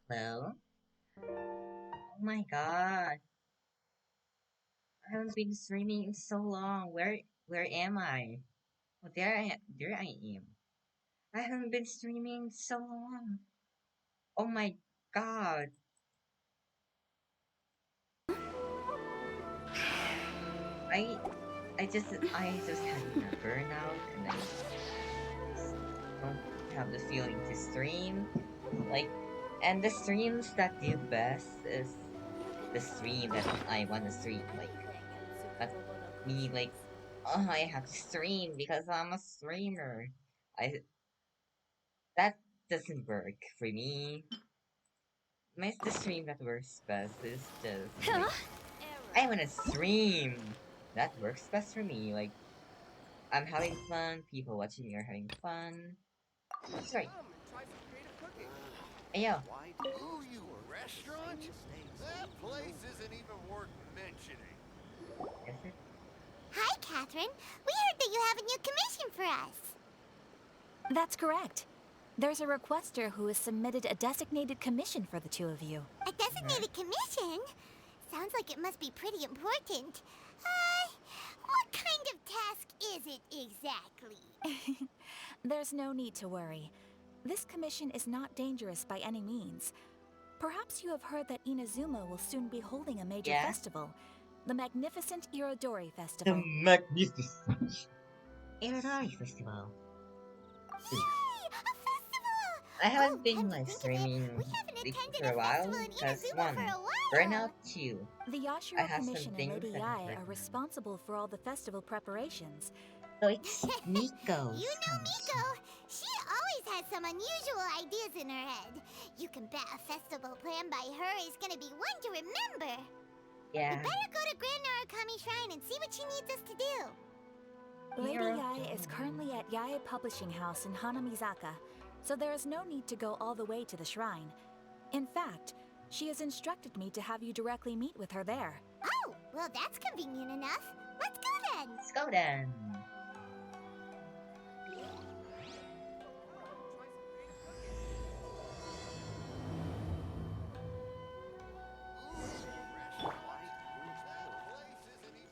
Hello? Oh my god. I haven't been streaming in so long. Where am I? Oh, there I am. I haven't been streaming in so long. Oh my god. I I just having a burnout and I just don't have the feeling to stream. Like and the streams that do best is the stream that I wanna stream. Like not me like oh I have to stream because I'm a streamer. I that doesn't work for me. The stream that works best is just like I wanna stream. That works best for me. Like I'm having fun. People watching me are having fun. Sorry. Come and try some creative cooking. Hey, yo. Ooh, you restaurant? That place isn't even worth mentioning. Is it? Hi, Catherine. We heard that you have a new commission for us. That's correct. There's a requester who has submitted a designated commission for the two of you. A designated commission? Sounds like it must be pretty important. What kind of task is it exactly? There's no need to worry. This commission is not dangerous by any means. Perhaps you have heard that Inazuma will soon be holding a major Yeah? festival, the magnificent Irodori The Festival. magnificent Irodari Festival. Yay! A festival! I haven't been come to like think of it, streaming we haven't attended for a a while festival in because Inazuma one, for a while. burnout, two, The I Yashiro have Commission some and things Lady that Yae I'm are working. responsible for all the festival preparations. So it's Miko's You know Miko. She always has some unusual ideas in her head. You can bet a festival planned by her is gonna be one to remember. Yeah. We better go to Grand Narukami Shrine and see what she needs us to do. Lady Hero. Yae is currently at Yae Publishing House in Hanamizaka, so there is no need to go all the way to the shrine. In fact, she has instructed me to have you directly meet with her there. Oh, well that's convenient enough. Let's go then. Let's go then.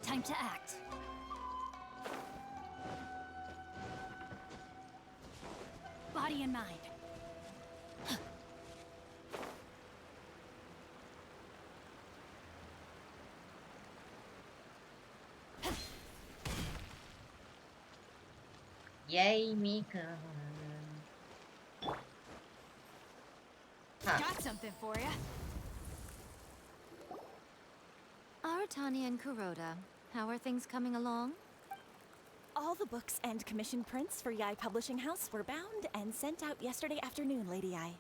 Time to act. Body and mind. Yay, Miko. Huh. Got something for you. Aratani and Kuroda, how are things coming along? All the books and commission prints for Yae Publishing House were bound and sent out yesterday afternoon, Lady Yae.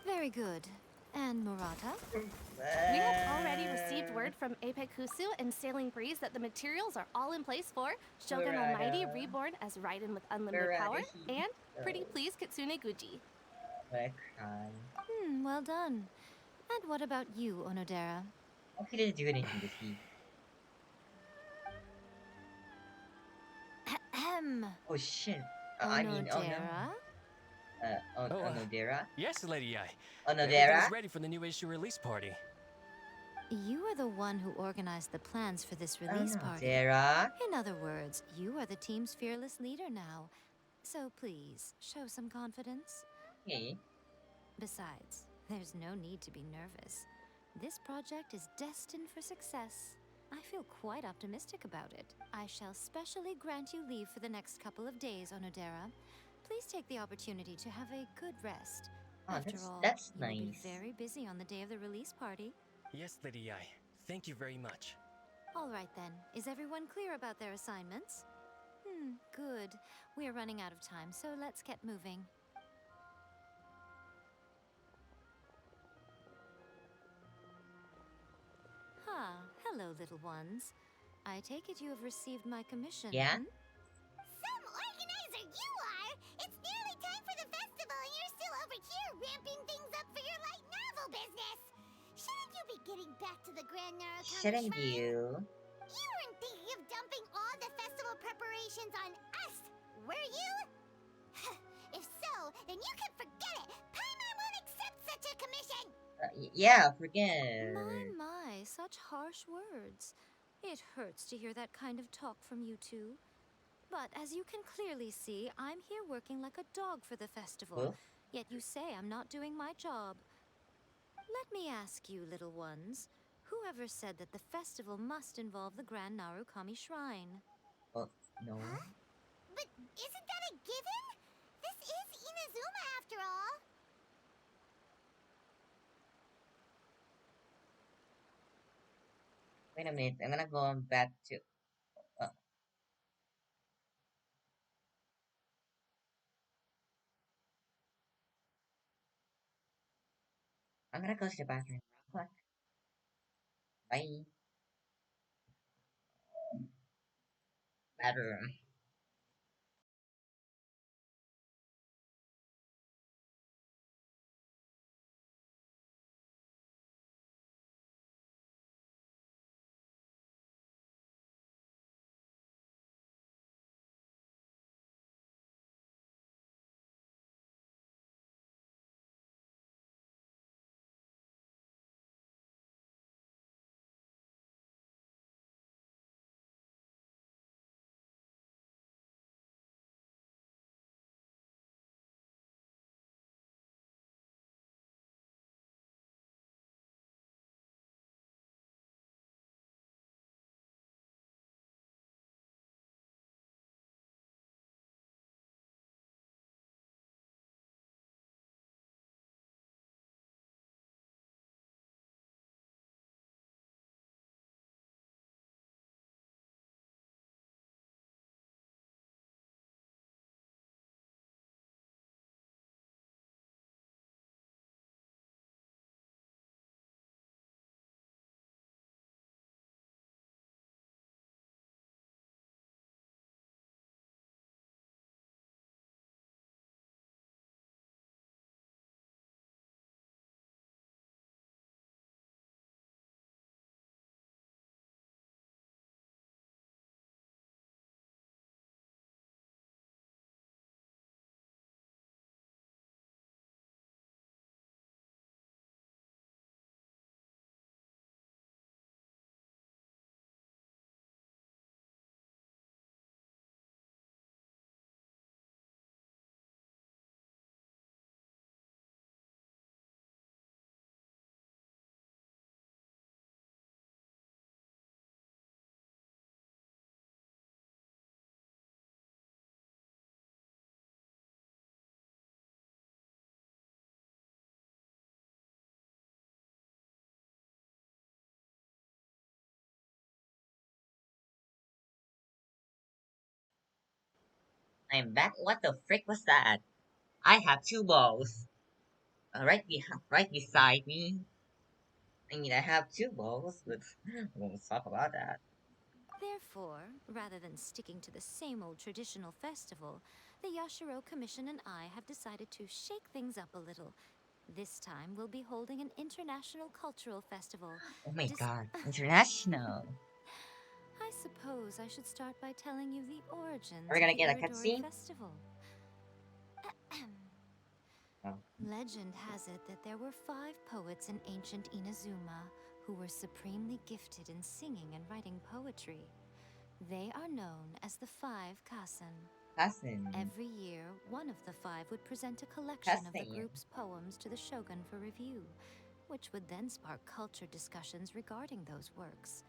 Very good. And Murata? We have already received word from Apekusu and Sailing Breeze that the materials are all in place for Shogun Murata. Almighty Reborn as Raiden with unlimited Murata power he- and Pretty Please Kitsune Guji. What a crime. Well done. And what about you, Onodera? Oh, he didn't do anything, did he? Ahem. Oh shit. I mean, oh no. Onodera? Onodera? Yes, Lady Yae. Onodera? Everything's ready for the new issue release party. You are the one who organized the plans for this release party. Onodera? In other words, you are the team's fearless leader now. So please, show some confidence. Okay. Besides, there's no need to be nervous. This project is destined for success. I feel quite optimistic about it. I shall specially grant you leave for the next couple of days, Onodera. Please take the opportunity to have a good rest. Oh, After all, that's you will be nice. very busy on the day of the release party. Yes, Lady Yae. Thank you very much. All right then. Is everyone clear about their assignments? Good. We're running out of time, so let's get moving. Hello, little ones. I take it you have received my commission. Yeah? Some organizer you are! It's nearly time for the festival and you're still over here ramping things up for your light novel business! Shouldn't you be getting back to the Grand Narukami Shouldn't Shrine? you? You weren't thinking of dumping all the festival preparations on us, were you? If so, then you can forget it! Paimon won't accept such to commission! Yeah, forget. My, such harsh words. It hurts to hear that kind of talk from you two. But as you can clearly see, I'm here working like a dog for the festival. Huh? Yet you say I'm not doing my job. Let me ask you, little ones. Whoever said that the festival must involve the Grand Narukami Shrine? No. Huh? But isn't that a given? This is Inazuma after all. Wait a minute. I'm gonna go back to. Uh, I'm gonna go to the bathroom real quick. Bye. Bathroom. I'm back. What the frick was that? I have two balls. Right beside me. I mean, I have two balls, but we'll talk about that. Therefore, rather than sticking to the same old traditional festival, the Yashiro Commission and I have decided to shake things up a little. This time, we'll be holding an international cultural festival. Oh my Dis- god, international. I suppose I should start by telling you the origins Are we of gonna the get a Iridori cutscene? Festival. Oh, Legend has it that there were 5 poets in ancient Inazuma who were supremely gifted in singing and writing poetry. They are known as the 5 Kasen. Kasen. Every year, one of the 5 would present a collection of the Kasen. group's poems to the shogun for review, which would then spark culture discussions regarding those works.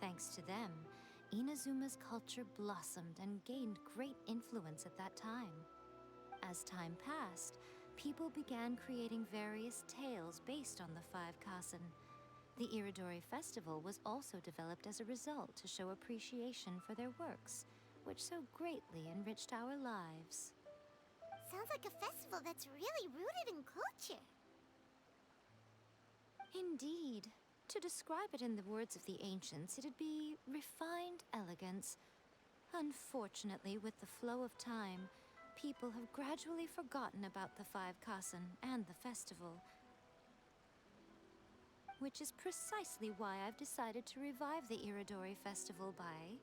Thanks to them, Inazuma's culture blossomed and gained great influence at that time. As time passed, people began creating various tales based on the 5 Kasen. The Iridori Festival was also developed as a result to show appreciation for their works, which so greatly enriched our lives. Sounds like a festival that's really rooted in culture. Indeed. To describe it in the words of the ancients, it'd be refined elegance. Unfortunately, with the flow of time, people have gradually forgotten about the 5 Kasen and the festival. Which is precisely why I've decided to revive the Iridori Festival by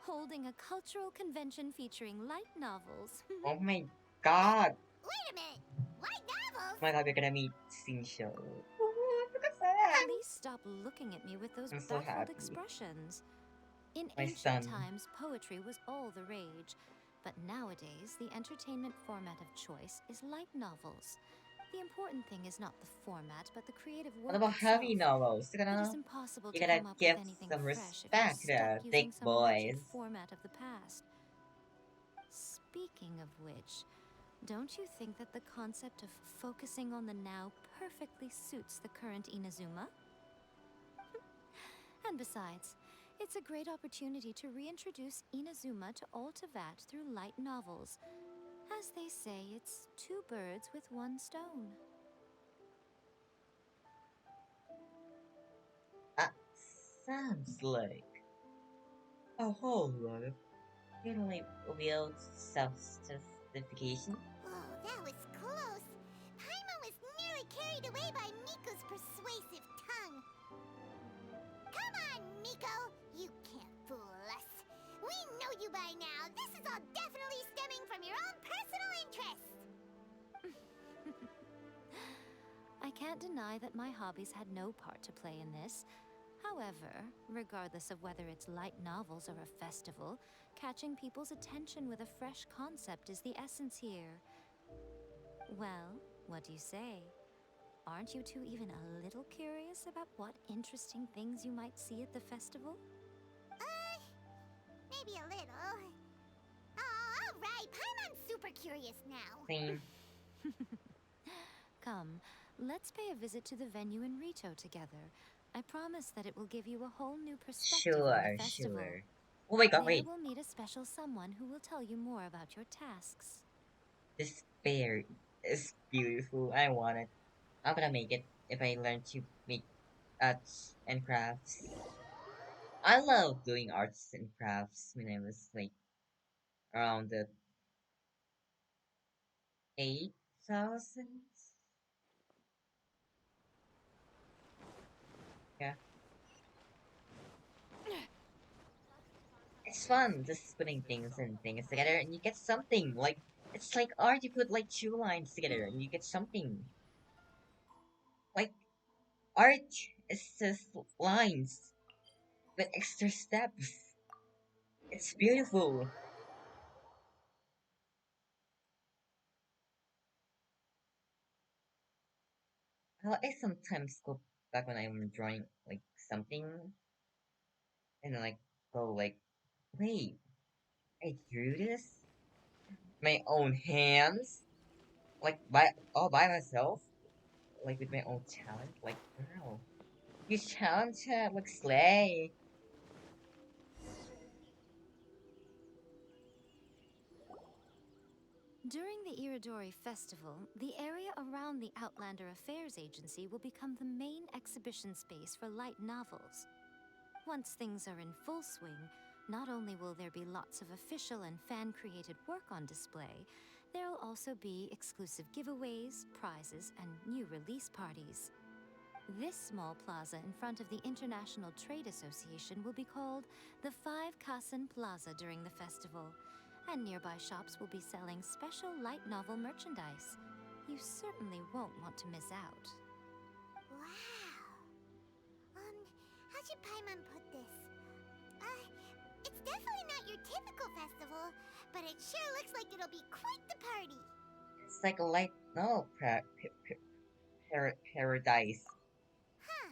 holding a cultural convention featuring light novels. Oh my god. Wait a minute! Light novels. my god, we're gonna meet Sinsho. Oh, look at that. Please stop looking at me with those I'm so baffled happy. expressions. In My ancient son. times, poetry was all the rage. But nowadays, the entertainment format of choice is light novels. The important thing is not the format, but the creative What work about itself. heavy novels? It is impossible You to gotta come up give with anything some fresh if you're respect stuck to using thick some rigid boys. format of the past. Speaking of which, don't you think that the concept of focusing on the now perfectly suits the current Inazuma? And besides, it's a great opportunity to reintroduce Inazuma to Ultivat through light novels. As they say, it's two birds with one stone. That sounds like a whole lot of really real self-justification. Oh, that was close. Paimon was nearly carried away by Miko's persuasive tongue. Come on, Miko. You can't fool us. We know you by now. This is all definitely stemming from your own personal interest. I can't deny that my hobbies had no part to play in this. However, regardless of whether it's light novels or a festival, catching people's attention with a fresh concept is the essence here. Well, what do you say? Aren't you two even a little curious about what interesting things you might see at the festival? Maybe a little. Oh, all right. Paimon's super curious now. Same. Come, let's pay a visit to the venue in Rito together. I promise that it will give you a whole new perspective on Sure, the festival. sure. Oh my god, There wait. we'll meet a special someone who will tell you more about your tasks. This bear is beautiful. I want it. I'm gonna make it if I learn to make arts and crafts. I love doing arts and crafts when I was like around the 8,000. Yeah. It's fun just putting things and things together and you get something. Like, it's like art, you put like two lines together and you get something. Like, art is just lines with extra steps. It's beautiful. I sometimes go back when I'm drawing like something and like go like, wait, I drew this? My own hands? Like all by myself? Like with my own talent? Like, wow. You talented, like slay. During the Iridori Festival, the area around the Outlander Affairs Agency will become the main exhibition space for light novels. Once things are in full swing, not only will there be lots of official and fan-created work on display, there'll also be exclusive giveaways, prizes, and new release parties. This small plaza in front of the International Trade Association will be called the 5 Kasen Plaza during the festival, and nearby shops will be selling special light novel merchandise. You certainly won't want to miss out. Wow. How should Paimon put this? It's definitely not your typical festival, but it sure looks like it'll be quite the party. It's like a light no paradise. Huh.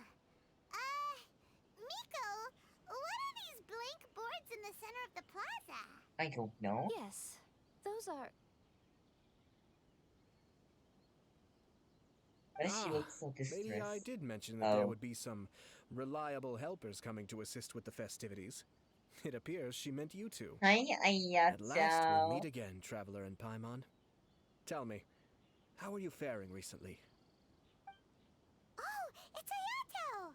Miko, what are these blank boards in the center of the plaza? I don't know. Yes, those are... Why does she look so Lady I distressed? did mention that there would be some reliable helpers coming to assist with the festivities. It appears she meant you two. Hi, At last we'll Ayato. meet again, Traveler and Paimon. Tell me, how are you faring recently? Oh, it's Ayato!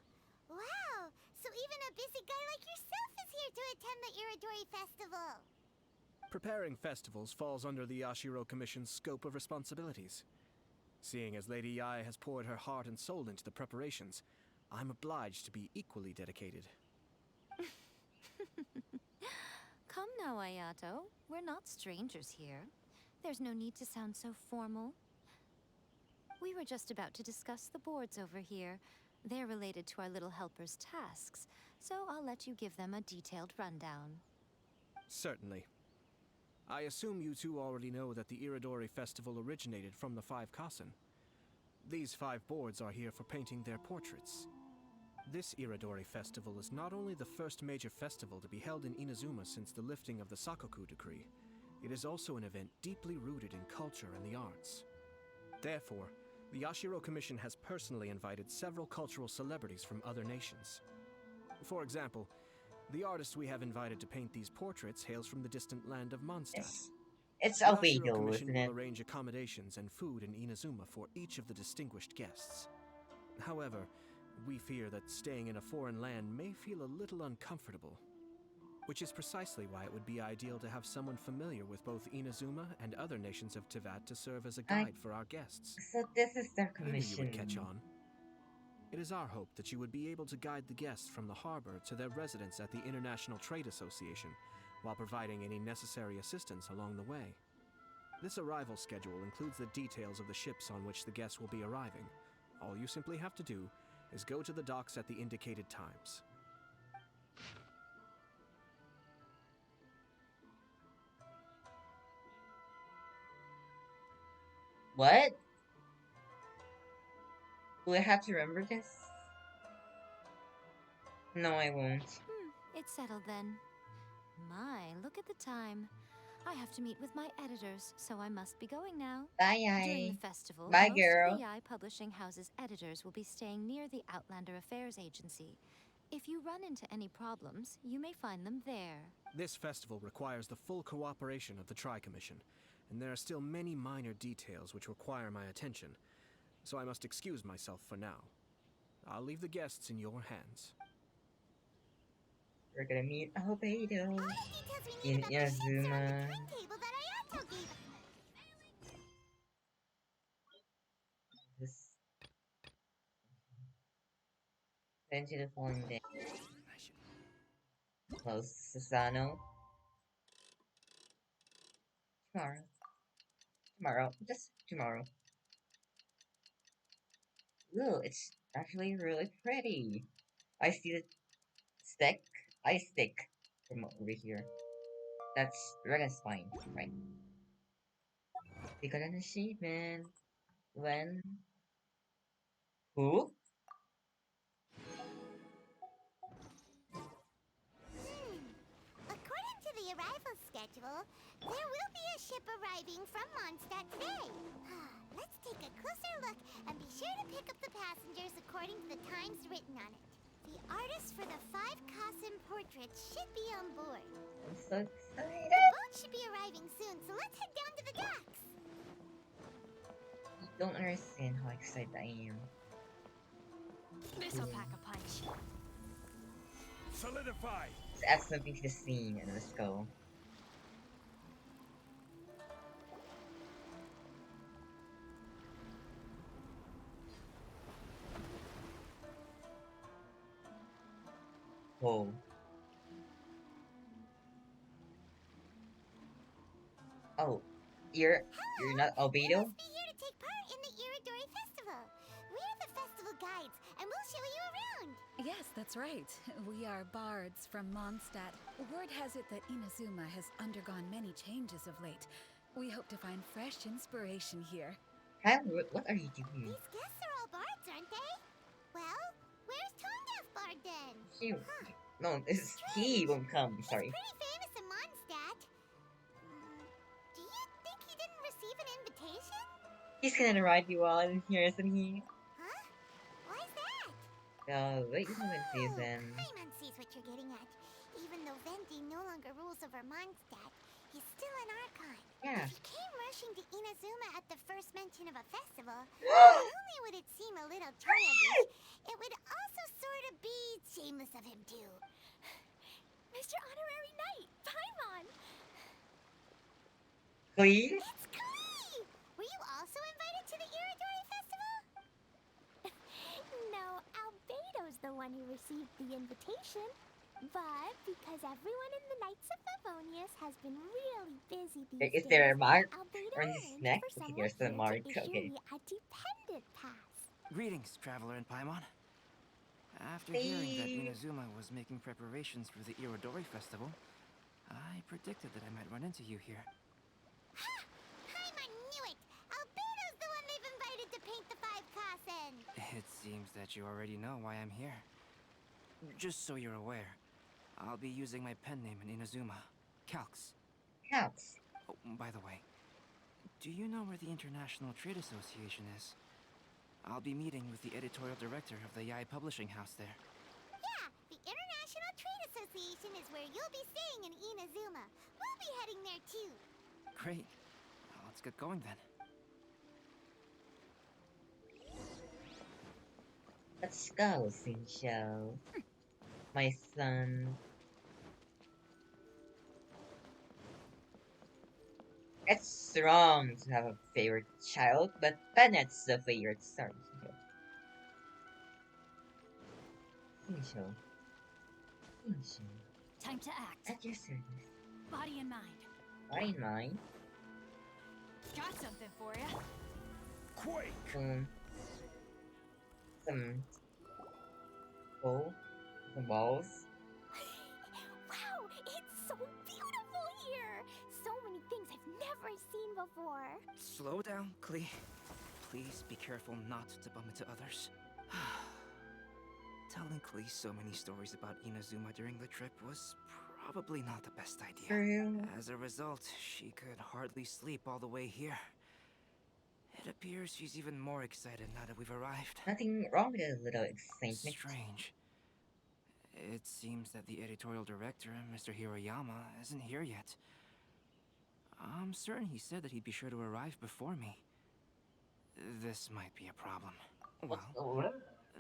Wow, so even a busy guy like yourself is here to attend the Iridori Festival. Preparing festivals falls under the Yashiro Commission's scope of responsibilities. Seeing as Lady Yae has poured her heart and soul into the preparations, I'm obliged to be equally dedicated. Come now, Ayato. We're not strangers here. There's no need to sound so formal. We were just about to discuss the boards over here. They're related to our little helper's tasks, so I'll let you give them a detailed rundown. Certainly. I assume you two already know that the Iridori Festival originated from the 5 Kasen. These 5 boards are here for painting their portraits. This Iridori Festival is not only the first major festival to be held in Inazuma since the lifting of the Sakoku decree, it is also an event deeply rooted in culture and the arts. Therefore, the Yashiro Commission has personally invited several cultural celebrities from other nations. For example, the artist we have invited to paint these portraits hails from the distant land of Mondstadt. It's The Yashiro Albedo, Commission isn't will it? arrange accommodations and food in Inazuma for each of the distinguished guests. However, we fear that staying in a foreign land may feel a little uncomfortable, which is precisely why it would be ideal to have someone familiar with both Inazuma and other nations of Tivat to serve as a guide for our guests. So this is their I knew you would catch commission. on. It is our hope that you would be able to guide the guests from the harbor to their residence at the International Trade Association, while providing any necessary assistance along the way. This arrival schedule includes the details of the ships on which the guests will be arriving. All you simply have to do is go to the docks at the indicated times. What? Will I have to remember this? No, I won't. It's settled then. My, look at the time. I have to meet with my editors, so I must be going now. Bye, During bye. the festival, Bye, most girl. of the Yai Publishing House's editors will be staying near the Outlander Affairs Agency. If you run into any problems, you may find them there. This festival requires the full cooperation of the Tri-Commission, and there are still many minor details which require my attention, so I must excuse myself for now. I'll leave the guests in your hands. We're gonna meet Albedo All the details we in need about the ships are on the Inazuma. timetable that Ayato gave us. This then to the following day. Close Susano. Tomorrow. Tomorrow. Just tomorrow. Ooh, it's actually really pretty. I see the stick. I stick from over here. That's Dragon Spine, right? We got an achievement. When? Who? According to the arrival schedule, there will be a ship arriving from Mondstadt today. Let's take a closer look and be sure to pick up the passengers according to the times written on it. The artist for the 5 Kasen portraits should be on board. I'm so excited. The boat should be arriving soon, so let's head down to the docks. You don't understand how excited I am. This'll pack a punch. Solidify! Let's add something to the scene and let's go. Whoa. Oh, you're not You Albedo? must be here to take part in the Iridori Festival. We're the festival guides, and we'll show you around. Yes, that's right. We are bards from Mondstadt. Word has it that Inazuma has undergone many changes of late. We hope to find fresh inspiration here. Kyle, what are you doing? These guests are all bards, aren't they? Well, where's Tone-Deaf Bard then? He, no, he won't come. Sorry. He's pretty famous in Mondstadt. Do you think he didn't receive an invitation? He's gonna ride you all in here, isn't he? Huh? Why's that? Wait until the season. Paimon sees what you're getting at. Even though Venti no longer rules over Mondstadt, he's still an Archon. Yeah. If he came rushing to Inazuma at the first mention of a festival, not only would it seem a little childish, it would also sort of be shameless of him too. Mr. Honorary Knight, Paimon! Please? It's Klee! Were you also invited to the Iridori Festival? No, Albedo's the one who received the invitation. But because everyone in the Knights of Favonius has been really busy these Is days, there a mark Albedo on his arranged neck? for Okay, someone there's the here mark. to issue Okay. me a dependent didn't pass. Greetings, traveler in Paimon. After hearing that Inazuma was making preparations for the Irodori Festival, I predicted that I might run into you here. Ha! Paimon knew it! Albedo's the one they've invited to paint the 5 Kasen! It seems that you already know why I'm here. Just so you're aware, I'll be using my pen name in Inazuma, Calx. Calx. Oh, by the way, do you know where the International Trade Association is? I'll be meeting with the editorial director of the Yae Publishing House there. Yeah, the International Trade Association is where you'll be staying in Inazuma. We'll be heading there too. Great. Well, let's get going then. Let's go, Shinsho. My son. It's wrong to have a favorite child, but Bennett's the favorite son. Shinsho. Shinsho. Time to act. At your service. Body and mind. Body and mind. Got something for you. Quake! Some balls. Wow, it's so beautiful here! So many things I've never seen before. Slow down, Klee. Please be careful not to bump into others. Telling Klee so many stories about Inazuma during the trip was probably not the best idea. True. As a result, she could hardly sleep all the way here. It appears she's even more excited now that we've arrived. Nothing wrong with a little excitement. Strange. It seems that the editorial director, Mr. Hiroyama, isn't here yet. I'm certain he said that he'd be sure to arrive before me. This might be a problem. Well,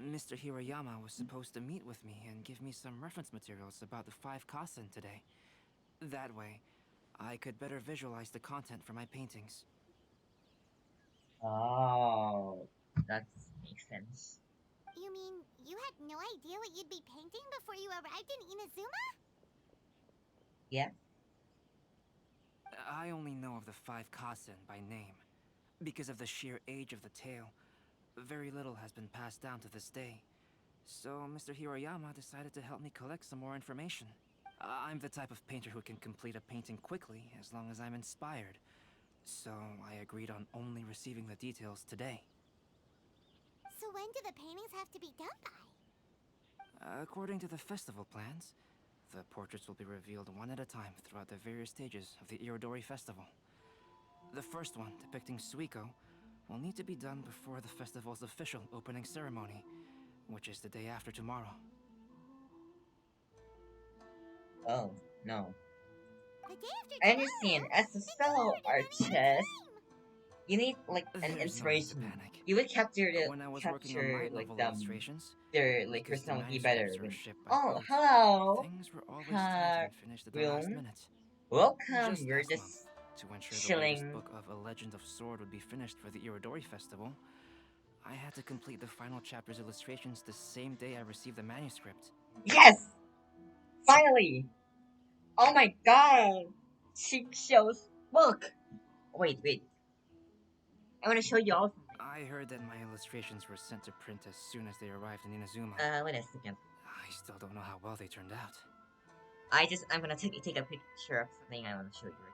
Mr. Hiroyama was supposed to meet with me and give me some reference materials about the 5 Kasen today. That way, I could better visualize the content for my paintings. Oh, that makes sense. You mean you had no idea what you'd be painting before you arrived in Inazuma? Yeah. I only know of the 5 Kasen by name. Because of the sheer age of the tale, very little has been passed down to this day. So Mr. Hiroyama decided to help me collect some more information. I'm the type of painter who can complete a painting quickly as long as I'm inspired. So I agreed on only receiving the details today. So when do the paintings have to be done by? According to the festival plans, the portraits will be revealed one at a time throughout the various stages of the Irodori Festival. The first one, depicting Suiko, will need to be done before the festival's official opening ceremony, which is the day after tomorrow. Oh, no. The day after I understand. As a fellow artist, you need like an There's inspiration. no need to panic. You would capture When I was working on my like novel them, illustrations, their like because the personality better. manuscripts were Than... shipped by Oh, boat, hello. things were always tight and finished at the last minute. Welcome. Just You're last just month, to ensure chilling. the latest book of A Legend of Sword would be finished for the Irodori Festival, I had to complete the final chapter's illustrations the same day I received the manuscript. Yes! Finally! Oh my god! She shows. Look! Wait. I want to show you all something. I heard that my illustrations were sent to print as soon as they arrived in Inazuma. Wait a second. I still don't know how well they turned out. I'm gonna take a picture of something I want to show you right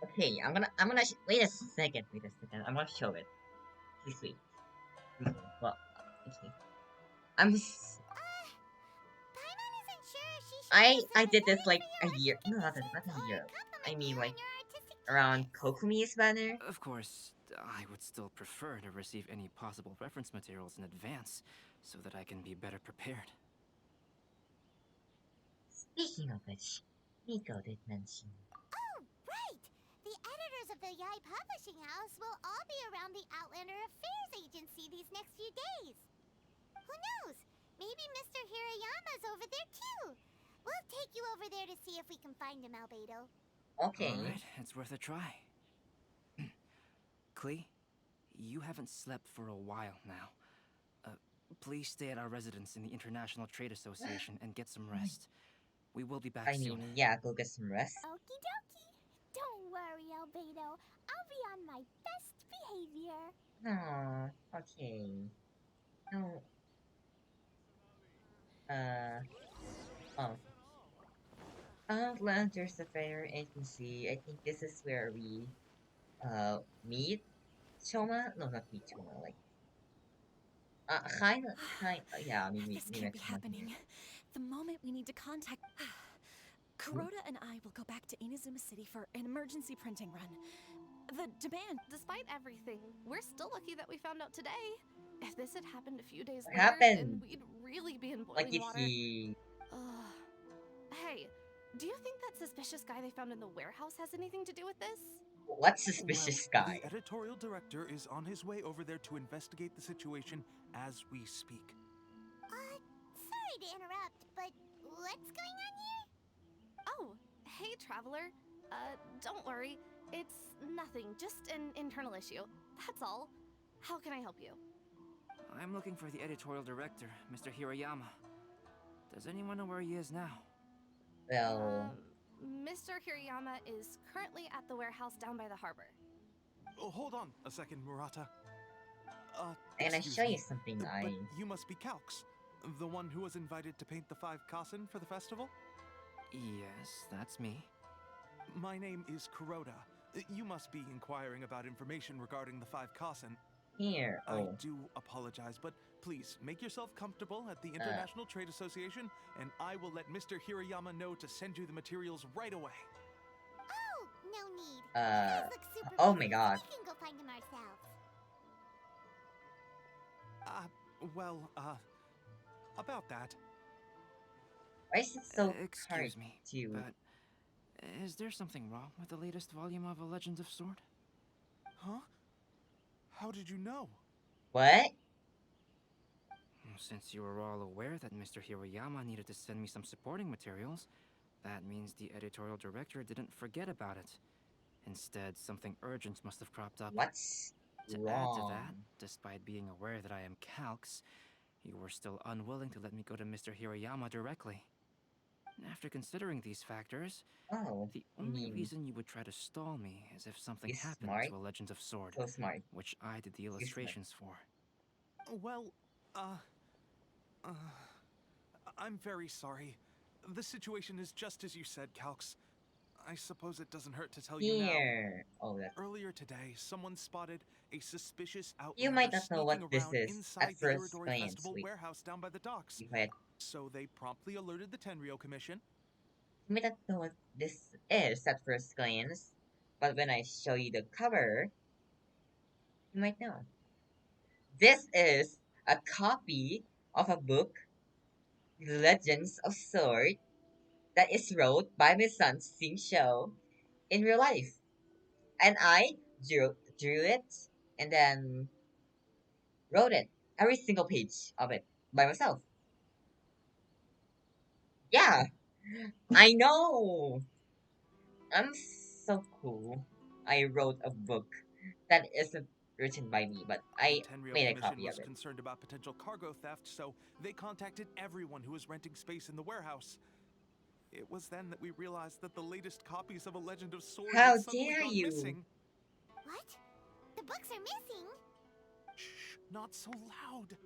now. Okay, I'm gonna wait a second. I'm gonna show it. Please wait. Well, okay. Paimon isn't sure she should I did this like a year. No, not a year. I mean like around Kokumi's banner. Of course, I would still prefer to receive any possible reference materials in advance, so that I can be better prepared. Speaking of which, Miko did mention. Oh, right! The editors of the Yae Publishing House will all be around the Outlander Affairs Agency these next few days. Who knows? Maybe Mr. Hiroyama's over there too. We'll take you over there to see if we can find him, Albedo. Okay. Alright, it's worth a try. Klee, you haven't slept for a while now. Please stay at our residence in the International Trade Association and get some rest. We will be back I soon. mean, yeah, go get some rest. Okie dokie. Don't worry, Albedo. I'll be on my best behavior. Aw, okay. No, uh, oh. Land, there's a fair agency. I think this is where we, meet Choma? No, not meet Choma, like, yeah, This we can't met be Choma here. happening. The moment we need to contact. Kuroda and I will go back to Inazuma City for an emergency printing run. The demand. Despite everything, we're still lucky that we found out today. If this had happened a few days What later, happened? then we'd really be in Like, boiling if water. he... Hey, do you think that suspicious guy they found in the warehouse has anything to do with this? What suspicious guy? The editorial director is on his way over there to investigate the situation as we speak. Sorry to interrupt, but what's going on here? Oh, hey, Traveler. Don't worry. It's nothing, just an internal issue. That's all. How can I help you? I'm looking for the editorial director, Mr. Hiroyama. Does anyone know where he is now? Well... Mr. Hirayama is currently at the warehouse down by the harbor. Oh, hold on a second, Murata. And I Excuse show you me, something, but you must be Calx, the one who was invited to paint the 5 Kasen for the festival? Yes, that's me. My name is Kuroda. You must be inquiring about information regarding the 5 Kasen. Here, I do apologize, but please make yourself comfortable at the International Trade Association, and I will let Mr. Hirayama know to send you the materials right away. Oh, no need. Those look super oh busy, my god. We can go find them ourselves. About that. Why is it so Excuse me, to... but is there something wrong with the latest volume of A Legend of Sword? Huh? How did you know? What? Since you were all aware that Mr. Hiroyama needed to send me some supporting materials, that means the editorial director didn't forget about it. Instead, something urgent must have cropped up. What's to wrong? add to that, despite being aware that I am Calx, you were still unwilling to let me go to Mr. Hiroyama directly. After considering these factors, the only reason you would try to stall me is if something happened to A Legend of Sword, which I did the illustrations for. Well, I'm very sorry. The situation is just as you said, Calx. I suppose it doesn't hurt to tell you now. Earlier today, someone spotted a suspicious outlander You might not know what this sneaking around is inside at the first Iridori glance. Festival warehouse down by the docks. So they promptly alerted the Tenryo Commission. You might not know what this is at first glance, but when I show you the cover, you might know. This is a copy of a book, The Legends of Sword, that is wrote by my son Shin in real life. And I drew it and then wrote it, every single page of it, by myself. Yeah, I know! I'm so cool. I wrote a book that isn't written by me, but I The Tenryo made a Commission copy was of it. concerned about potential cargo theft, so they contacted everyone who was renting space in the warehouse. It was then that we realized that the latest copies of A Legend of Sword How had suddenly dare gone you? missing. What? The books are missing? Shh, not so loud.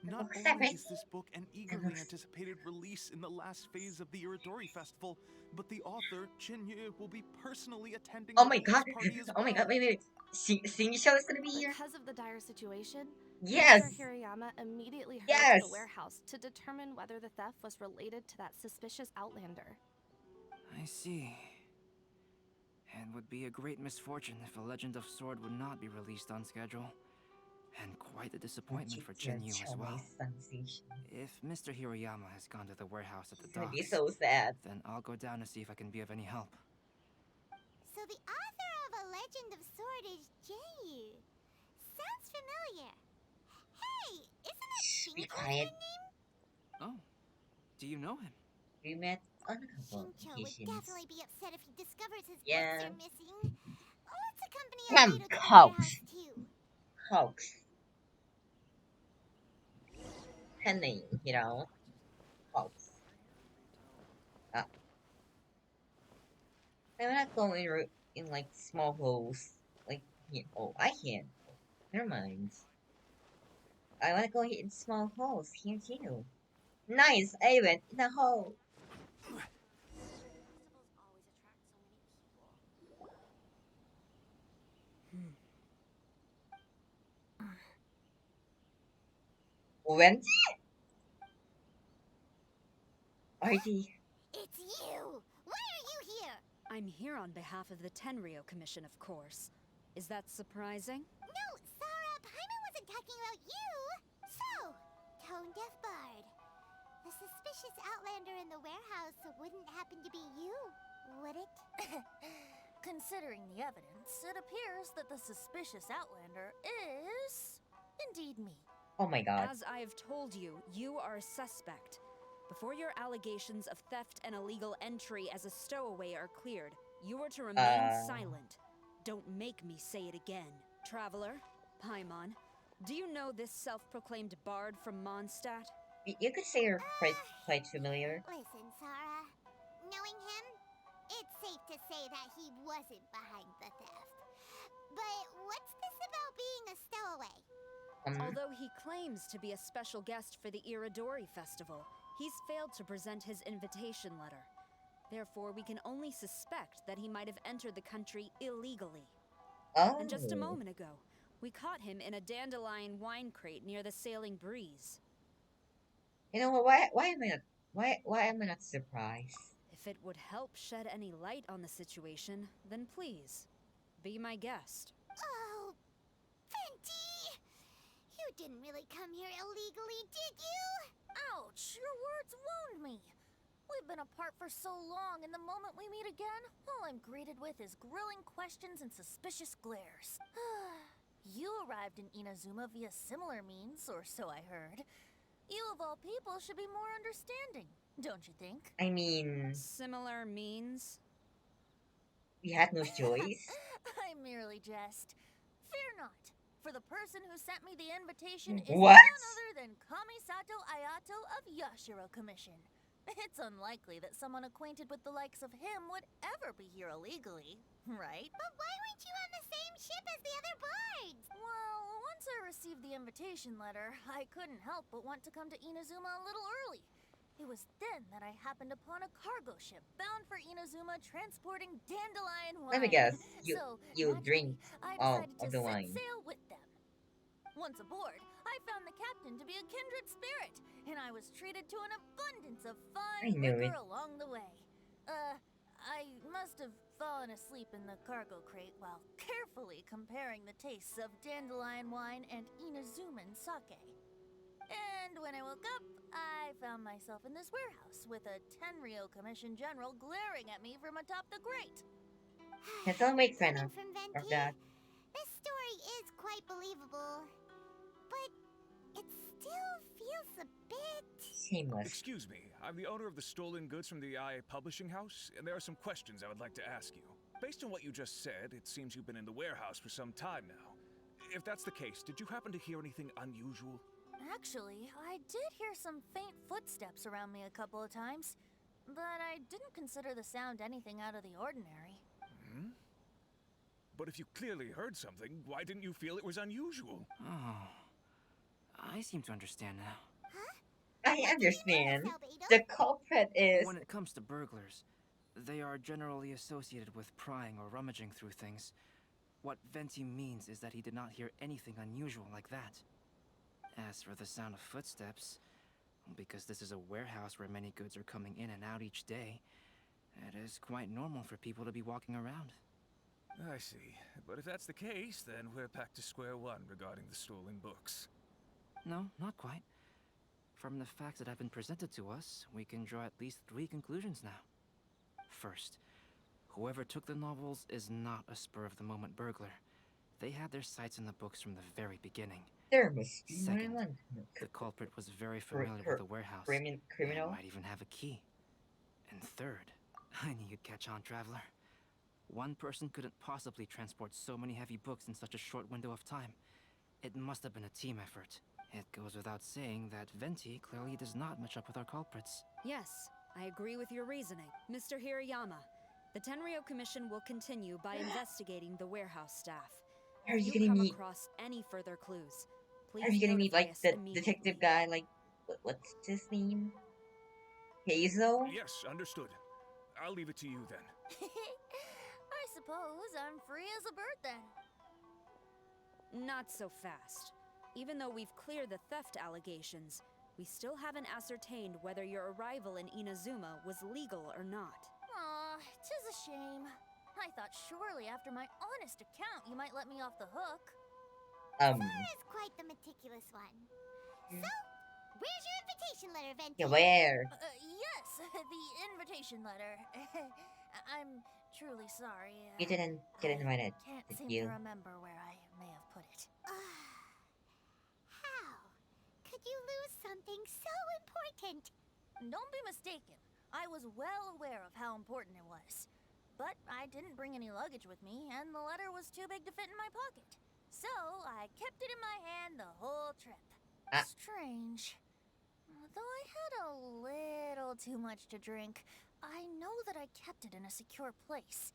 Not only is this book an eagerly anticipated release in the last phase of the Iridori Festival, but the author, Chin-Yu, will be personally attending Oh the my release god! party as Oh my well. god, wait. Sing-Show is gonna be here? Because of the dire situation, Yes! Mr. Hirayama immediately hurried Yes! to the warehouse to determine whether the theft was related to that suspicious outlander. I see. It would be a great misfortune if A Legend of Sword would not be released on schedule. And quite a disappointment for Chin-Yu as well. If Mr. Hiroyama has gone to the warehouse at the It's gonna be docks, so sad. then I'll go down to see if I can be of any help. So the author of A Legend of Sword is J.U. Sounds familiar. Hey, isn't it Shincho's quiet. good name? Oh, do you know him? We met on a couple of Shincho would occasions. definitely be upset if he discovers his Yeah. books are missing. Let's accompany Come, Albedo to the Cox. warehouse too. Cox. pen name, you know. House. I'm not going in like small holes. Like, oh, I can't. Never mind. I wanna go in small holes here too. Nice, I went in a hole. Went RD. It's you! Why are you here? I'm here on behalf of the Tenryo Commission, of course. Is that surprising? No, Sarah, Paimon wasn't talking about you! So, Tone Deaf Bard. The suspicious outlander in the warehouse wouldn't happen to be you, would it? Considering the evidence, it appears that the suspicious outlander is indeed me. Oh my god. As I have told you, you are a suspect. Before your allegations of theft and illegal entry as a stowaway are cleared, you are to remain silent. Don't make me say it again. Traveler, Paimon, do you know this self-proclaimed bard from Mondstadt? You could say you're quite familiar. Listen, Sarah. Knowing him, it's safe to say that he wasn't behind the theft. But what's this about being a stowaway? Although he claims to be a special guest for the Iridori Festival, he's failed to present his invitation letter. Therefore, we can only suspect that he might have entered the country illegally. Oh. And just a moment ago, we caught him in a dandelion wine crate near the Sailing Breeze. You know what? Why am I not surprised? If it would help shed any light on the situation, then please, be my guest. Oh, Venti! You didn't really come here illegally, did you? Ouch, your words wound me. We've been apart for so long, and the moment we meet again, all I'm greeted with is grilling questions and suspicious glares. You arrived in Inazuma via similar means, or so I heard. You of all people should be more understanding, don't you think? I mean... Similar means? We had no choice. I merely jest. Fear not, for the person who sent me the invitation is What? none other than Kamisato Ayato of Yashiro Commission. It's unlikely that someone acquainted with the likes of him would ever be here illegally, right? But why weren't you on the same ship as the other bards? Well, once I received the invitation letter, I couldn't help but want to come to Inazuma a little early. It was then that I happened upon a cargo ship bound for Inazuma transporting dandelion wine. Let me guess. So, you drink I all decided of to the set wine. sail with them. Once aboard, I found the captain to be a kindred spirit, and I was treated to an abundance of I fine knew liquor it. along the way. I must have fallen asleep in the cargo crate while carefully comparing the tastes of dandelion wine and Inazuman sake. And when I woke up, I found myself in this warehouse with a Tenryo Commission general glaring at me from atop the grate. Let's all make fun Coming of from Venti, that. this story is quite believable. But it still feels a bit... Shameless. Excuse me, I'm the owner of the stolen goods from the IA Publishing House, and there are some questions I would like to ask you. Based on what you just said, it seems you've been in the warehouse for some time now. If that's the case, did you happen to hear anything unusual? Actually, I did hear some faint footsteps around me a couple of times, but I didn't consider the sound anything out of the ordinary. Hmm? But if you clearly heard something, why didn't you feel it was unusual? Oh, I seem to understand now. I understand. The culprit is... When it comes to burglars, they are generally associated with prying or rummaging through things. What Venti means is that he did not hear anything unusual like that. As for the sound of footsteps, because this is a warehouse where many goods are coming in and out each day, it is quite normal for people to be walking around. I see. But if that's the case, then we're back to square one regarding the stolen books. No, not quite. From the facts that have been presented to us, we can draw at least 3 conclusions now. First, whoever took the novels is not a spur-of-the-moment burglar. They had their sights on the books from the very beginning. There must be Second, one. the culprit was very familiar with the warehouse. Criminal? And might even have a key. And third, I knew you'd catch on, Traveler. One person couldn't possibly transport so many heavy books in such a short window of time. It must have been a team effort. It goes without saying that Venti clearly does not match up with our culprits. Yes, I agree with your reasoning. Mr. Hirayama, the Tenryo Commission will continue by investigating the warehouse staff. Are If you you gonna come meet? across any further clues, Are please you gonna meet notify like us the immediately. detective guy? Like, what's his name? Hazel? Yes, understood. I'll leave it to you then. I suppose I'm free as a bird then. Not so fast. Even though we've cleared the theft allegations, we still haven't ascertained whether your arrival in Inazuma was legal or not. Aw, 'tis a shame. I thought surely after my honest account you might let me off the hook. Sora's quite the meticulous one. So, where's your invitation letter, Venti? Yeah, where? Yes, the invitation letter. I'm truly sorry. You didn't get invited, Can't did seem you? to remember where I may have put it. How could you lose something so important? Don't be mistaken. I was well aware of how important it was. But I didn't bring any luggage with me, and the letter was too big to fit in my pocket. So I kept it in my hand the whole trip. Strange. Though I had a little too much to drink, I know that I kept it in a secure place.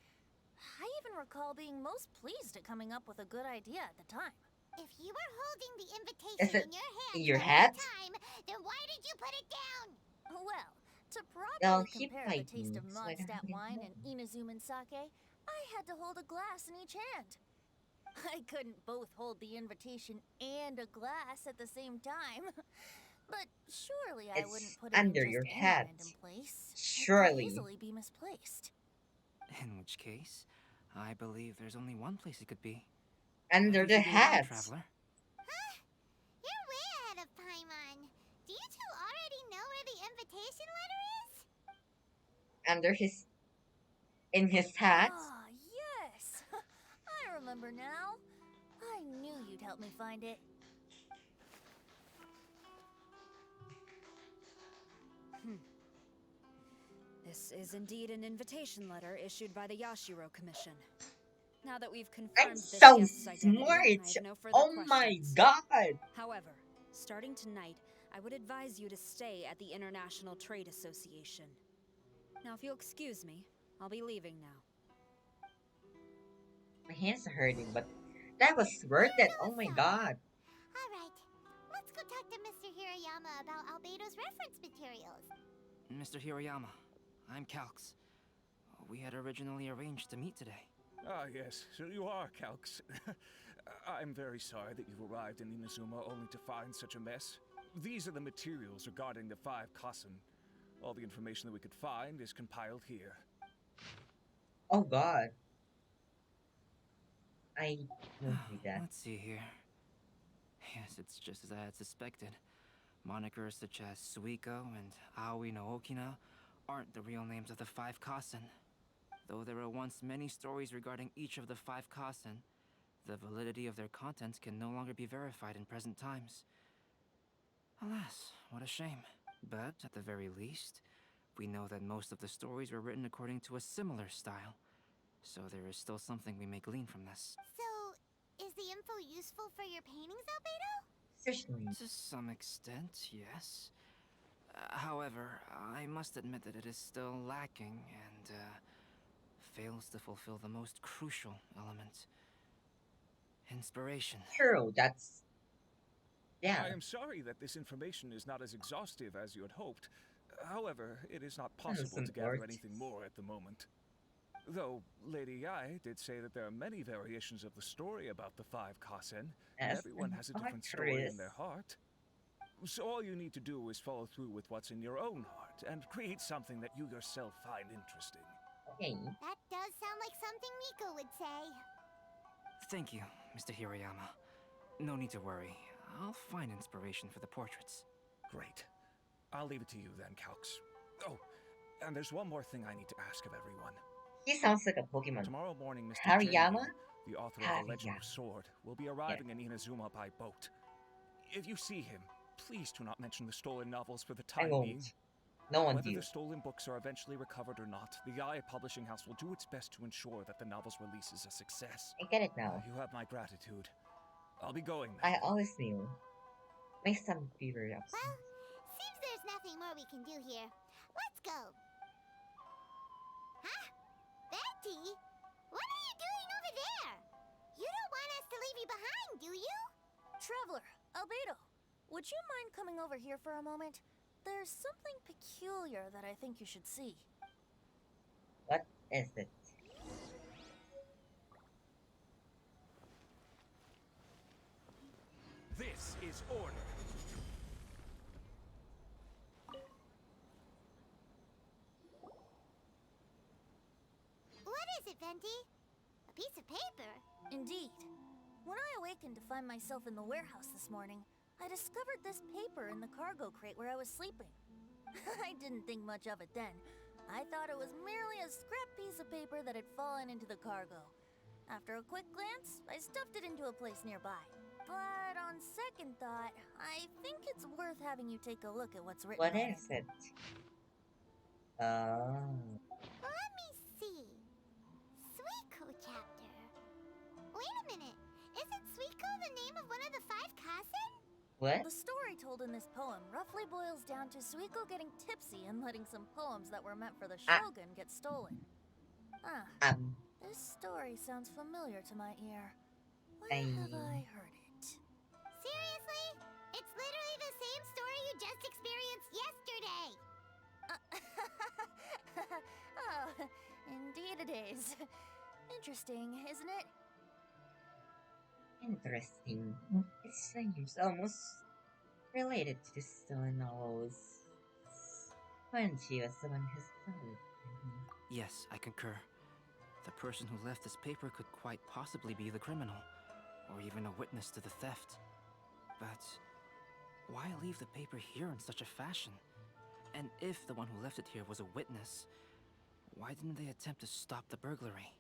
I even recall being most pleased at coming up with a good idea at the time. If you were holding the Is invitation it in your hand in your the hat? whole time, then why did you put it down? Well, to Well, properly he compare the played taste me, of so I don't Mondstadt really wine know. and Inazuman sake, I had to hold a glass in each hand. I couldn't both hold the invitation and a glass at the same time. But surely I wouldn't It's put it in under just your any hat. random place. It could Surely. easily be misplaced. In which case, I believe there's only one place it could be. Under Have the you figured it out, hat. Traveler? You're way ahead of Paimon. Do you two already know where the invitation letter is? Under his... in his hat? Ah, yes! I remember now. I knew you'd help me find it. This is indeed an invitation letter issued by the Yashiro Commission. Now that we've I'm confirmed this so guest's identity, smart! I have no further Oh questions. my god! However, starting tonight, I would advise you to stay at the International Trade Association. Now, if you'll excuse me, I'll be leaving now. My hands are hurting, but that was worth it. Oh my god. Alright, let's go talk to Mr. Hirayama about Albedo's reference materials. Mr. Hiroyama, I'm Calx. We had originally arranged to meet today. Ah, yes, so you are, Calx. I'm very sorry that you've arrived in Inazuma only to find such a mess. These are the materials regarding the 5 Kasen. All the information that we could find is compiled here. Oh god. I won't do that. Let's see here. Yes, it's just as I had suspected. Monikers such as Suiko and Aoi no Okina aren't the real names of the 5 Kasen. Though there were once many stories regarding each of the 5 Kasen, the validity of their contents can no longer be verified in present times. Alas, what a shame. But at the very least, we know that most of the stories were written according to a similar style. So there is still something we may glean from this. So, is the info useful for your paintings, Albedo? Certainly. To some extent, yes. However, I must admit that it is still lacking and fails to fulfill the most crucial element. Inspiration. True, that's... yeah. I am sorry that this information is not as exhaustive as you had hoped. However, it is not possible to gather anything more at the moment. Though Lady Yai did say that there are many variations of the story about the 5 Kasen, and everyone has a different story in their heart. So all you need to do is follow through with what's in your own heart, and create something that you yourself find interesting. Okay. That does sound like something Miko would say. Thank you, Mr. Hiroyama. No need to worry. I'll find inspiration for the portraits. Great. I'll leave it to you then, Calx. Oh, and there's one more thing I need to ask of everyone. He sounds like a Pokemon. Tomorrow morning, Mr. Hariyama? Genyu, the author of The Legend of Sword, will be arriving in Inazuma by boat. If you see him, please do not mention the stolen novels for the time being. No one Whether do. the stolen books are eventually recovered or not, the Aya Publishing House will do its best to ensure that the novel's release is a success. I get it now. You have my gratitude. I'll be going now. I always knew. My son fever up. Well, seems there's nothing more we can do here. Let's go. Huh? Betty? What are you doing over there? You don't want us to leave you behind, do you? Traveler, Albedo, would you mind coming over here for a moment? There's something peculiar that I think you should see. What is it? This is order. What is it, Venti? A piece of paper? Indeed. When I awakened to find myself in the warehouse this morning, I discovered this paper in the cargo crate where I was sleeping. I didn't think much of it then. I thought it was merely a scrap piece of paper that had fallen into the cargo. After a quick glance, I stuffed it into a place nearby. But on second thought, I think it's worth having you take a look at what's written What on is it? Oh. Let me see. Suiko chapter. Wait a minute. Isn't Suiko the name of one of the 5 Kasen? What? The story told in this poem roughly boils down to Suiko getting tipsy and letting some poems that were meant for the shogun get stolen. This story sounds familiar to my ear. Where have I heard it? Seriously? It's literally the same story you just experienced yesterday. Oh, indeed it is. Interesting, isn't it? Interesting. It seems almost related to the stolen novels when she was the one who stole it. Yes, I concur. The person who left this paper could quite possibly be the criminal, or even a witness to the theft. But why leave the paper here in such a fashion? And if the one who left it here was a witness, why didn't they attempt to stop the burglary?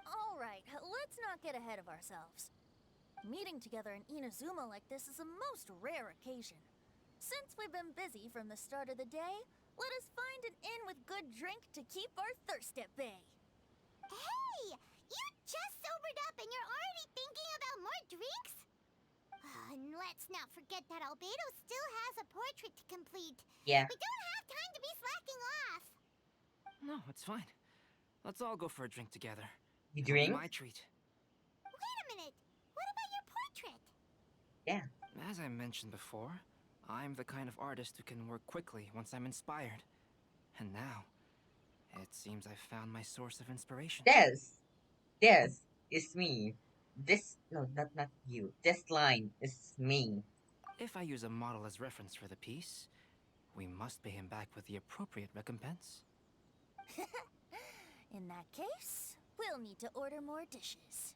All right, let's not get ahead of ourselves. Meeting together in Inazuma like this is a most rare occasion. Since we've been busy from the start of the day, let us find an inn with good drink to keep our thirst at bay. Hey! You just sobered up and you're already thinking about more drinks? And let's not forget that Albedo still has a portrait to complete. Yeah. We don't have time to be slacking off. No, it's fine. Let's all go for a drink together. You It'll be drink? my treat. Wait a minute. What about your portrait? Yeah. As I mentioned before, I'm the kind of artist who can work quickly once I'm inspired. And now, it seems I've found my source of inspiration. This is me. No, not you. This line is me. If I use a model as reference for the piece, we must pay him back with the appropriate recompense. In that case, we'll need to order more dishes.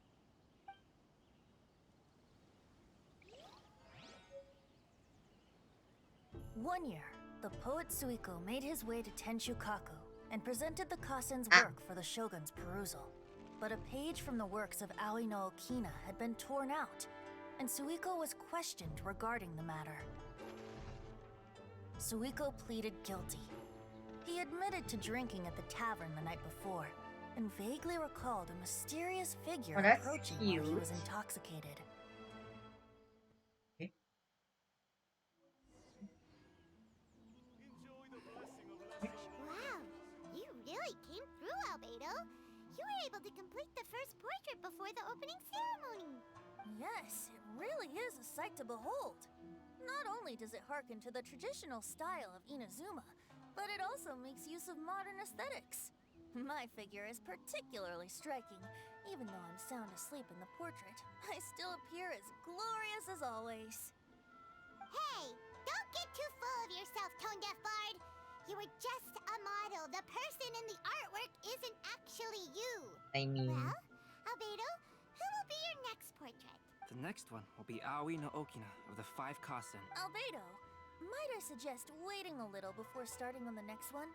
One year, the poet Suiko made his way to Tenshukaku and presented the Kasen's work for the shogun's perusal. But a page from the works of Aoi no Okina had been torn out, and Suiko was questioned regarding the matter. Suiko pleaded guilty. He admitted to drinking at the tavern the night before, and vaguely recalled a mysterious figure approaching while he was intoxicated. Wow, you really came through, Albedo. You were able to complete the first portrait before the opening ceremony. Yes, it really is a sight to behold. Not only does it harken to the traditional style of Inazuma, but it also makes use of modern aesthetics. My figure is particularly striking. Even though I'm sound asleep in the portrait, I still appear as glorious as always. Hey, don't get too full of yourself, Tone-Deaf Bard. You were just a model. The person in the artwork isn't actually you. I mean... Well, Albedo, who will be your next portrait? The next one will be Aoi no Okina of the 5 Kasen. Albedo, might I suggest waiting a little before starting on the next one?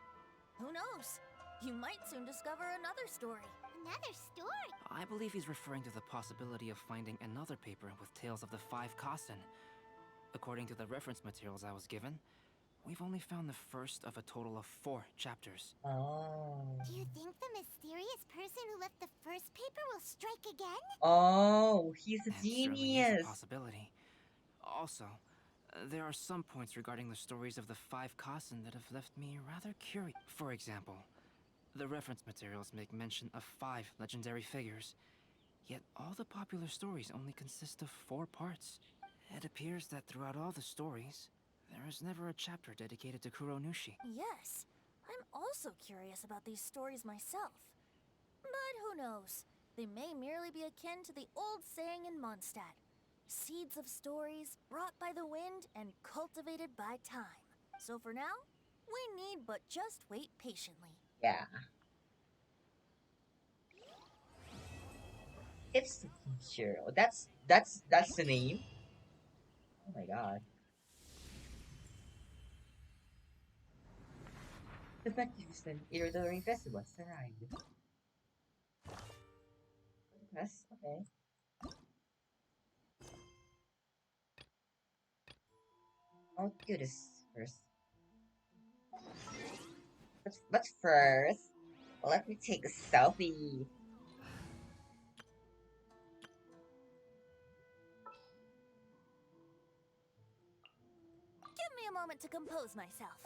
Who knows? You might soon discover another story. Another story? I believe he's referring to the possibility of finding another paper with tales of the 5 Kasen. According to the reference materials I was given, we've only found the first of a total of 4 chapters. Oh. Do you think the mysterious person who left the first paper will strike again? Oh, he's a It certainly is a genius. possibility. Also, there are some points regarding the stories of the 5 Kasen that have left me rather curious. For example, the reference materials make mention of 5 legendary figures, yet all the popular stories only consist of 4 parts. It appears that throughout all the stories, there is never a chapter dedicated to Kuronushi. Yes, I'm also curious about these stories myself. But who knows? They may merely be akin to the old saying in Mondstadt. Seeds of stories brought by the wind and cultivated by time. So for now, we need but just wait patiently. Yeah. It's Shiro. That's the name. Oh my god. The magnificent Iridori Festival has arrived. Yes, okay. I'll do this first. But first, let me take a selfie. Give me a moment to compose myself.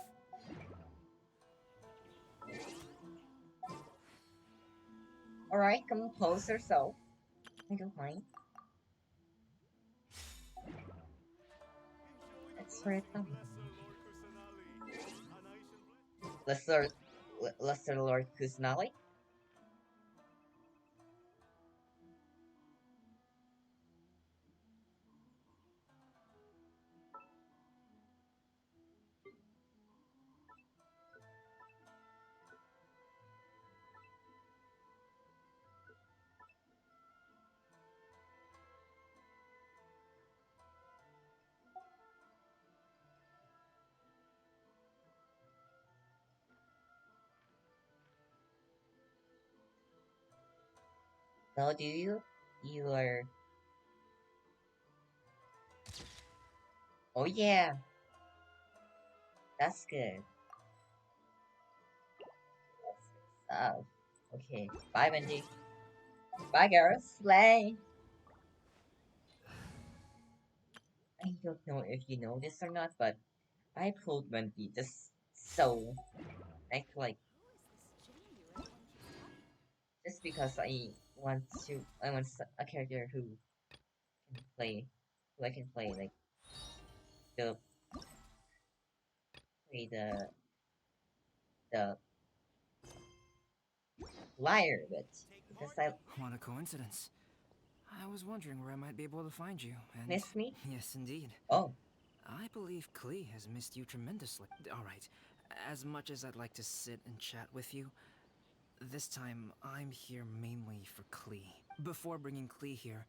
Alright, compose yourself. I don't mind. That's for it. Lesser Lord Kusanali. Now do you? You are. Oh yeah. That's good. That's good stuff. Okay. Bye, Benji. Bye, girls. Slay. I don't know if you know this or not, but I pulled Wendy just so like just because I want a character who can play who I can play like the play the liar bit because I What a coincidence. I was wondering where I might be able to find you, and... miss me. Yes, indeed. Oh. I believe Klee has missed you tremendously. Alright, as much as I'd like to sit and chat with you, this time I'm here mainly for Klee. Before bringing Klee here,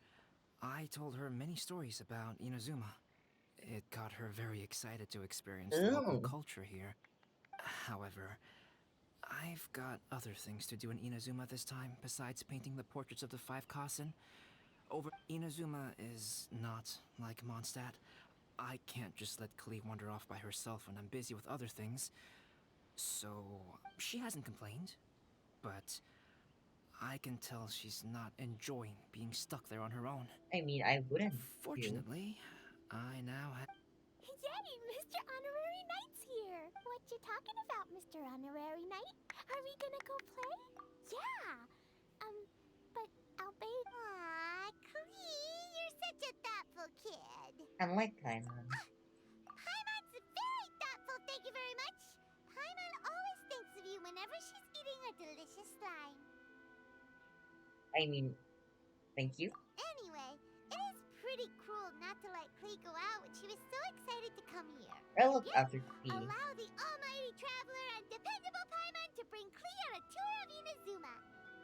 I told her many stories about Inazuma. It got her very excited to experience the local culture here. However, I've got other things to do in Inazuma this time besides painting the portraits of the 5 Kasen. Inazuma is not like Mondstadt. I can't just let Klee wander off by herself when I'm busy with other things. So, she hasn't complained. But I can tell she's not enjoying being stuck there on her own. I mean, I wouldn't. Fortunately, I now have... Yay! Mr. Honorary Knight's here! What you talking about, Mr. Honorary Knight? Are we gonna go play? Yeah! But I'll be... Aw, Klee, you're such a thoughtful kid. Unlike Paimon. Paimon's very thoughtful, thank you very much. Paimon always thinks of you whenever she's eating a delicious slime. I mean, thank you. Anyway, it is pretty cruel not to let Klee go out when she was so excited to come here. I look after Klee. Allow the almighty traveler and dependable Paimon to bring Klee on a tour of Inazuma.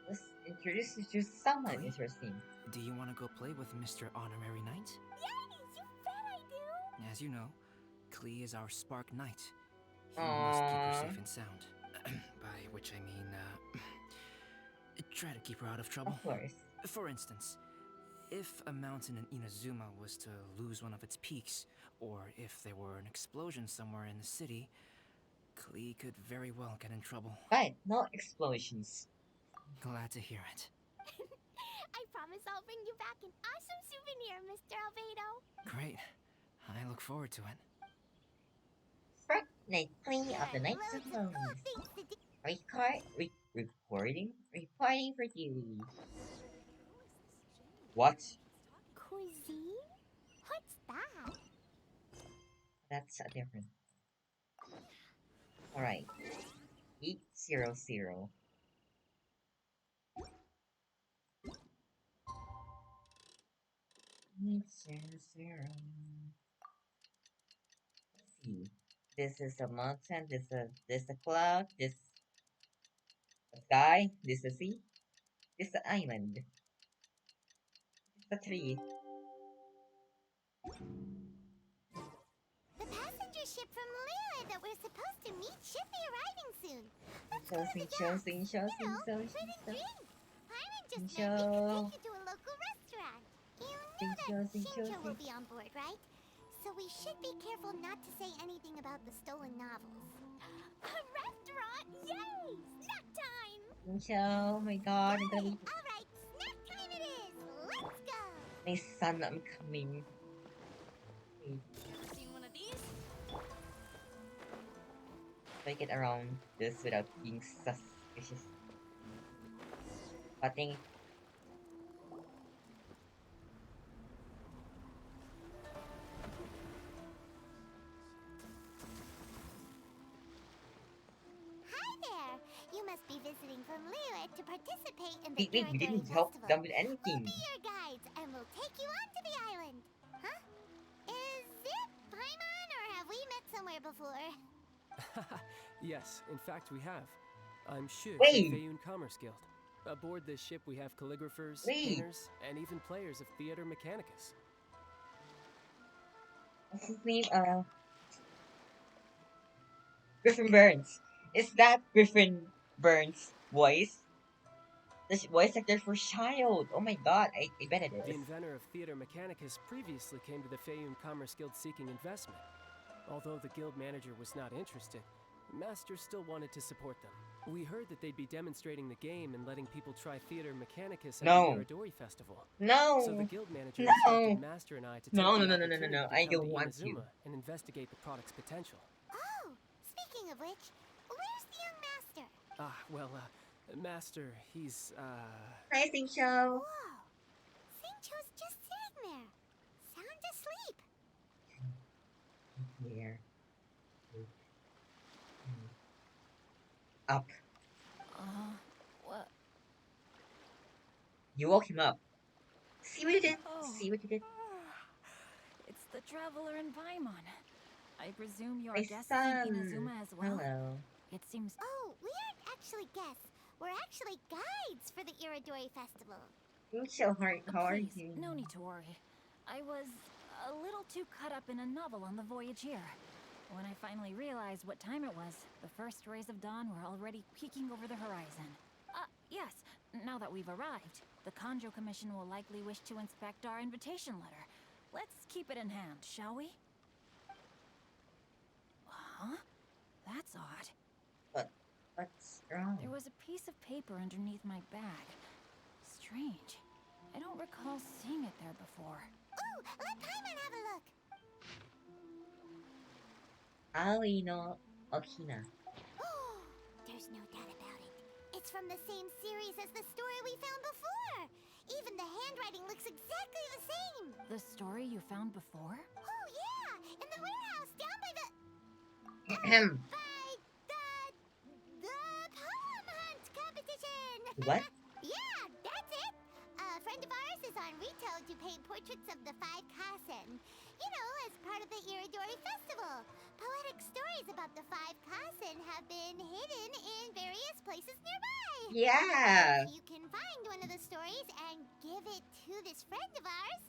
Let's introduce you to someone interesting. Do you want to go play with Mr. Honorary Knight? Yay! You bet I do! As you know, Klee is our Spark Knight. He must keep her safe and sound. By which I mean, try to keep her out of trouble. Of course. For instance, If a mountain in Inazuma was to lose one of its peaks, or if there were an explosion somewhere in the city, Klee could very well get in trouble. Right, no explosions. Glad to hear it. I promise I'll bring you back an awesome souvenir, Mr. Albedo. Great. I look forward to it. Fortnite Queen of the Night Symphonies. Reporting for duty. What? Cuisine? What's that? That's a different. Alright. 800. 800. Let's see. This is a mountain, this a cloud, this a sky, this a sea, this a island, this a tree. The passenger ship from Lila that we're supposed to meet should be arriving soon. Let's go to the Show, docks. sing, You know, food and drink. Paimon just meant we could take you to a local restaurant. You know that Shinjo will be on board, right? So we should be careful not to say anything about the stolen novels. A restaurant? Yay! Snack time! Oh my god, I'm gonna be Alright, snack time it is! Let's go! my son, I'm coming. Wait, Seen one of these? I get around this without being suspicious. Cutting. Hi there! You must be visiting from Liyue to participate in the Wait, we Irandori didn't help Festival. them with We'll anything. be your guides, and we'll take you onto the island. Huh? Is it Paimon, or have we met somewhere before? Yes, in fact we have. I'm Shu Wait. from Feiyun Commerce Guild. Aboard this ship we have calligraphers, Wait. painters, and even players of Theater Mechanicus. What's his name? Griffin Burns. Is that Griffin Burns' voice? The voice actor for Child. Oh my god, I bet it The is. inventor of Theater Mechanicus previously came to the Feiyun Commerce Guild seeking investment. Although the guild manager was not interested, Master still wanted to support them. We heard that they'd be demonstrating the game and letting people try Theater Mechanicus at No. the Iridori Festival. No. So the guild manager No. instructed Master and I to take No, the no, no, no, no, opportunity no, no. to I come don't to want Inazuma to. and investigate the product's potential. Oh, speaking of which, where's the young master? Well, Master, he's, Hi, Sing Show. Whoa! Singcho's just sitting there, sound asleep. Here. Up. What? You woke him up. See what you did? Oh. See what you did? It's the traveler in Paimon. I presume you're My guests son. in Inazuma as well? Hello. It seems... Oh, we aren't actually guests. We're actually guides for the Iridori Festival. Sing Show, how are Please, you? no need to worry. I was a little too caught up in a novel on the voyage here. When I finally realized what time it was, the first rays of dawn were already peeking over the horizon. Yes, now that we've arrived, the Kanjo Commission will likely wish to inspect our invitation letter. Let's keep it in hand, shall we? Huh? That's odd. What's wrong? There was a piece of paper underneath my bag. Strange. I don't recall seeing it there before. Ooh, let Paimon have a look. Ali no Okina. There's no doubt about it. It's from the same series as the story we found before. Even the handwriting looks exactly the same. The story you found before? Oh yeah, in the warehouse down by the Ahem. the poem hunt competition. What? Yeah, that's it. A friend of ours is on retail to paint portraits of the 5 Kasen. You know, as part of the Iridori Festival. Poetic stories about the 5 Kasen have been hidden in various places nearby. Yeah. If you can find one of the stories and give it to this friend of ours,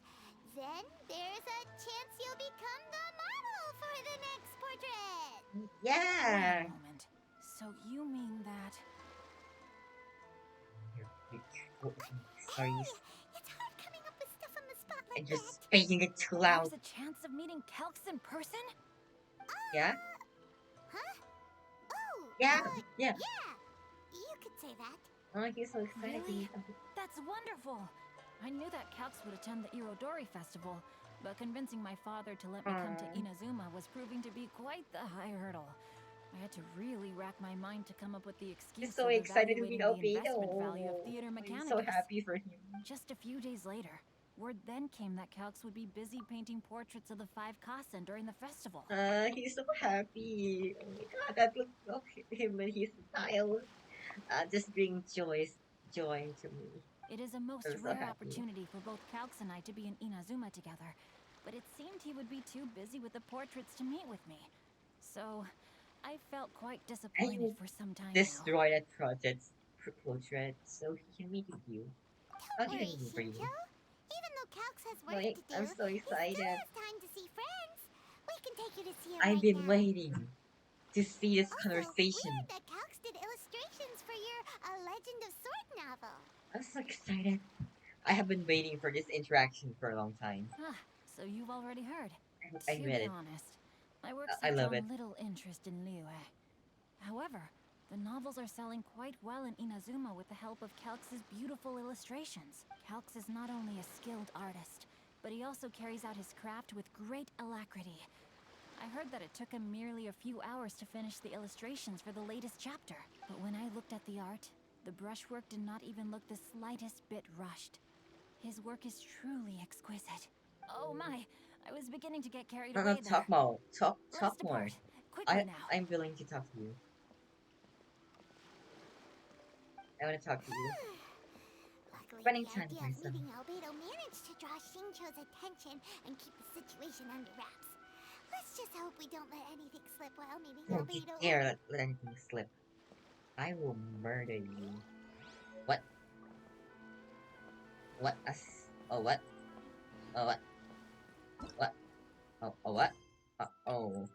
then there's a chance you'll become the model for the next portrait. Yeah. Wait a moment. So you mean that... Sorry. It's hard coming up with stuff a and just speaking it too loud. There's a chance of meeting Kelks in person? Yeah? Huh? Oh! Yeah, yeah. Yeah! You could say that. Oh, he's so excited to Really? meet something. That's wonderful! I knew that Kelks would attend the Irodori Festival, but convincing my father to let me come to Inazuma was proving to be quite the high hurdle. I had to really rack my mind to come up with the excuse He's so of excited to meet evaluating the investment Albedo. value of Theater I'm Mechanicus. so happy for him. Just a few days later, word then came that Kelks would be busy painting portraits of the 5 Kasen during the festival. He's so happy. Oh my god, that look of him when he smiled. Just brings joy to me. It is a most I'm so rare happy. opportunity for both Kelks and I to be in Inazuma together, but it seemed he would be too busy with the portraits to meet with me. So, I felt quite disappointed for some time Destroy that portrait so he can meet with you. I'll give it for you. Even though Calx has work Like, to do, I'm so he excited. still has time to see friends. We can take you to see him I've right been now. waiting to see this Also, conversation. we heard that Calx did illustrations for your A Legend of Sword novel. I'm so excited. I have been waiting for this interaction for a long time. Ah, so you've already heard. I To read be it. honest, my works I have love drawn it. little interest in Liyue. However, the novels are selling quite well in Inazuma with the help of Calx's beautiful illustrations. Calx is not only a skilled artist, but he also carries out his craft with great alacrity. I heard that it took him merely a few hours to finish the illustrations for the latest chapter. But when I looked at the art, the brushwork did not even look the slightest bit rushed. His work is truly exquisite. Oh my, I was beginning to get carried away there. Talk more. Talk Let's more. depart. Quickly now. I'm willing to talk to you. I want to talk to you. Luckily, Spending the time with idea of myself. meeting Albedo managed to draw Shincho's attention and keep the situation under wraps. Let's just hope we don't let anything slip while meeting Don't you Albedo. dare let anything slip. I will murder you. What? What? Oh, what? Oh, what? What? Oh, what? Oh.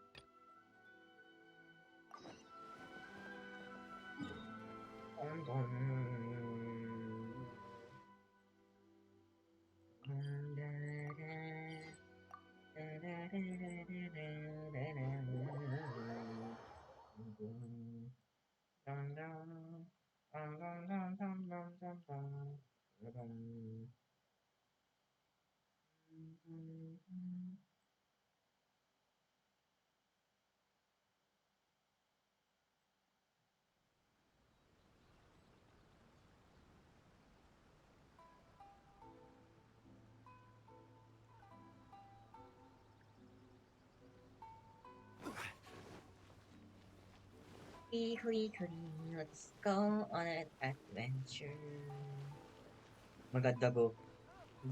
Let's go on an adventure. Oh my god, Duggo.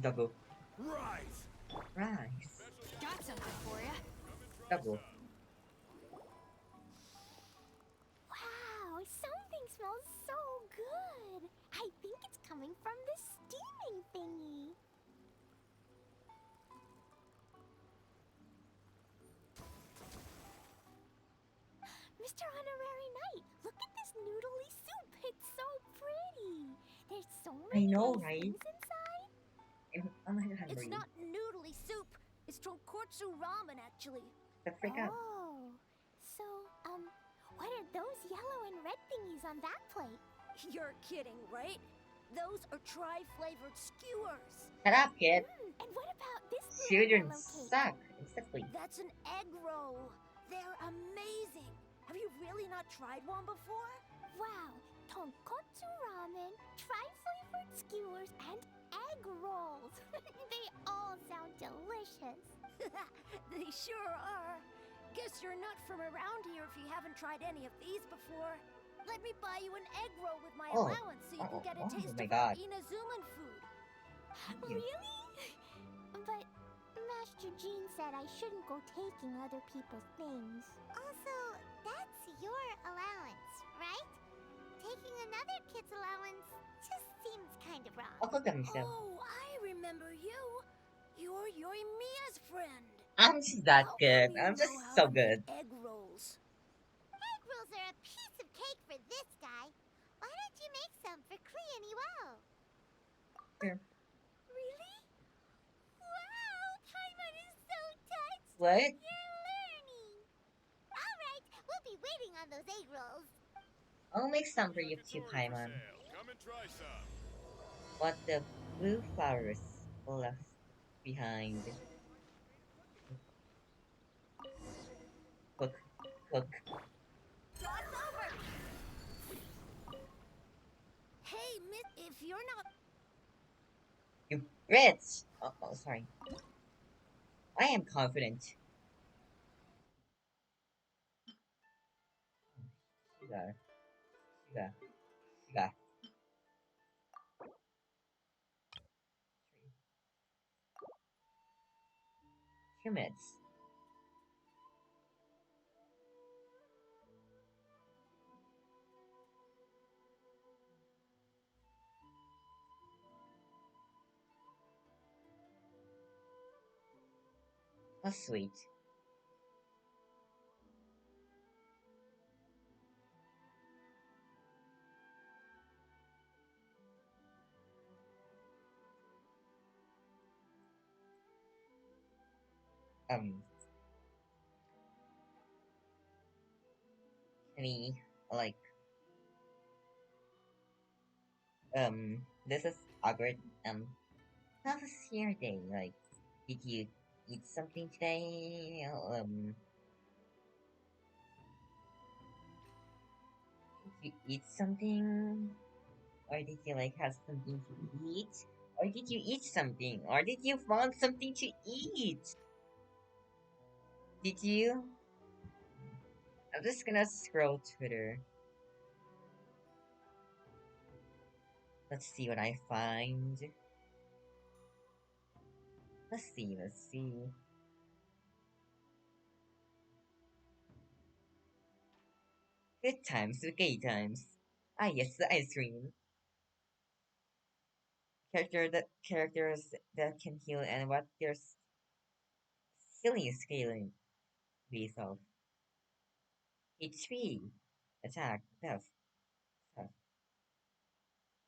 Duggo. Rise! Rise. Got something for you. Duggo. Wow, something smells so good. I think it's coming from the steaming thingy. Mr. Honorary Knight, look at this noodly soup. It's so pretty. There's so I many know, little right? things inside. I'm hungry. It's not noodly soup. It's tonkotsu ramen, actually. The frick up. Oh, so, what are those yellow and red thingies on that plate? You're kidding, right? Those are tri-flavored skewers. Shut up, kid. And what about this blue and Children yellow cake? suck. Exactly. That's an egg roll. They're amazing. Have you really not tried one before? Wow, tonkotsu ramen, tri-flavored skewers, and egg rolls. They all sound delicious. They sure are. Guess you're not from around here if you haven't tried any of these before. Let me buy you an egg roll with my allowance so you can get a taste my of our God. Inazuman food. Really? But Master Jean said I shouldn't go taking other people's things. Also, that's your allowance, right? Taking another kid's allowance just seems kind of wrong. I'll cook them myself. Oh, I remember you. You're Yorimiya's friend. I'm just that good. I'm just so good. Egg rolls. Egg rolls are a piece of cake for this guy. Why don't you make some for Clee and Ewell? Here. Really? Wow! What? You're learning. All right, we'll be waiting on those egg rolls. I'll make some for you too, Paimon. Come and try some. What the blue flowers left behind. Cook, cook. Cross over. Hey, Miss, if you're not You Brits! Oh, sorry. I am confident. Sugar, sugar, sugar. Humans. How sweet. Um, any, like, this is awkward. How was your day? Like, did you eat something today? Did you eat something? Or did you, like, have something to eat? Or did you eat something? Or did you find something to eat? Did you? I'm just gonna scroll Twitter. Let's see what I find. Let's see. Good times, okay times. Ah, yes, the ice cream. Characters that can heal and what their healing scaling based off. HP, attack, death.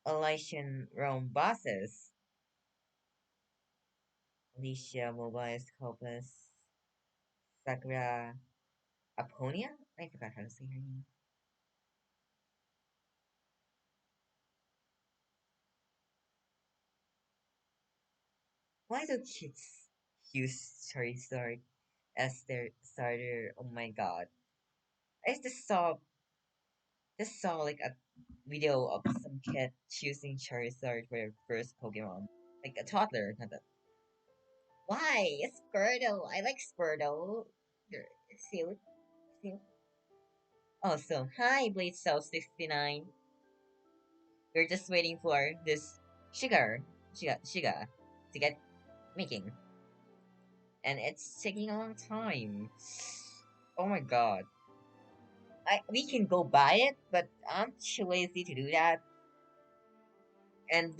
Elation realm bosses. Alicia, Mobile, Scopus, Sakura, Aponia? I forgot how to say her name. Why do kids use Charizard as their starter? Oh my god. I just saw like a video of some kid choosing Charizard for their first Pokemon. Like a toddler, not a why? Squirtle. I like Squirtle. It's cute. Cute. Also, hi Blade Cell 69. We're just waiting for this sugar to get making. And it's taking a long time. Oh my god. We can go buy it, but I'm too lazy to do that. And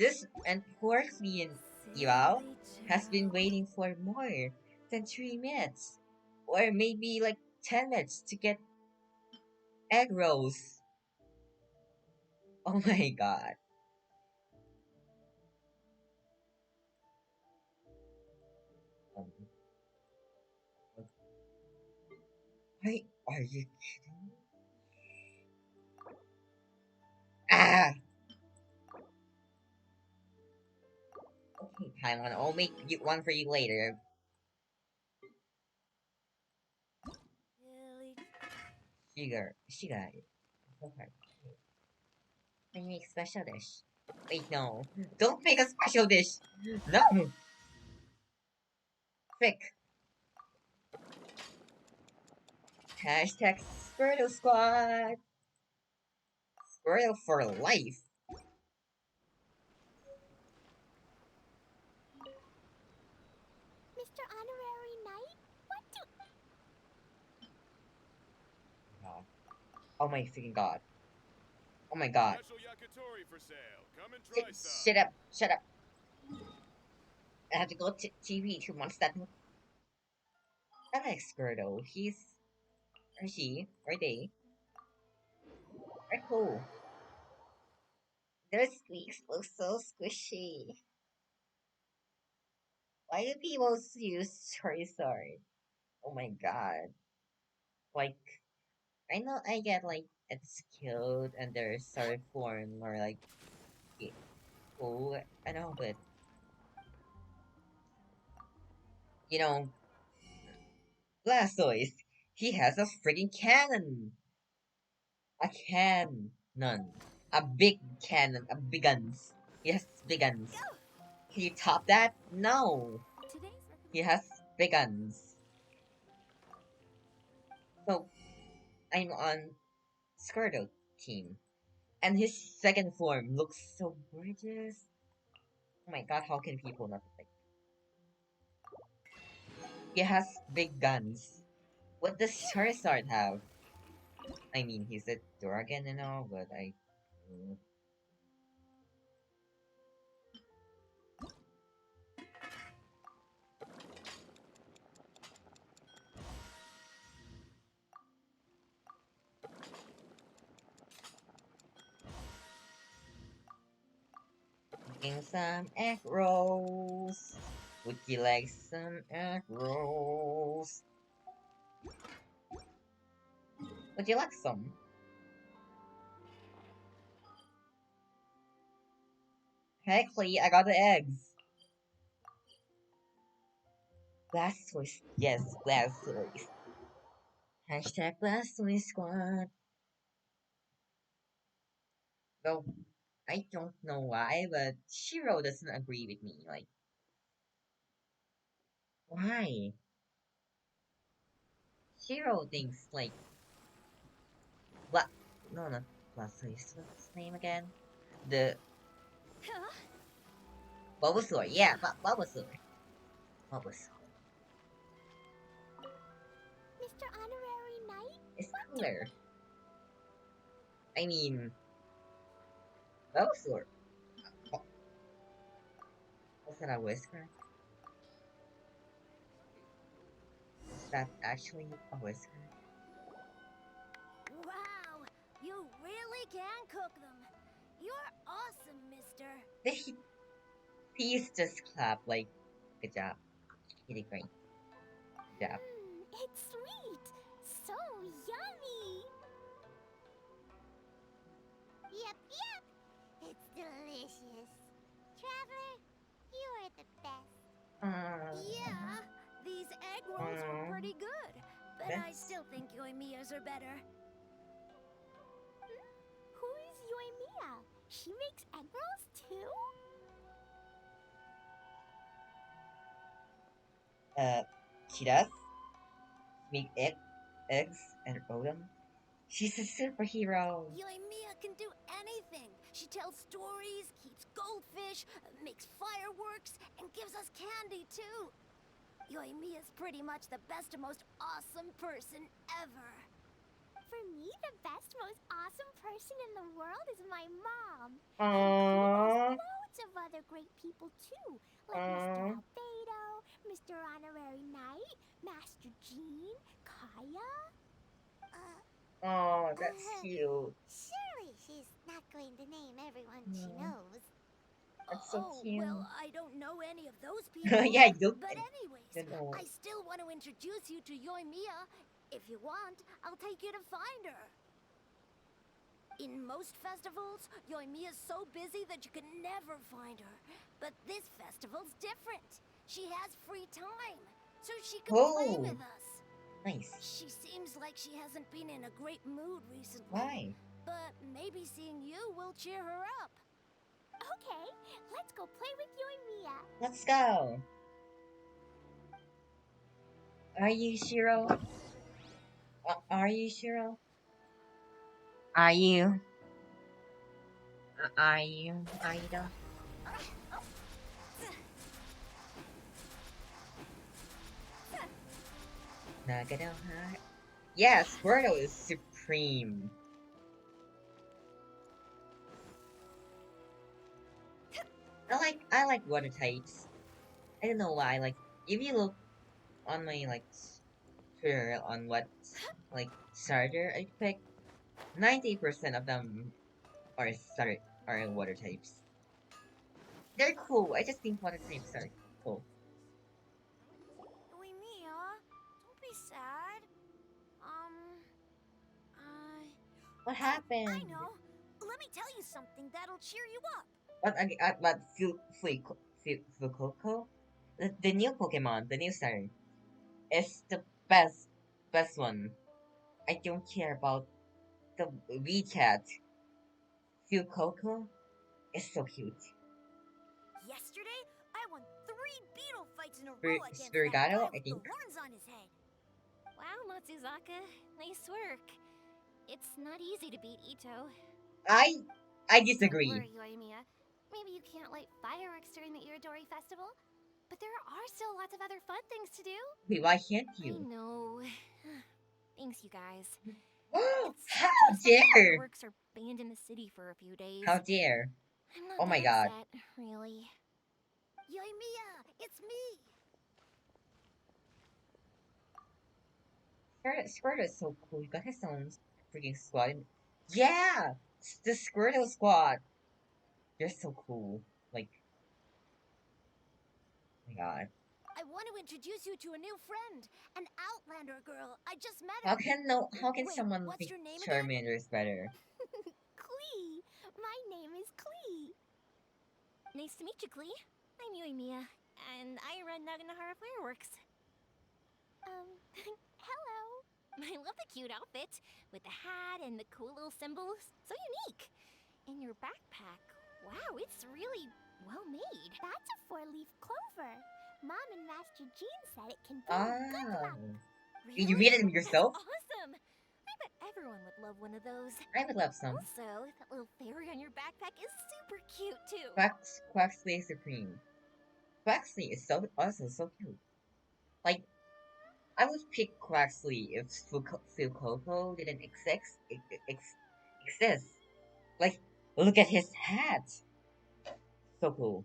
poor Clean Iwao has been waiting for more than 3 minutes. Or maybe like 10 minutes to get egg rolls. Oh my god. Um, are you kidding? Ah! Okay, Paimon, I'll make one for you later. Sugar. So hard. I make special dish. Wait, no. Don't make a special dish! No! Frick. Hashtag Squirtle Squad! Squirtle for life! Mr. Honorary Knight, what do... God. Oh my freaking god. Oh my god. Special yakitori for sale. Come and try some. Shut up. I have to go to TV to watch that. I like Squirtle. Or she, or they, are cool. Their squeaks look so squishy. Why do people use Charizard? Oh my god. Like, I know I get like it's cute and there's sort of form or like cool, I know, but you know, Blastoise, he has a freaking cannon! A cannon. A big cannon, a big guns. He has big guns. Can you top that? No! He has big guns. So, I'm on Squirtle team. And his second form looks so gorgeous. Oh my god, how can people not like? He has big guns. What does Charizard have? I mean, he's a dragon and all, but making some egg rolls. Would you like some egg rolls? Would you like some? Hey, Clee, I got the eggs. Blastoise. Yes, Blastoise. Hashtag Blastoise Squad. Well, I don't know why, but Shiro doesn't agree with me. Like, why? Shiro thinks, like, Bla- no, not Blastoise. What's his name again? The Bulbasaur. Yeah, Bulbasaur. Bulbasaur. Mr. Honorary Knight? It's cooler. I mean, Bulbasaur. Oh, was that a whisker? Is that actually a whisker? Wow, you really can cook them. You're awesome, mister. Please just clap, like, good job. You did great. Good job. It's sweet. So yummy. Yep, yep. It's delicious. Traveler, you are the best. Yeah, these egg rolls were pretty good, but I still think Yoimiya's are better. Who is Yoimiya? She makes egg rolls too? She does make eggs and roll them. She's a superhero. Yoimiya can do anything. She tells stories, keeps goldfish, makes fireworks, and gives us candy too. Yoimiya's pretty much the best and most awesome person ever. For me, the best, most awesome person in the world is my mom. Aww. And loads of other great people too, like Mr. Albedo, Mr. Honorary Knight, Master Jean, Kaya. Oh, that's cute. Surely she's not going to name everyone she knows. That's so cute. Well, I don't know any of those people. Yeah, you don't. But anyways, I still want to introduce you to Yoimiya. If you want, I'll take you to find her. In most festivals, Yoimiya's so busy that you can never find her. But this festival's different. She has free time, so she can play with us. Nice. She seems like she hasn't been in a great mood recently. Why? But maybe seeing you will cheer her up. Okay, let's go play with Yoimiya. Let's go. Are you Shiro? Are you Shiro? Are you? Are you Aida? Nagano High. Yes, Squirtle is supreme. I like water types. I don't know why. Like, if you look on my like Twitter on what like starter I picked, 90% of them are water types. They're cool. I just think water types are cool. Yoimiya, don't be be sad. What I happened? know. Let me tell you something that'll cheer you up. But Fuecoco? The new Pokemon, the new starter, is the best one. I don't care about the WeChat. Fuecoco is so cute. Yesterday, I won 3 beetle fights in a row against that Spirigato, guy I with the think. horns on his head. Wow, Matsuzaka. Nice work. It's not easy to beat Ito. I Don't disagree. worry, Yoimiya. Maybe you can't light fireworks during the Iridori Festival, but there are still lots of other fun things to do. Wait, why can't I you? know. Thanks, you guys. How Just that dare! fireworks are banned in the city for a few days. How dare! I'm not Oh my that god. upset, really. Yoimiya, it's me. Squirtle is so cool. You got his own freaking squad. Yeah! The Squirtle squad! They're so cool. Like, oh my god. I want to introduce you to a new friend, an Outlander girl. I just met How her. can Wait, someone what's think your name again? Charmander is better? Klee! My name is Klee. Nice to meet you, Klee. I'm Yoimiya, and I run Naganahara Fireworks. Hello. I love the cute outfit, with the hat and the cool little symbols. So unique. And your backpack, wow, it's really well made. That's a 4-leaf clover. Mom and Master Jean said it can bring good luck. Did you read it yourself? That's awesome! I bet everyone would love one of those. I would love some. Also, that little fairy on your backpack is super cute, too. Quaxley Supreme. Quaxley is so also so cute. Like, I would pick Quaxley if Fuecoco didn't exist. Like, look at his hat. So cool.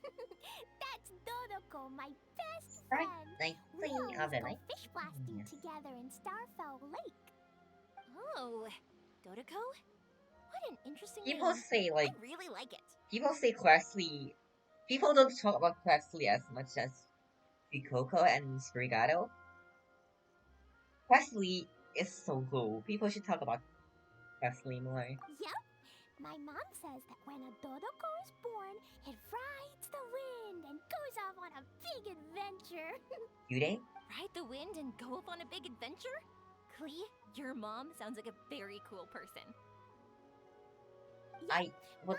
That's Dodoko, my best Right, friend. night We always of the go night. fish blasting Yes. together in Starfell Lake. Oh, Dodoko? What an interesting People name. say, like, I really like it. people say Quaxley. People don't talk about Quaxley as much as Fuecoco and Sprigato. Quaxley is so cool. People should talk about Quaxley more. Yep. My mom says that when a Dodoko is born, it rides the wind and goes off on a big adventure. Do they? Ride the wind and go off on a big adventure? Klee, your mom sounds like a very cool person. What My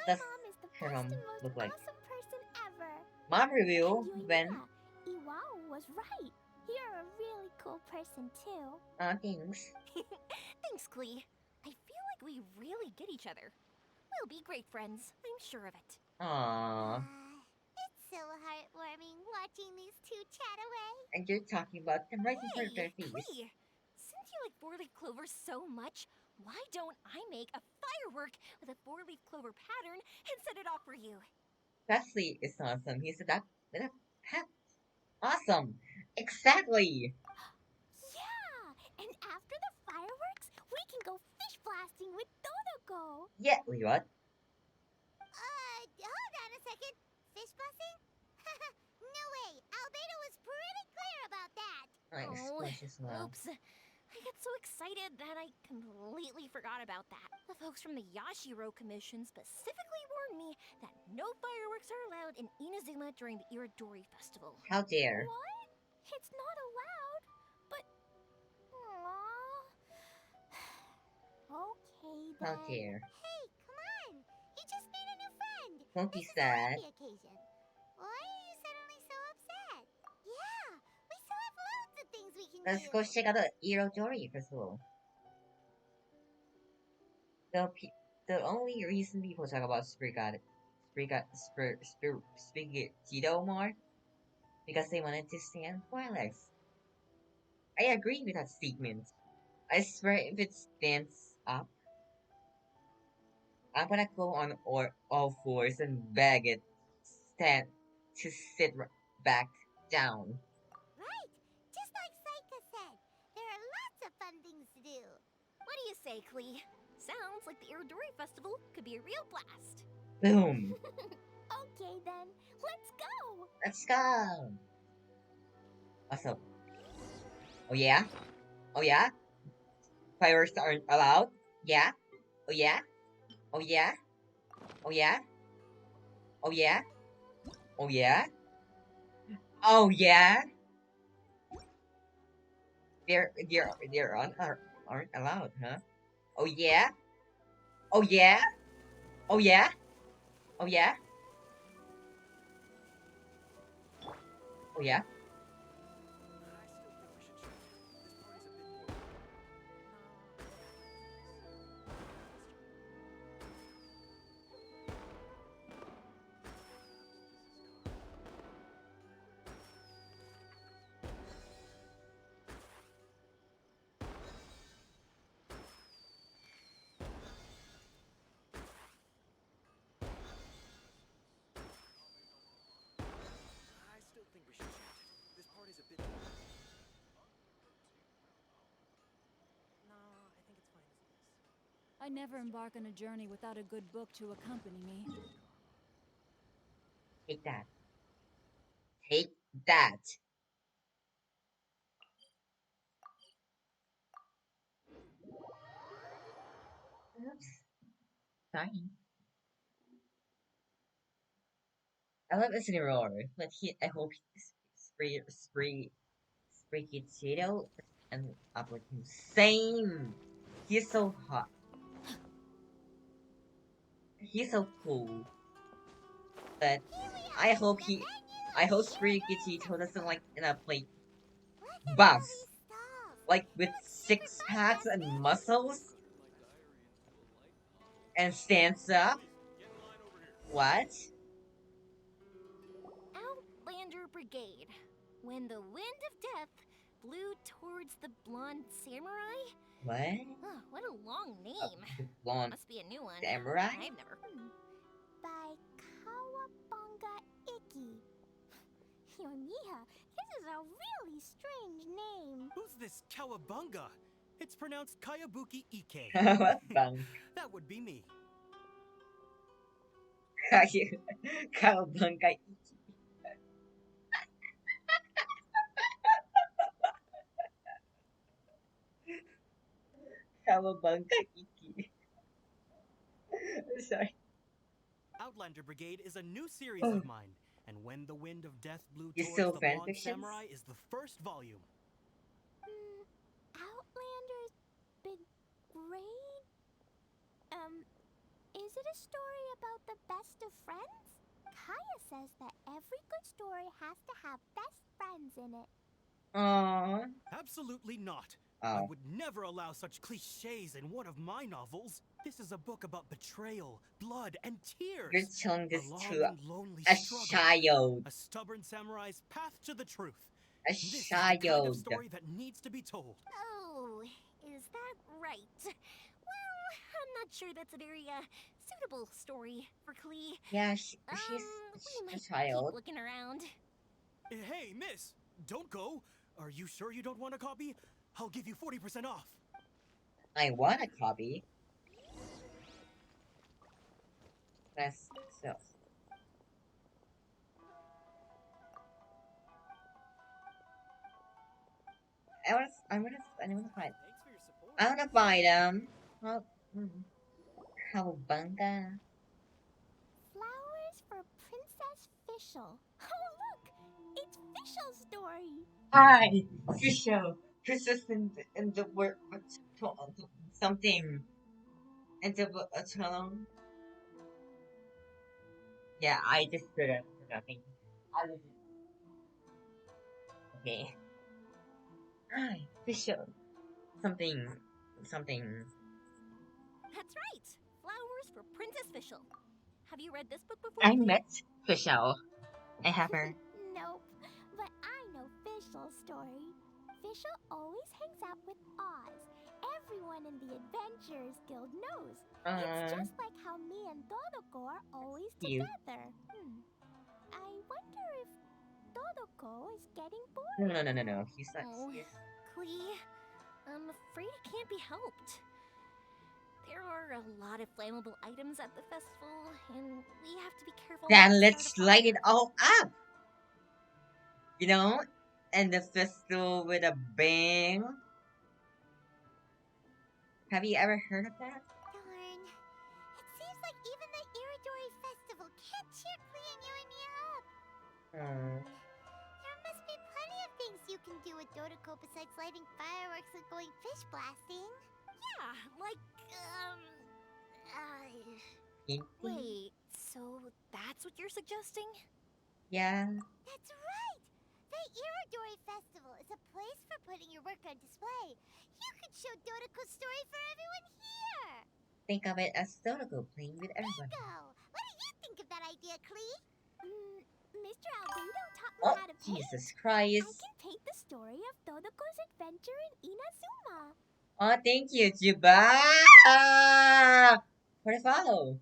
does mom is the her best mom and most look like? awesome person ever. Mom review And when? Yoimiya, Iwao was right. You're a really cool person too. Thanks. Thanks, Klee. I feel like we really get each other. We'll be great friends, I'm sure of it. Aww. It's so heartwarming watching these two chat away. And you're talking about them right in front of their face. Klee, since you like four-leaf clover so much, why don't I make a firework with a four-leaf clover pattern and set it off for you? Quaxley is awesome. He's a duck with a hat. Awesome. Exactly. Yeah! And after the fireworks, we can go fish blasting with Dodoko. Yeah, wait, what? Hold on a second. Fish blasting? No way. Albedo was pretty clear about that. Oops. I got so excited that I completely forgot about that. The folks from the HiroJiro Commission specifically warned me that no fireworks are allowed in Inazuma during the Iridori Festival. How dare. What? It's not allowed? But... Aww. Okay then. How dare. Hey, come on. You just made a new friend. Don't be This is a sad. happy occasion. Why are you suddenly so upset? Yeah, we still have loads of things we can Let's do. go check out the Irodori Festival. The only reason people talk about Spirigato more because they wanted to stand Twilight's. I agree with that statement. I swear if it stands up, I'm gonna go on all fours and beg it to sit back down. Right, just like Saika said. There are lots of fun things to do. What do you say, Klee? Sounds like the Iridori Festival could be a real blast. Boom. Okay then, let's go! Let's go. Also, Oh yeah? Oh yeah? Fireworks aren't allowed? Yeah? Oh yeah? Oh yeah? Oh yeah? Oh yeah? Oh yeah? Oh yeah? Aren't allowed, huh? Oh yeah? Oh yeah? Oh yeah? Oh yeah? Oh yeah? I still think we should change it. This party's a bit. No, I think it's fine as it is. I never embark on a journey without a good book to accompany me. Take that. Take that. Oops. Sorry. I love this roar, but I hope Spree Cheeto and up with him. Same. He's so hot. He's so cool. But I hope Spree Cheeto doesn't like end up like buff, like with six packs and muscles, and stands up. What? Outlander Brigade. When the wind of death blew towards the blonde samurai? What? Oh, what a long name. The blonde Must be a new one. samurai? I've never. By Kawabunga Iki. Yoimiya, this is a really strange name. Who's this Kawabunga? It's pronounced Kayabuki Ike. Kawabunga. That would be me. Kawabunga Iki. Kawabunga Iki. Sorry. Outlander Brigade is a new series of mine, and When the Wind of Death Blew You Towards still the fan Blonde fictions? Samurai is the first volume. Outlander's Brigade? Is it a story about the best of friends? Kaya says that every good story has to have best friends in it. Aww. Absolutely not. Oh. I would never allow such cliches in one of my novels. This is a book about betrayal, blood, and tears. You're telling this a long to and lonely a struggle. child. A stubborn samurai's path to the truth. A This is the kind of child. story that needs to be told. Oh, is that right? Well, I'm not sure that's a very suitable story for Klee. Yeah, she's we might a child. keep looking around. Hey, miss, don't go. Are you sure you don't want a copy? I'll give you 40% off. I want a copy. That's so. I wanna find. I wanna buy them. Well, Cowabunga. Flowers for Princess Fischl. Oh, look! It's Fischl's story. Hi, Fisher. Princess in the word something. In the tone. Yeah, I just did it for nothing. I was okay. Hi, Fisher. Something. That's right. Flowers for Princess Fischl. Have you read this book before? I met Fisher. I have her. Nope, but I know Fischl's story. Fischl always hangs out with Oz. Everyone in the Adventurers Guild knows. It's just like how me and Dodoko are always together. I wonder if Dodoko is getting bored. No. He's not. Oh, Klee, I'm afraid it can't be helped. There are a lot of flammable items at the festival, and we have to be careful. Then let's light it all up. You know, end the festival with a bang. Have you ever heard of that? Darn. It seems like even the Iridori Festival can't cheer Klee and you and me up. Hmm. There must be plenty of things you can do with Dodoko besides lighting fireworks and going fish blasting. Yeah, like, Hinting? Wait, so that's what you're suggesting? Yeah. That's right! The Iridori Festival is a place for putting your work on display. You could show Dodoko's story for everyone here! Think of it as Dodoko playing with everyone. Bingo! What do you think of that idea, Klee? Mr. Albedo taught me Oh, how to paint. Jesus I Christ. can paint the story of Dodoko's adventure in Inazuma. Oh, thank you, Juba! For the follow.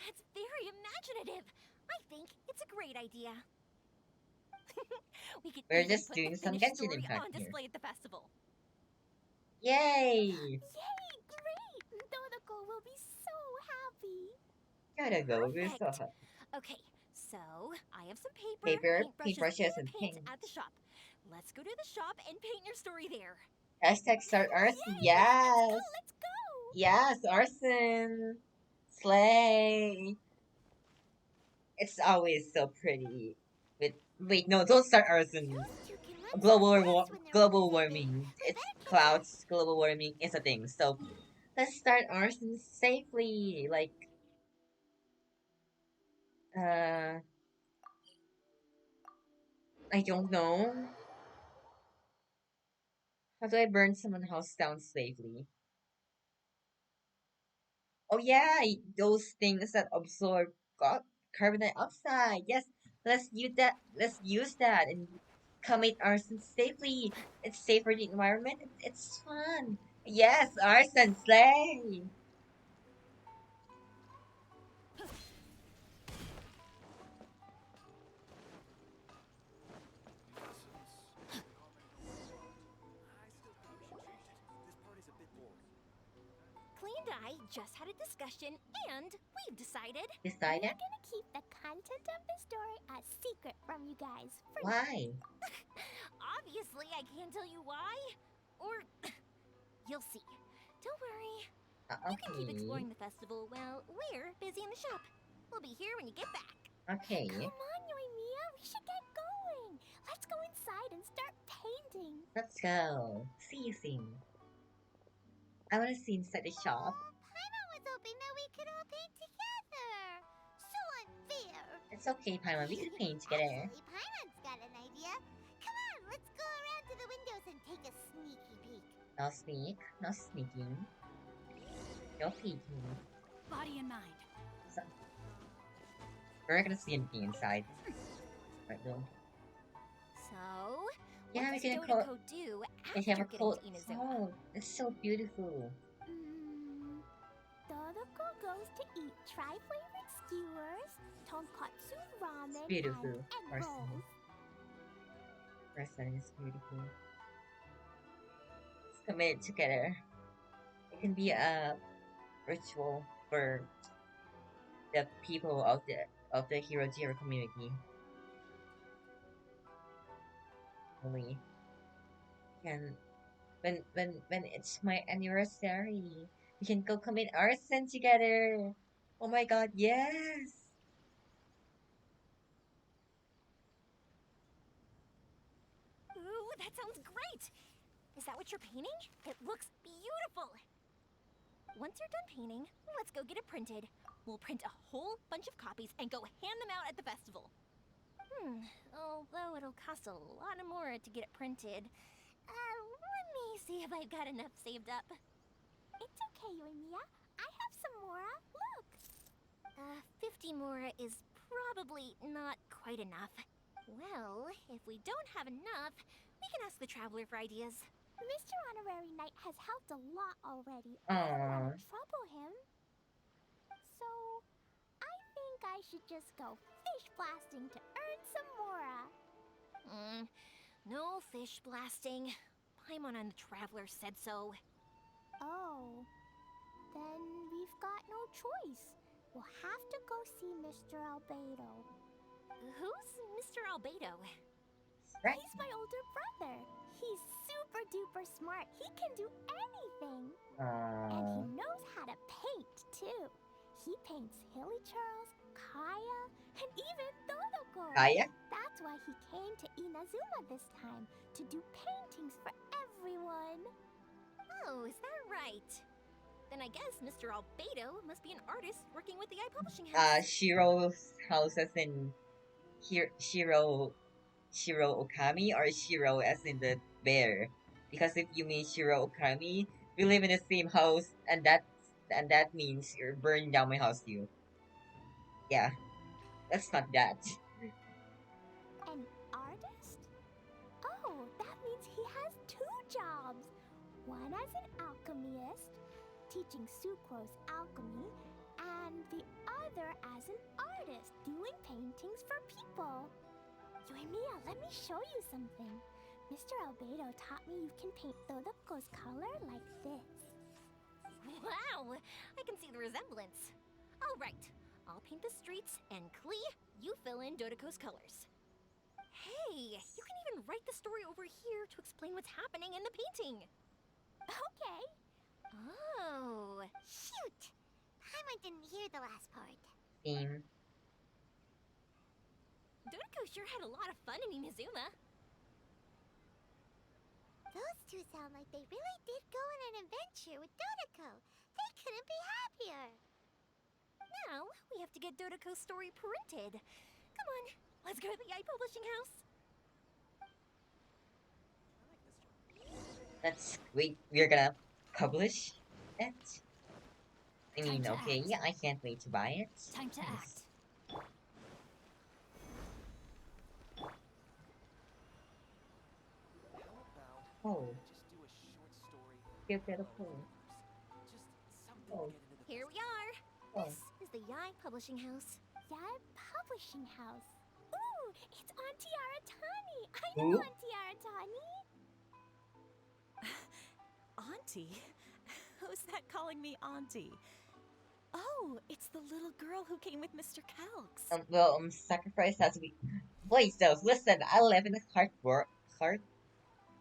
That's very imaginative. I think it's a great idea. We could We're even just put doing the some finished Genshin story Impact on here. display at the festival. Yay! Yay! Great! Dodoko will be so happy. Gotta go. We're so Perfect. happy. Okay, so I have some paper, Paper, paintbrushes, and paint paint. at the shop. Let's go to the shop and paint your story there. Hashtag start arson. Yes! Let's go! Yes, arson! Slay! It's always so pretty. Wait, no, don't start arson. Global warming. It's clouds. Global warming is a thing. So let's start arson safely. Like, I don't know. How do I burn someone's house down safely? Oh yeah, those things that absorb carbon dioxide. Yes, let's use that. Let's use that and commit arson safely. It's safe for the environment. It's fun. Yes, arson slay. Klee and I just had a discussion, and we've decided. Decided? We're gonna keep the content of the story a secret from you guys. Why? Obviously, I can't tell you why. Or you'll see. Don't worry. You can keep Okay. exploring the festival while we're busy in the shop. We'll be here when you get back. Okay. Come on, Yoimiya, we should get going. Let's go inside and start painting. Let's go. See you soon. I want to see inside the shop. Paimon was hoping that we could all paint together. So unfair. It's okay, Paimon. We can paint together. Actually, Paimon's got an idea. Come on, let's go around to the windows and take a sneaky peek. No sneak. No sneaking. No peeking. Body and mind. So, we're not gonna see anything inside. Right, no. So, Yeah, what we does can call. Dodoko do We after have a getting cool. to Inazuma? Oh, it's so beautiful. Dodoko goes to eat tri-flavored skewers, tonkatsu ramen, Beautiful. and egg Arson. rolls. Arson is beautiful. Let's commit together. It can be a ritual for the people of the HiroJiro community. Only can when it's my anniversary, we can go commit arson together. Oh my god, yes! Ooh, that sounds great! Is that what you're painting? It looks beautiful! Once you're done painting, let's go get it printed. We'll print a whole bunch of copies and go hand them out at the festival. Although it'll cost a lot more to get it printed. Let me see if I've got enough saved up. It's okay, Yoimiya. I have some mora. Look. 50 mora is probably not quite enough. Well, if we don't have enough, we can ask the traveler for ideas. Mr. Honorary Knight has helped a lot already. I Aww. don't want to trouble him. So, I think I should just go fish blasting to earn some mora. No fish blasting. Paimon and the traveler said so. Oh. Then we've got no choice. We'll have to go see Mr. Albedo. Who's Mr. Albedo? Right. He's my older brother. He's super duper smart. He can do anything. And he knows how to paint, too. He paints Hilly Charles, Kaya, and even Dodoko. Kaya? That's why he came to Inazuma this time, to do paintings for everyone. Oh, is that right? Then I guess Mr. Albedo must be an artist working with the iPublishing House. Shiro's house as in Shiro Okami, or Shiro as in the bear? Because if you mean Shiro Okami, we live in the same house, and that means you're burning down my house too. Yeah, that's not that. An artist? Oh, that means he has 2 jobs. One as an alchemist, teaching sucrose alchemy, and the other as an artist, doing paintings for people. Yoimiya, let me show you something. Mr. Albedo taught me you can paint Dodoko's color like this. Wow, I can see the resemblance. All right, I'll paint the streets, and Klee, you fill in Dodoko's colors. Hey, you can even write the story over here to explain what's happening in the painting. Okay. Oh. Shoot! Paimon didn't hear the last part. Same. Dodoko sure had a lot of fun in Inazuma. Those 2 sound like they really did go on an adventure with Dodoko. They couldn't be happier. Now, we have to get Dodoko's story printed. Come on, let's go to the iPublishing House. That's wait. We're gonna publish it. I mean, Time to okay, act. yeah, I can't wait to buy it. Time to act. Oh, cute little pool. Oh, Here we are. oh. This is the Yai Publishing House. Yai Publishing House. Ooh, it's Auntie Aratani. I Who? know Auntie Aratani. Auntie? Who's that calling me Auntie? Oh, it's the little girl who came with Mr. Kelks. Well, sacrifice has to be. Wait, so listen. I live in a cart.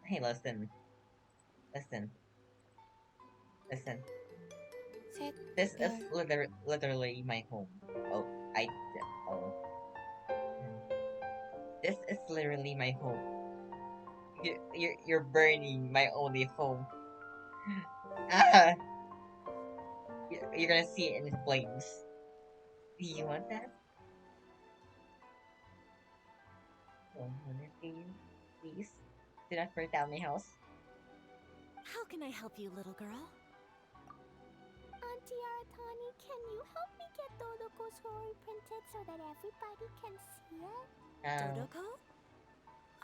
Hey, listen. This is literally my home. Oh, oh. This is literally my home. You're burning my only home. Ah, you're gonna see it in flames. Do you want that? Please, do not burn down my house. How can I help you, little girl? Auntie Aratani, can you help me get Dodoko's story printed so that everybody can see it? Dodoko?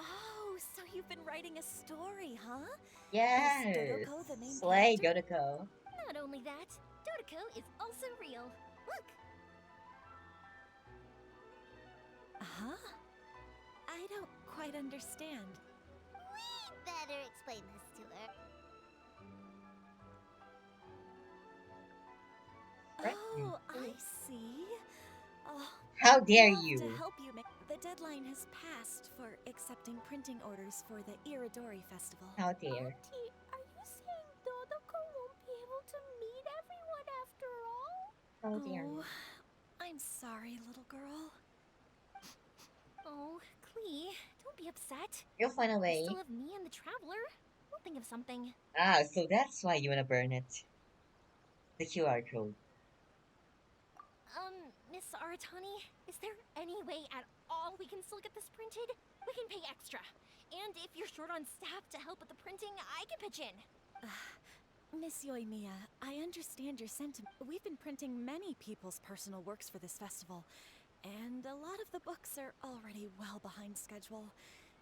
Oh, so you've been writing a story, huh? Yes. Is Dodoko the main Slay, character? Dodoko. Not only that, Dodoko is also real. Look! Huh? I don't quite understand. We better explain this to her. Oh, I see. Oh, How dare I'd love you. To help you make the deadline has passed for accepting printing orders for the Iridori Festival. How dare. Auntie, are you saying Dodoko won't be able to meet everyone after all? How dare. Oh, I'm sorry, little girl. Oh, Klee, don't be upset. You'll find a We way. still have me and the Traveler. We'll think of something. Ah, so that's why you wanna burn it. The QR code. Miss Aratani, is there any way at all we can still get this printed? We can pay extra. And if you're short on staff to help with the printing, I can pitch in. Miss Yoimiya, I understand your sentiment. We've been printing many people's personal works for this festival, and a lot of the books are already well behind schedule.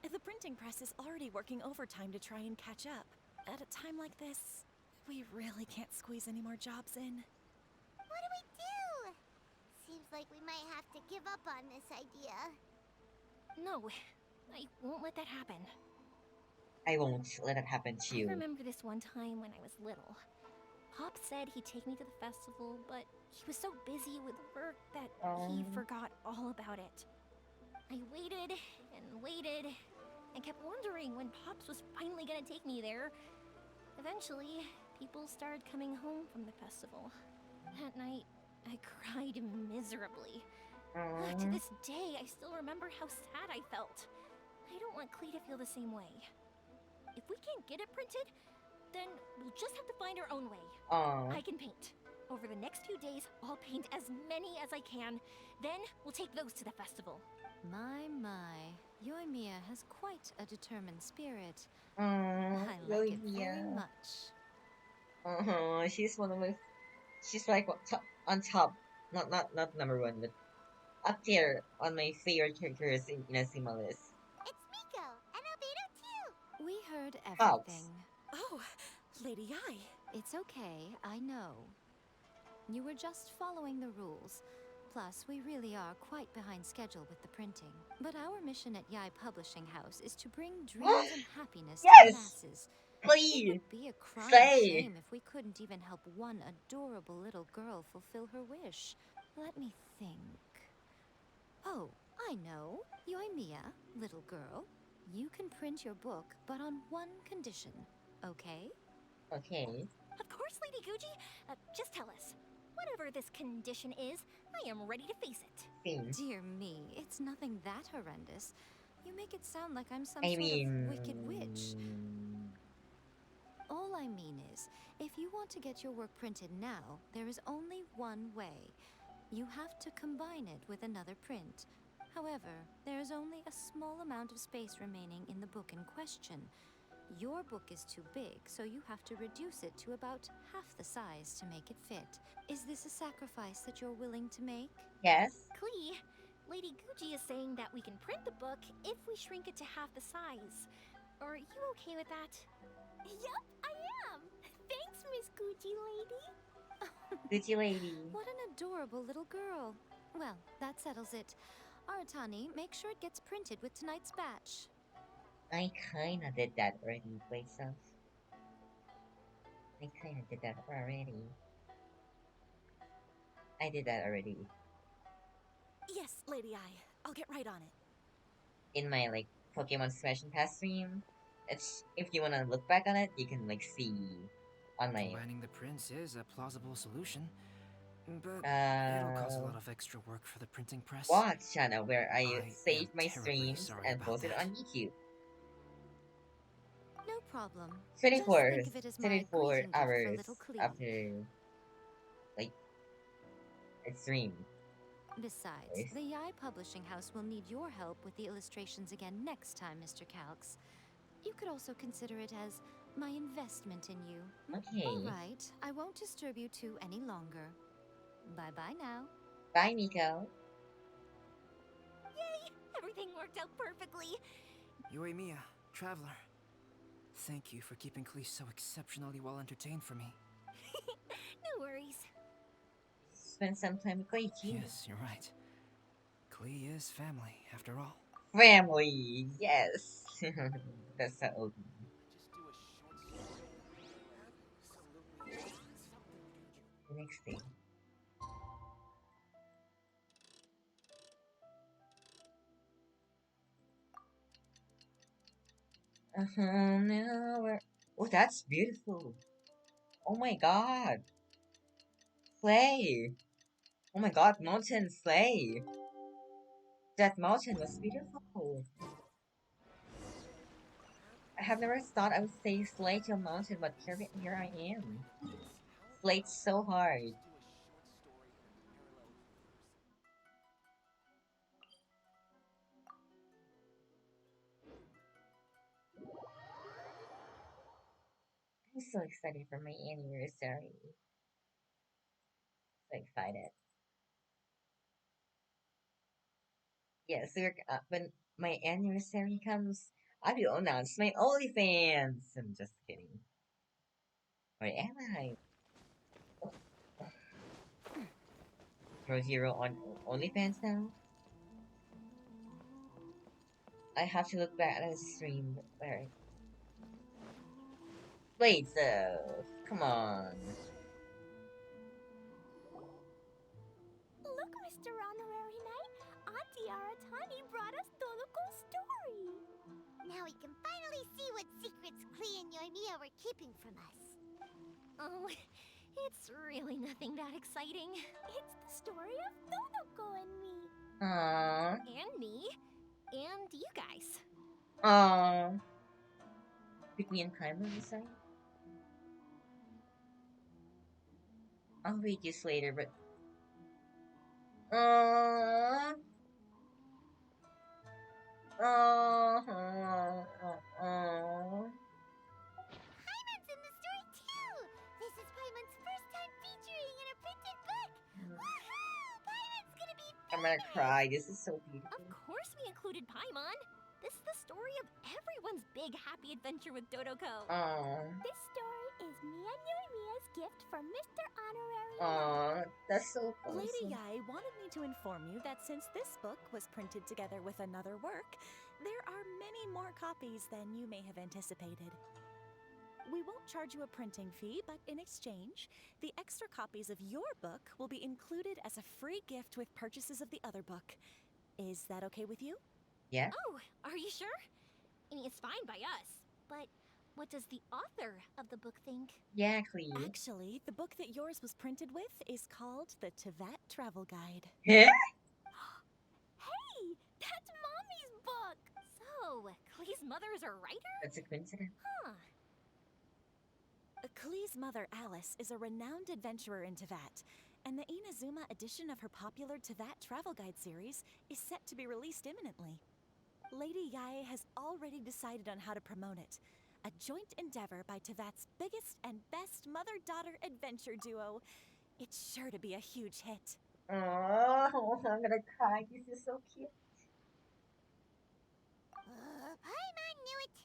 The printing press is already working overtime to try and catch up. At a time like this, we really can't squeeze any more jobs in. What do we do? Seems like we might have to give up on this idea. No, I won't let that happen. I won't let it happen to you. I remember this one time when I was little. Pop said he'd take me to the festival, but he was so busy with work that he forgot all about it. I waited and waited, and kept wondering when Pops was finally gonna take me there. Eventually, people started coming home from the festival. That night, I cried miserably. To this day, I still remember how sad I felt. I don't want Klee to feel the same way. If we can't get it printed, then we'll just have to find our own way. I can paint. Over the next few days, I'll paint as many as I can. Then we'll take those to the festival. My. Yoimiya has quite a determined spirit. I like it very much. She's one of my. She's like on top, not number one, but up there on my favorite characters in Inazuma list. It's Miko and Albedo too. We heard Pops. everything. Oh, Lady Ai. It's okay, I know. You were just following the rules. Plus, we really are quite behind schedule with the printing. But our mission at Yai Publishing House is to bring dreams and happiness to the masses. Please! It would be a crying shame if we couldn't even help one adorable little girl fulfill her wish. Let me think. Oh, I know. Yoimiya, little girl. You can print your book, but on one condition, okay? Okay. Of course, Lady Guji. Just tell us. Whatever this condition is, I am ready to face it. Dear me, it's nothing that horrendous. You make it sound like I'm some sort of wicked witch. All I mean is, if you want to get your work printed now, there is only one way. You have to combine it with another print. However, there is only a small amount of space remaining in the book in question. Your book is too big, so you have to reduce it to about half the size to make it fit. Is this a sacrifice that you're willing to make? Yes. Klee, Lady Guji is saying that we can print the book if we shrink it to half the size. Are you okay with that? Yup, I am. Thanks, Miss Gucci Lady. Gucci Lady. What an adorable little girl. Well, that settles it. Aratani, make sure it gets printed with tonight's batch. I kinda did that already, wait stuff. I kinda did that already. I did that already. Yes, Lady Ai. I'll get right on it. In my like Pokemon Smash and Pass stream. It's if you wanna look back on it, you can like see on my Combining the prints is a plausible solution, but it'll cause a lot of extra work for the printing press. Watch channel where I save my terribly streams sorry and about post it that. on YouTube. No problem. 24, Just think of it as my 24 greeting gift for hours little Klee. after like I stream. Besides, the Yai Publishing House will need your help with the illustrations again next time, Mr. Calx. You could also consider it as my investment in you. Okay. All right, I won't disturb you two any longer. Bye-bye now. Bye, Miko. Yay! Everything worked out perfectly. Yoimiya, Traveler. Thank you for keeping Klee so exceptionally well entertained for me. No worries. Spend some time with Koichi. Yes, you're right. Klee is family, after all. Family, yes. That's so old. The next day. Now we're... Oh, that's beautiful. Oh my god. Slay. Oh my god, mountain slay. That mountain was beautiful. I have never thought I would say slay to a mountain, but here I am. Slayed so hard. I'm so excited for my anniversary. So excited. Yes, when my anniversary comes, I will announce my OnlyFans. I'm just kidding. Where am I? HiroJiro on OnlyFans now? I have to look back at the stream. Where? Blades though. Come on. Look, Mr. Honorary Knight, Auntie Aratani brought us Toluco's story. Now we can finally see what secrets Klee and Yoimiya were keeping from us. Oh, it's really nothing that exciting. It's the story of Dodoko and me. Aww. And me. And you guys. Aww. Pick me in time on the side. I'll read this later, but Aww. Paimon's in the story too! This is Paimon's first time featuring in a printed book! Woohoo! Paimon's gonna be I'm gonna cry. This is so beautiful. Of course we included Paimon. This is the story of everyone's big happy adventure with Dodoko. This story is me and Yoimiya's gift for Mr. Honorary Aww, that's so Lady awesome. Yai wanted me to inform you that since this book was printed together with another work, there are many more copies than you may have anticipated. We won't charge you a printing fee, but in exchange, the extra copies of your book will be included as a free gift with purchases of the other book. Is that okay with you? Yeah. Oh, are you sure? I mean, it's fine by us. But what does the author of the book think? Yeah, Klee. Actually, the book that yours was printed with is called the Tevat Travel Guide. Yeah? Hey, that's Mommy's book! So, Klee's mother is a writer? That's a coincidence. Huh. Klee's mother, Alice, is a renowned adventurer in Tevat, and the Inazuma edition of her popular Tevat Travel Guide series is set to be released imminently. Lady Yae has already decided on how to promote it. A joint endeavor by Tevat's biggest and best mother-daughter adventure duo. It's sure to be a huge hit. Oh, I'm gonna cry. This is so cute. Paimon knew it!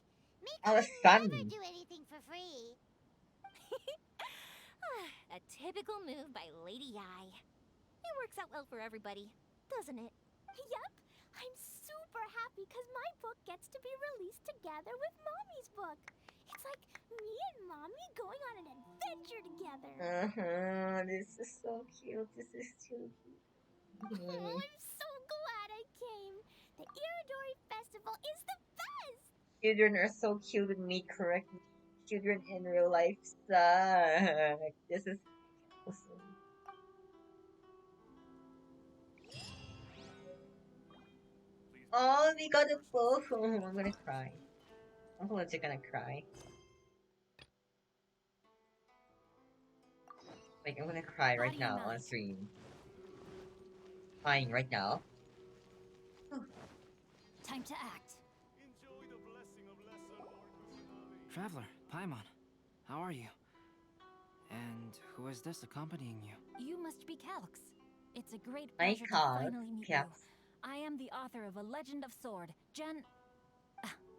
Miko Our would son. never do anything for free. A typical move by Lady Yai. It works out well for everybody, doesn't it? Yup! I'm super happy because my book gets to be released together with Mommy's book. It's like me and Mommy going on an adventure together. This is so cute. This is too cute. Oh, I'm so glad I came. The Iridori Festival is the best! Children are so cute with me, correct? Children in real life suck. This is awesome. Oh, we got a both. I'm gonna cry. I'm legit gonna cry. Like, I'm gonna cry right now on stream. Crying right now. Time to act. Traveler, Paimon, how are you? And who is this accompanying you? You must be Calx. It's a great My pleasure to God, finally meet Calx. you. I am the author of A Legend of Sword,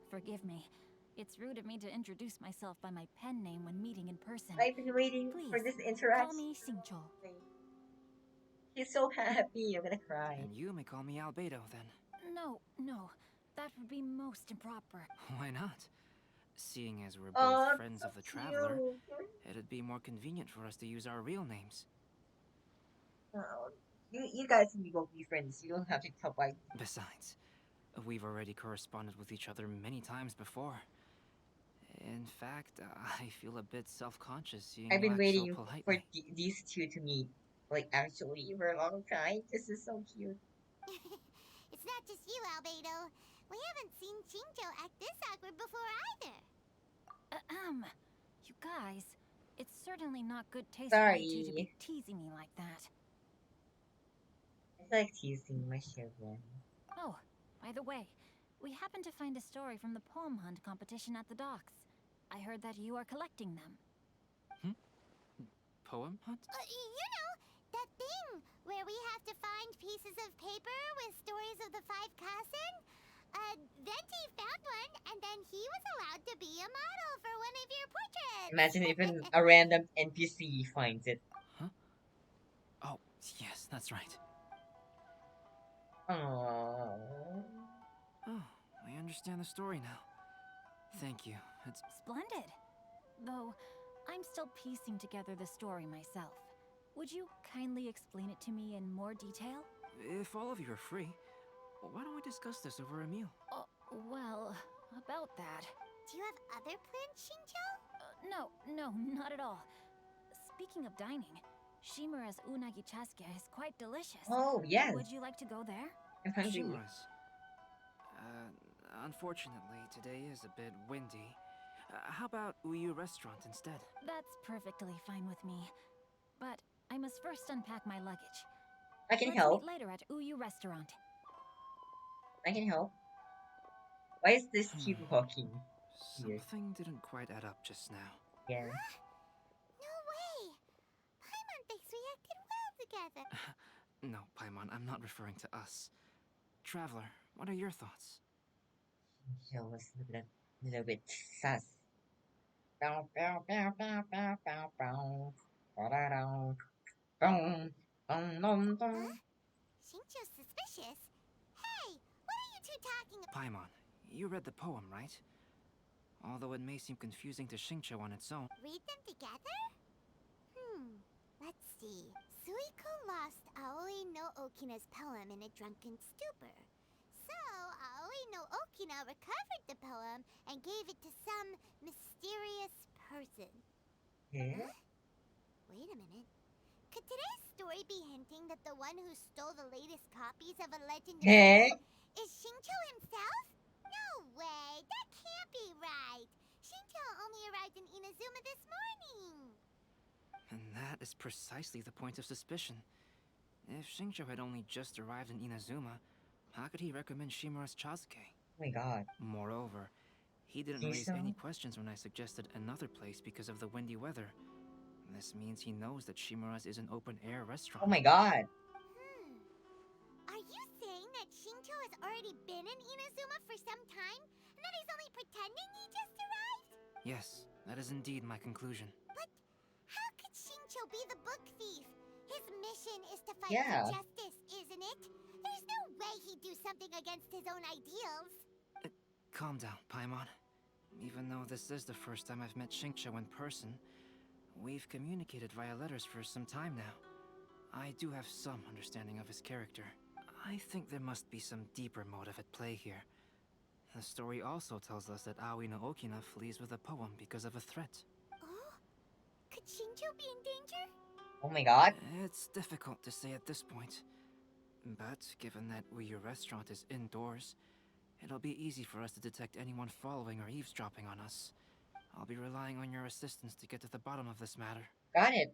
forgive me. It's rude of me to introduce myself by my pen name when meeting in person. I've been waiting Please, for this interaction. call me Sincho. She's so happy. I'm gonna cry. And you may call me Albedo then. No, that would be most improper. Why not? Seeing as we're both Oh, friends so of the Traveler, cute. it'd be more convenient for us to use our real names. Oh, you guys can both be friends. You don't have to tell why. Besides, we've already corresponded with each other many times before. In fact, I feel a bit self-conscious seeing I've you been act waiting so politely. for these two to meet. Like, actually, for a long time. This is so cute. It's not just you, Albedo. We haven't seen Shinjo act this awkward before either. You guys, it's certainly not good taste for you two to be Sorry. teasing me like that. I like teasing my children. Oh, by the way, we happened to find a story from the poem hunt competition at the docks. I heard that you are collecting them. Poem hunt? You know, that thing where we have to find pieces of paper with stories of the 5 Kasen? Venti found one, and then he was allowed to be a model for one of your portraits. Imagine even a random NPC finds it. Huh? Oh, yes, that's right. Aww. Oh, I understand the story now. Thank you. It's Splendid. Though, I'm still piecing together the story myself. Would you kindly explain it to me in more detail? If all of you are free, why don't we discuss this over a meal? Well, about that. Do you have other plans, Shinjo? No, not at all. Speaking of dining, Shimura's unagi chasuke is quite delicious. Oh, yes. Would you like to go there? I'm hungry. Shimura's. Unfortunately, today is a bit windy. How about Uyu Restaurant instead? That's perfectly fine with me. But I must first unpack my luggage. I can Let's help. meet later at Uyu Restaurant. I can help. Why is this keep walking here? Something didn't quite add up just now. Yeah. No way! Paimon thinks we acted well together. No, Paimon, I'm not referring to us. Traveler, what are your thoughts? Shinjo was a little bit sus. Bow, bow, bow, bow, bow, bow, bow. Ba-da-dow. Boom. Dum, dum, dum. Shinjo's suspicious. Hey, what are you two talking about? Paimon, you read the poem, right? Although it may seem confusing to Xingqiu on its own. Read them together? Let's see. Suiko lost Aoi no Okina's poem in a drunken stupor. So, Aoi no Okina recovered the poem and gave it to some mysterious person. Yeah. Wait a minute. Could today's story be hinting that the one who stole the latest copies of a legendary is Xingqiu himself? No way! That can't be right! Xingqiu only arrived in Inazuma this morning! And that is precisely the point of suspicion. If Xingqiu had only just arrived in Inazuma, how could he recommend Shimura's chasuke? Oh my god. Moreover, he didn't raise any questions when I suggested another place because of the windy weather. This means he knows that Shimura's is an open-air restaurant. Oh my god. Are you saying that Xingqiu has already been in Inazuma for some time? And that he's only pretending he just arrived? Yes, that is indeed my conclusion. But how could Xingqiu be the book thief? His mission is to fight Yeah. for justice, isn't it? There's no way he'd do something against his own ideals. Calm down, Paimon. Even though this is the first time I've met Xingqiu in person, we've communicated via letters for some time now. I do have some understanding of his character. I think there must be some deeper motive at play here. The story also tells us that Aoi no Okina flees with a poem because of a threat. Oh? Could Xingqiu be in danger? Oh my god. It's difficult to say at this point. But given that Uyu Restaurant is indoors, it'll be easy for us to detect anyone following or eavesdropping on us. I'll be relying on your assistance to get to the bottom of this matter. Got it.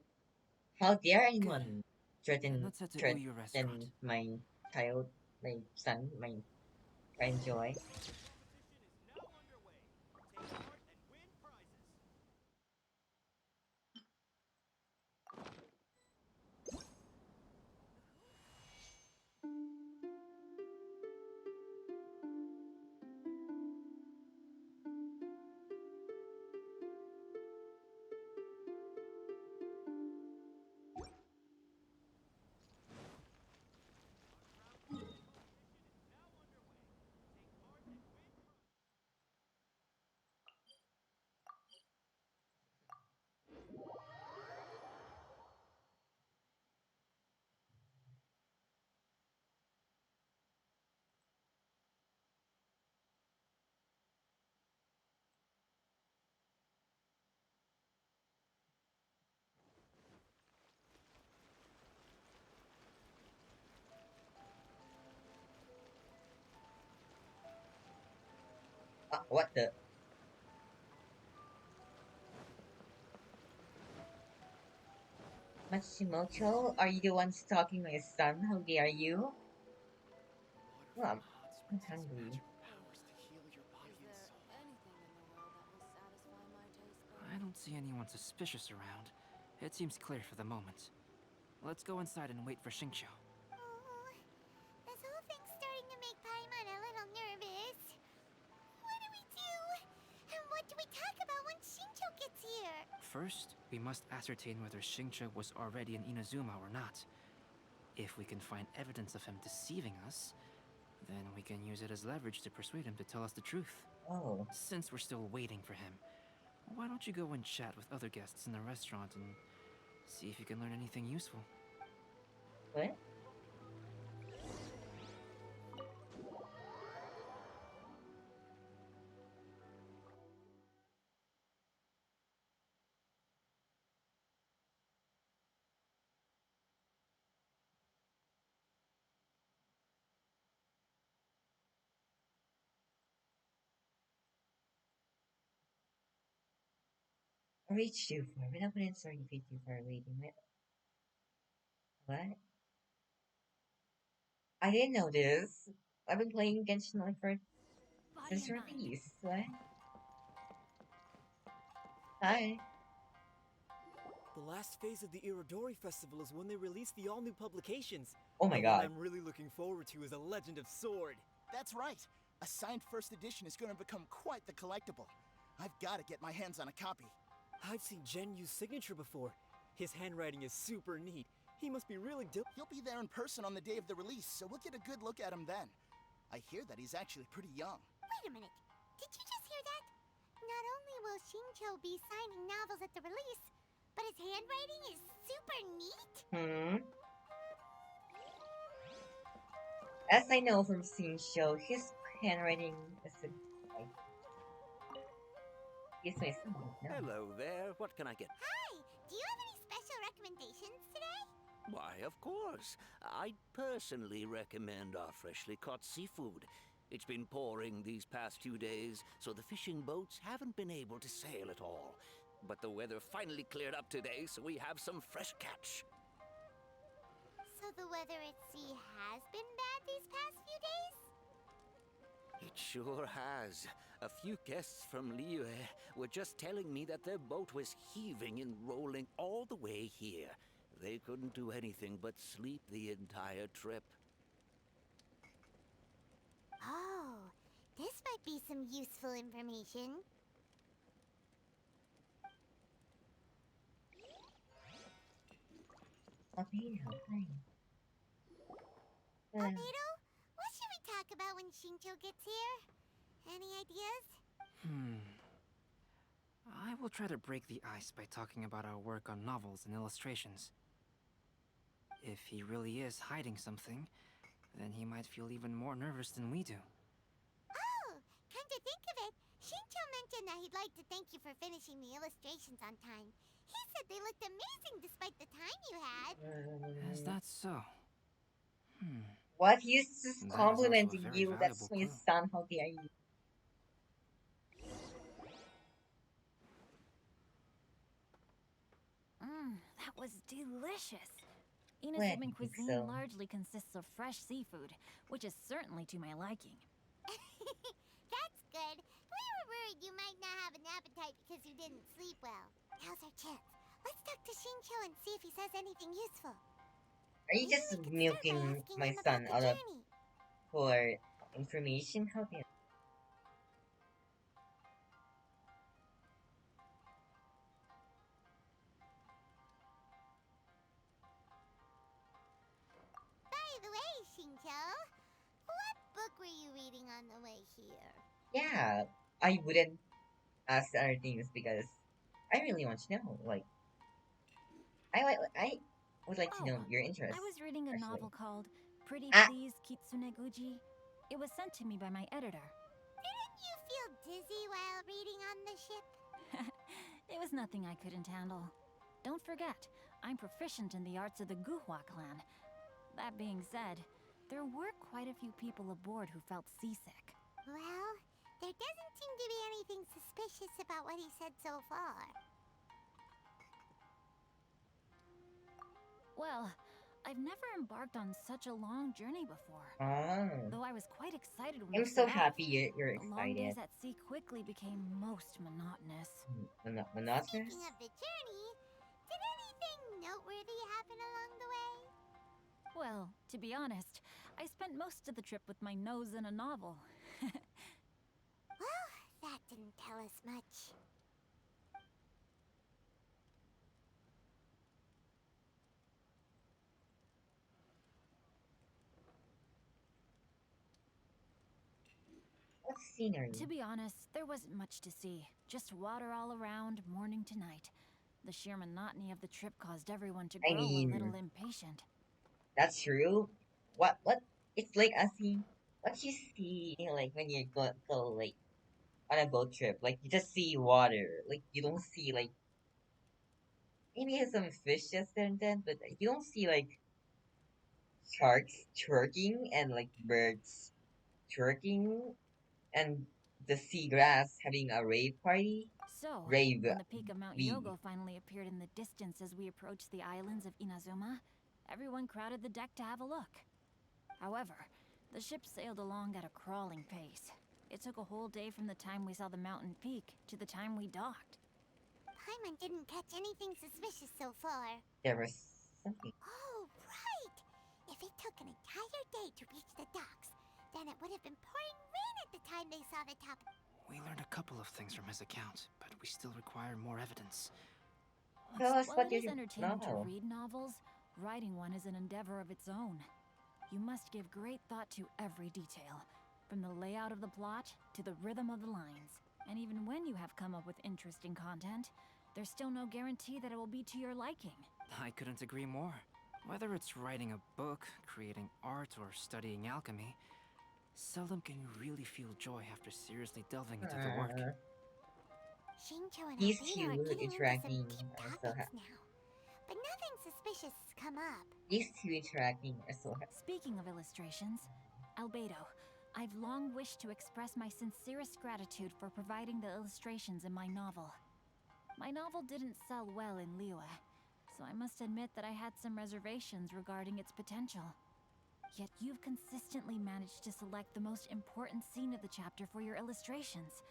How dare anyone threaten Let's head to Uyu Restaurant. my child, my son, my prime joy? What the? Matsumoto, are you the one stalking my son? How dare you? Oh, I'm hungry. I don't see anyone suspicious around. It seems clear for the moment. Let's go inside and wait for Xingqiu. Oh, this whole thing's starting to make Paimon a little nervous. What do we do? And what do we talk about when Xingqiu gets here? First, we must ascertain whether Xingqiu was already in Inazuma or not. If we can find evidence of him deceiving us, then we can use it as leverage to persuade him to tell us the truth. Oh. Since we're still waiting for him, why don't you go and chat with other guests in the restaurant and see if you can learn anything useful? What? Reach too far. When I couldn't start you too far waiting. What? I didn't know this. I've been playing Genshin like for since release. What? Hi. The last phase of the Irodori Festival is when they release the all-new publications. Oh my The god. one I'm really looking forward to is A Legend of Sword. That's right. A signed first edition is going to become quite the collectible. I've got to get my hands on a copy. I've seen Genyu's signature before. His handwriting is super neat. He must be really He'll be there in person on the day of the release, so we'll get a good look at him then. I hear that he's actually pretty young. Wait a minute. Did you just hear that? Not only will Shincho be signing novels at the release, but his handwriting is super neat. As I know from Shincho, his handwriting is like. He's my son. No. Hello there. What can I get? Hi. Do you have any special recommendations today? Why, of course. I'd personally recommend our freshly caught seafood. It's been pouring these past 2 days, so the fishing boats haven't been able to sail at all. But the weather finally cleared up today, so we have some fresh catch. So the weather at sea has been bad these past few days? It sure has. A few guests from Liyue were just telling me that their boat was heaving and rolling all the way here. They couldn't do anything but sleep the entire trip. Oh, this might be some useful information. Albedo, hi. Albedo, what should we talk about when Shincho gets here? Any ideas? I will try to break the ice by talking about our work on novels and illustrations. If he really is hiding something, then he might feel even more nervous than we do. Oh, come to think of it, Shincho mentioned that he'd like to thank you for finishing the illustrations on time. He said they looked amazing despite the time you had. Is that so? What? He's just That is also a complimenting very you. That's valuable my clue. son. How dare you? That was delicious. Well, I Inazuma think cuisine so. largely consists of fresh seafood, which is certainly to my liking. That's good. We were worried you might not have an appetite because you didn't sleep well. Now's our chance. Let's talk to Shincho and see if he says anything useful. Are you just milking my son out of for information? How dare? By the way, Shincho, what book were you reading on the way here? Yeah, I wouldn't ask other things because I really want to know. Like, I would like to know your interests. I was reading a actually. novel called Pretty Ah. Please Kitsune Guji. It was sent to me by my editor. Didn't you feel dizzy while reading on the ship? It was nothing I couldn't handle. Don't forget, I'm proficient in the arts of the Guhua clan. That being said, there were quite a few people aboard who felt seasick. Well, there doesn't seem to be anything suspicious about what he said so far. Well, I've never embarked on such a long journey before. Oh. Though I was quite excited when I'm we so set off, happy you're the long days excited. at sea quickly became most monotonous. Monotonous? Speaking of the journey, did anything noteworthy happen along the way? Well, to be honest, I spent most of the trip with my nose in a novel. Well, that didn't tell us much. What scenery? To be honest, there wasn't much to see. Just water all around, morning to night. The sheer monotony of the trip caused everyone to I grow mean- a little impatient. That's true. What? It's like what you see like when you go like on a boat trip. Like you just see water. Like you don't see like maybe some fish just then, but you don't see like sharks twerking and like birds twerking and the seagrass having a rave party. So, Rave when the peak of Mount V. Yogo finally appeared in the distance as we approached the islands of Inazuma, everyone crowded the deck to have a look. However, the ship sailed along at a crawling pace. It took a whole day from the time we saw the mountain peak to the time we docked. Paimon didn't catch anything suspicious so far. There was something. Oh, right! If it took an entire day to reach the docks, then it would have been pouring rain at the time they saw the top. We learned a couple of things from his account, but we still require more evidence. Tell us While what it is you entertaining to know. read novels, writing one is an endeavor of its own. You must give great thought to every detail, from the layout of the plot to the rhythm of the lines. And even when you have come up with interesting content, there's still no guarantee that it will be to your liking. I couldn't agree more. Whether it's writing a book, creating art, or studying alchemy, seldom can you really feel joy after seriously delving into the work. Shincho and These Albedo two are getting into some interacting deep are so topics now. But nothing suspicious has come up. These two interacting are so Speaking of illustrations, Albedo, I've long wished to express my sincerest gratitude for providing the illustrations in my novel. My novel didn't sell well in Liyue, so I must admit that I had some reservations regarding its potential. Yet you've consistently managed to select the most important scene of the chapter for your illustrations.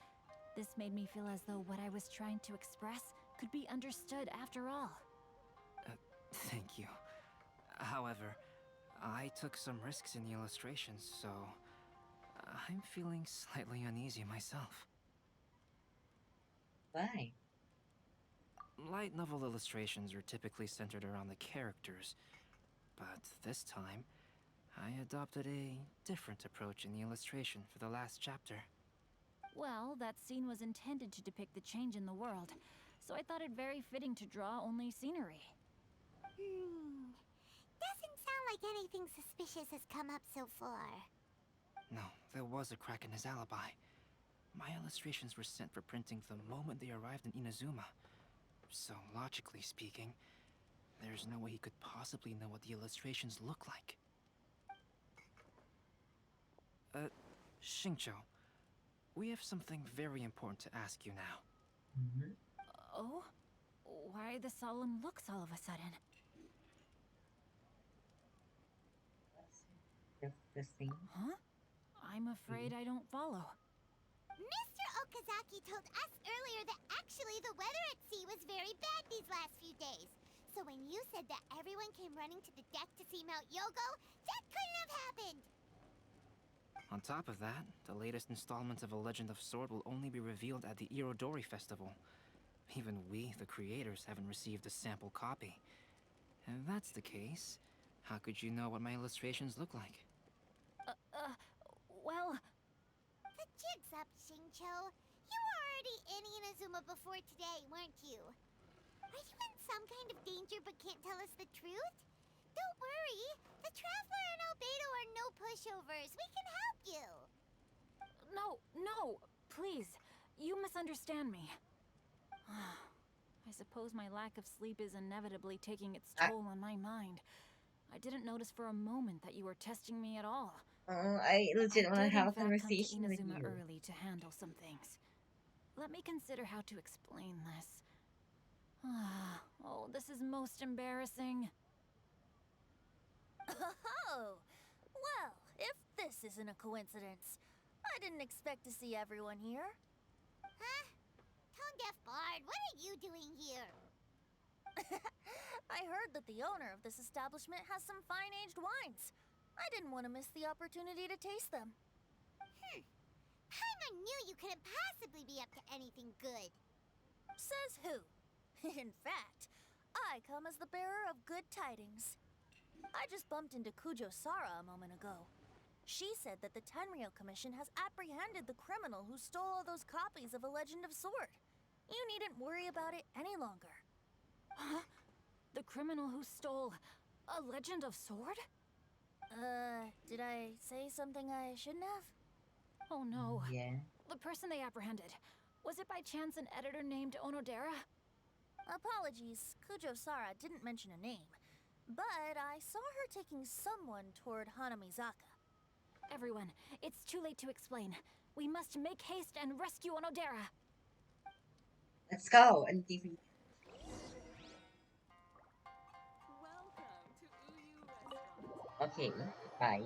This made me feel as though what I was trying to express could be understood after all. Thank you. However, I took some risks in the illustrations, so I'm feeling slightly uneasy myself. Why? Light novel illustrations are typically centered around the characters, but this time, I adopted a different approach in the illustration for the last chapter. Well, that scene was intended to depict the change in the world, so I thought it very fitting to draw only scenery. Doesn't sound like anything suspicious has come up so far. No, there was a crack in his alibi. My illustrations were sent for printing the moment they arrived in Inazuma. So, logically speaking, there's no way he could possibly know what the illustrations look like. Xingqiu, we have something very important to ask you now. Oh? Why the solemn looks all of a sudden? The thing? Huh? I'm afraid I don't follow. Mr. Okazaki told us earlier that actually the weather at sea was very bad these last few days. So when you said that everyone came running to the deck to see Mount Yogo, that couldn't have happened! On top of that, the latest installment of A Legend of Sword will only be revealed at the HiroJiro festival. Even we, the creators, haven't received a sample copy. If that's the case, how could you know what my illustrations look like? Well... The jig's up, Xingqiu. You were already in Inazuma before today, weren't you? Are you in some kind of danger but can't tell us the truth? Don't worry. The Traveler and Albedo are no pushovers. We can help you. No, please. You misunderstand me. I suppose my lack of sleep is inevitably taking its toll on my mind. I didn't notice for a moment that you were testing me at all. I legit want to have a conversation come to with Inazuma you. early to handle some things. Let me consider how to explain this. Oh, this is most embarrassing. Oh! Well, if this isn't a coincidence, I didn't expect to see everyone here. Huh? Tone-deaf Bard, what are you doing here? I heard that the owner of this establishment has some fine-aged wines. I didn't want to miss the opportunity to taste them. Paimon knew you couldn't possibly be up to anything good. Says who? In fact, I come as the bearer of good tidings. I just bumped into Kujo Sara a moment ago. She said that the Tenryou Commission has apprehended the criminal who stole all those copies of A Legend of Sword. You needn't worry about it any longer. Huh? The criminal who stole A Legend of Sword? Did I say something I shouldn't have? Oh no. Yeah. The person they apprehended. Was it by chance an editor named Onodera? Apologies, Kujo Sara didn't mention a name. But I saw her taking someone toward Hanamizaka. Everyone, it's too late to explain. We must make haste and rescue Onodera. Let's go and defeat. Okay, bye.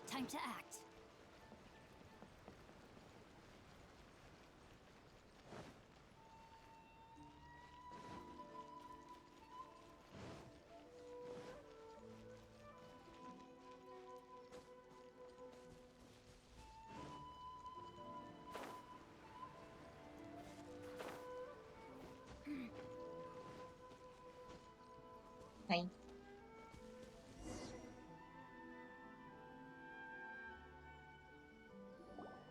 Time to act. Hi.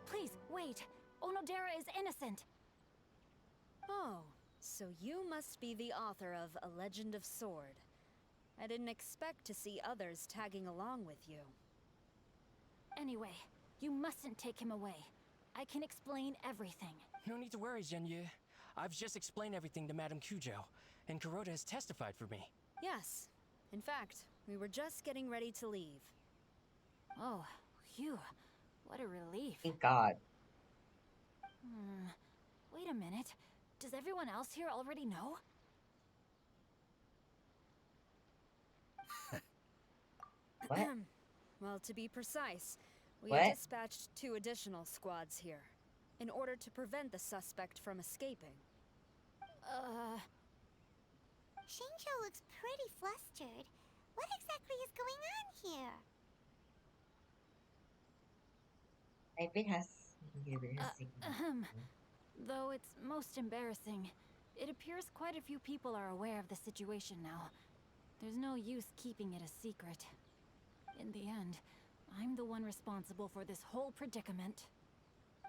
Please, wait. Onodera is innocent. Oh, so you must be the author of A Legend of Sword. I didn't expect to see others tagging along with you. Anyway, you mustn't take him away. I can explain everything. No need to worry, Zhenyu. I've just explained everything to Madame Kujo, and Kuroda has testified for me. Yes. In fact, we were just getting ready to leave. Oh, phew. What a relief. Thank God. Wait a minute. Does everyone else here already know? What? Well, to be precise, we What? dispatched 2 additional squads here, in order to prevent the suspect from escaping. Shinjo looks pretty flustered. What exactly is going on here? Maybe has. Though it's most embarrassing, it appears quite a few people are aware of the situation now. There's no use keeping it a secret. In the end, I'm the one responsible for this whole predicament.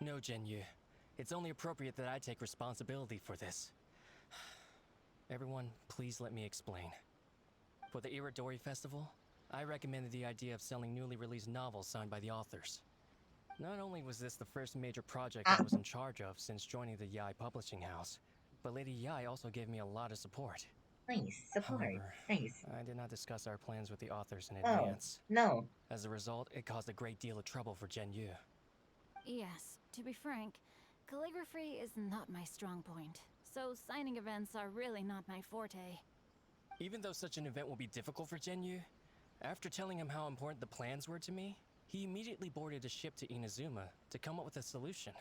No, Zhenyu. It's only appropriate that I take responsibility for this. Everyone, please let me explain. For the Iridori Festival, I recommended the idea of selling newly released novels signed by the authors. Not only was this the first major project I was in charge of since joining the Yai publishing house, but Lady Yai also gave me a lot of support. Nice support. However, Nice. I did not discuss our plans with the authors in Oh, advance. no. As a result, it caused a great deal of trouble for Zhenyu. Yes, to be frank, calligraphy is not my strong point, so signing events are really not my forte. Even though such an event will be difficult for Zhenyu, after telling him how important the plans were to me, he immediately boarded a ship to Inazuma to come up with a solution.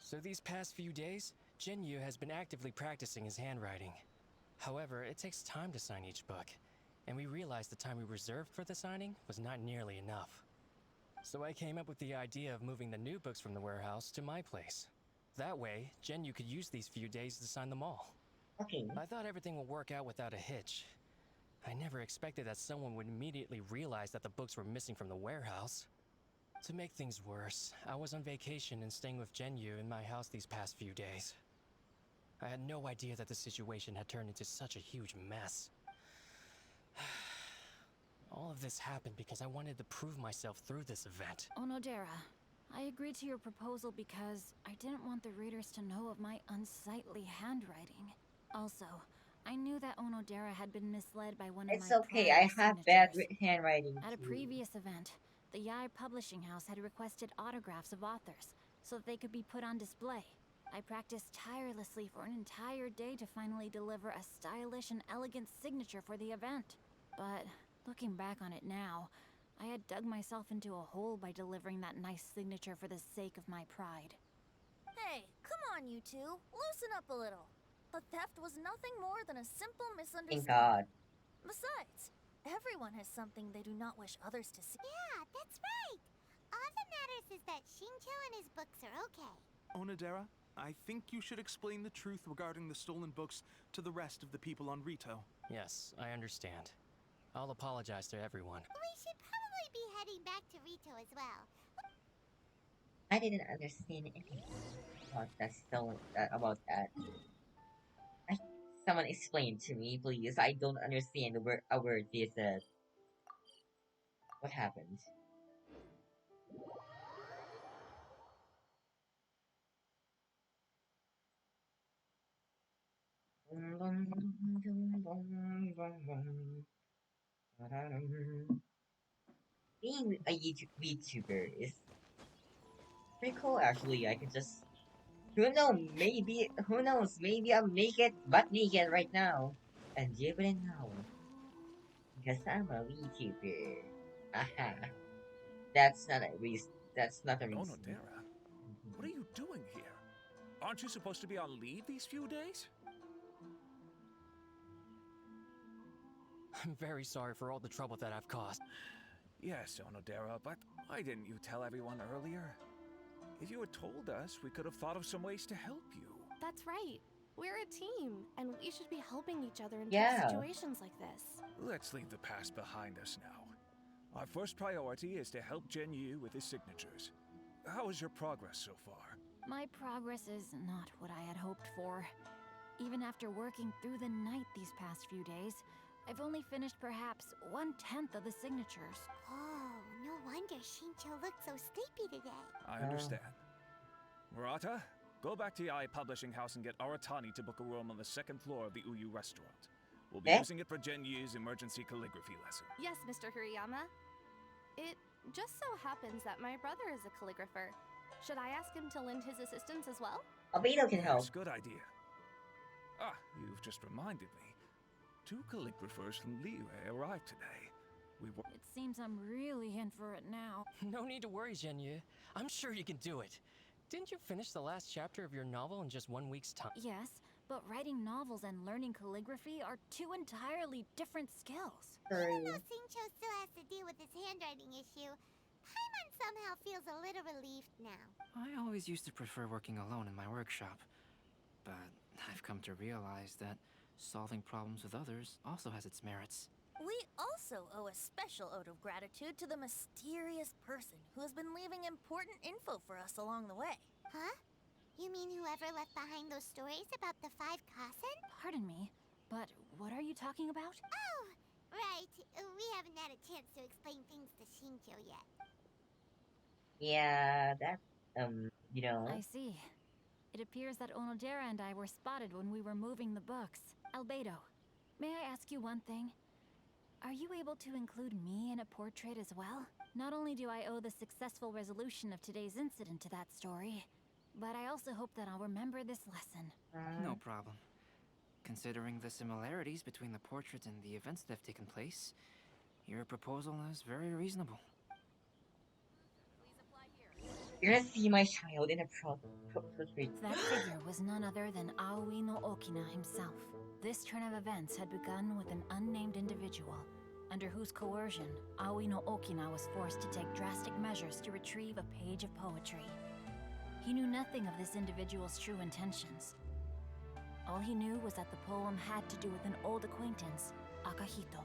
So these past few days, Zhenyu has been actively practicing his handwriting. However, it takes time to sign each book, and we realized the time we reserved for the signing was not nearly enough. So I came up with the idea of moving the new books from the warehouse to my place. That way, Zhenyu could use these few days to sign them all. Okay. I thought everything would work out without a hitch. I never expected that someone would immediately realize that the books were missing from the warehouse. To make things worse, I was on vacation and staying with Zhenyu in my house these past few days. I had no idea that the situation had turned into such a huge mess. All of this happened because I wanted to prove myself through this event. Onodera, I agreed to your proposal because I didn't want the readers to know of my unsightly handwriting. Also, I knew that Onodera had been misled by one of It's my okay. prior I have bad signatures. handwriting. At a Too. previous event, the Yai publishing house had requested autographs of authors so that they could be put on display. I practiced tirelessly for an entire day to finally deliver a stylish and elegant signature for the event. But looking back on it now, I had dug myself into a hole by delivering that nice signature for the sake of my pride. Hey, come on, you two. Loosen up a little. The theft was nothing more than a simple Thank misunderstanding. God. Besides, everyone has something they do not wish others to see. Yeah, that's right. All that matters is that Shinjo and his books are okay. Onodera, I think you should explain the truth regarding the stolen books to the rest of the people on Rito. Yes, I understand. I'll apologize to everyone. We should probably be heading back to Rito as well. I didn't understand anything about that. Still, about that. I Someone explain to me, please. I don't understand a word this is. What happened? Being a VTuber is pretty cool, actually. I could just, who knows, maybe I'll make it butt naked right now. And you wouldn't know, because I'm a VTuber. Aha. That's not a reason. That's not a reason. Onodera, what are you doing here? Aren't you supposed to be on leave these few days? I'm very sorry for all the trouble that I've caused. Yes, Onodera, but why didn't you tell everyone earlier? If you had told us, we could have thought of some ways to help you. That's right. We're a team, and we should be helping each other in Yeah. tough situations like this. Let's leave the past behind us now. Our first priority is to help Yu with his signatures. How is your progress so far? My progress is not what I had hoped for. Even after working through the night these past few days, I've only finished perhaps 1/10 of the signatures. Oh, no wonder Shincho looked so sleepy today. I understand. Murata, go back to Yae Publishing House and get Aratani to book a room on the second floor of the Uyu restaurant. We'll be using it for Yu's emergency calligraphy lesson. Yes, Mr. Hirayama. It just so happens that my brother is a calligrapher. Should I ask him to lend his assistance as well? Albedo can help. Yes, good idea. Ah, you've just reminded me. 2 calligraphers from Liyue arrived today. It seems I'm really in for it now. No need to worry, Yu. I'm sure you can do it. Didn't you finish the last chapter of your novel in just 1 week's time? Yes, but writing novels and learning calligraphy are 2 entirely different skills. Even though Shincho still has to deal with his handwriting issue, Paimon somehow feels a little relieved now. I always used to prefer working alone in my workshop, but I've come to realize that solving problems with others also has its merits. We also owe a special ode of gratitude to the mysterious person who has been leaving important info for us along the way. Huh? You mean whoever left behind those stories about the 5 Kasen? Pardon me, but what are you talking about? Oh, right. We haven't had a chance to explain things to Shincho yet. Yeah, that, you know. I see. It appears that Onodera and I were spotted when we were moving the books. Albedo, may I ask you one thing? Are you able to include me in a portrait as well? Not only do I owe the successful resolution of today's incident to that story, but I also hope that I'll remember this lesson. No problem. Considering the similarities between the portrait and the events that have taken place, your proposal is very reasonable. You're gonna see my child in a portrait. That figure was none other than Aoi no Okina himself. This turn of events had begun with an unnamed individual, under whose coercion, Aoi no Okina was forced to take drastic measures to retrieve a page of poetry. He knew nothing of this individual's true intentions. All he knew was that the poem had to do with an old acquaintance, Akahito.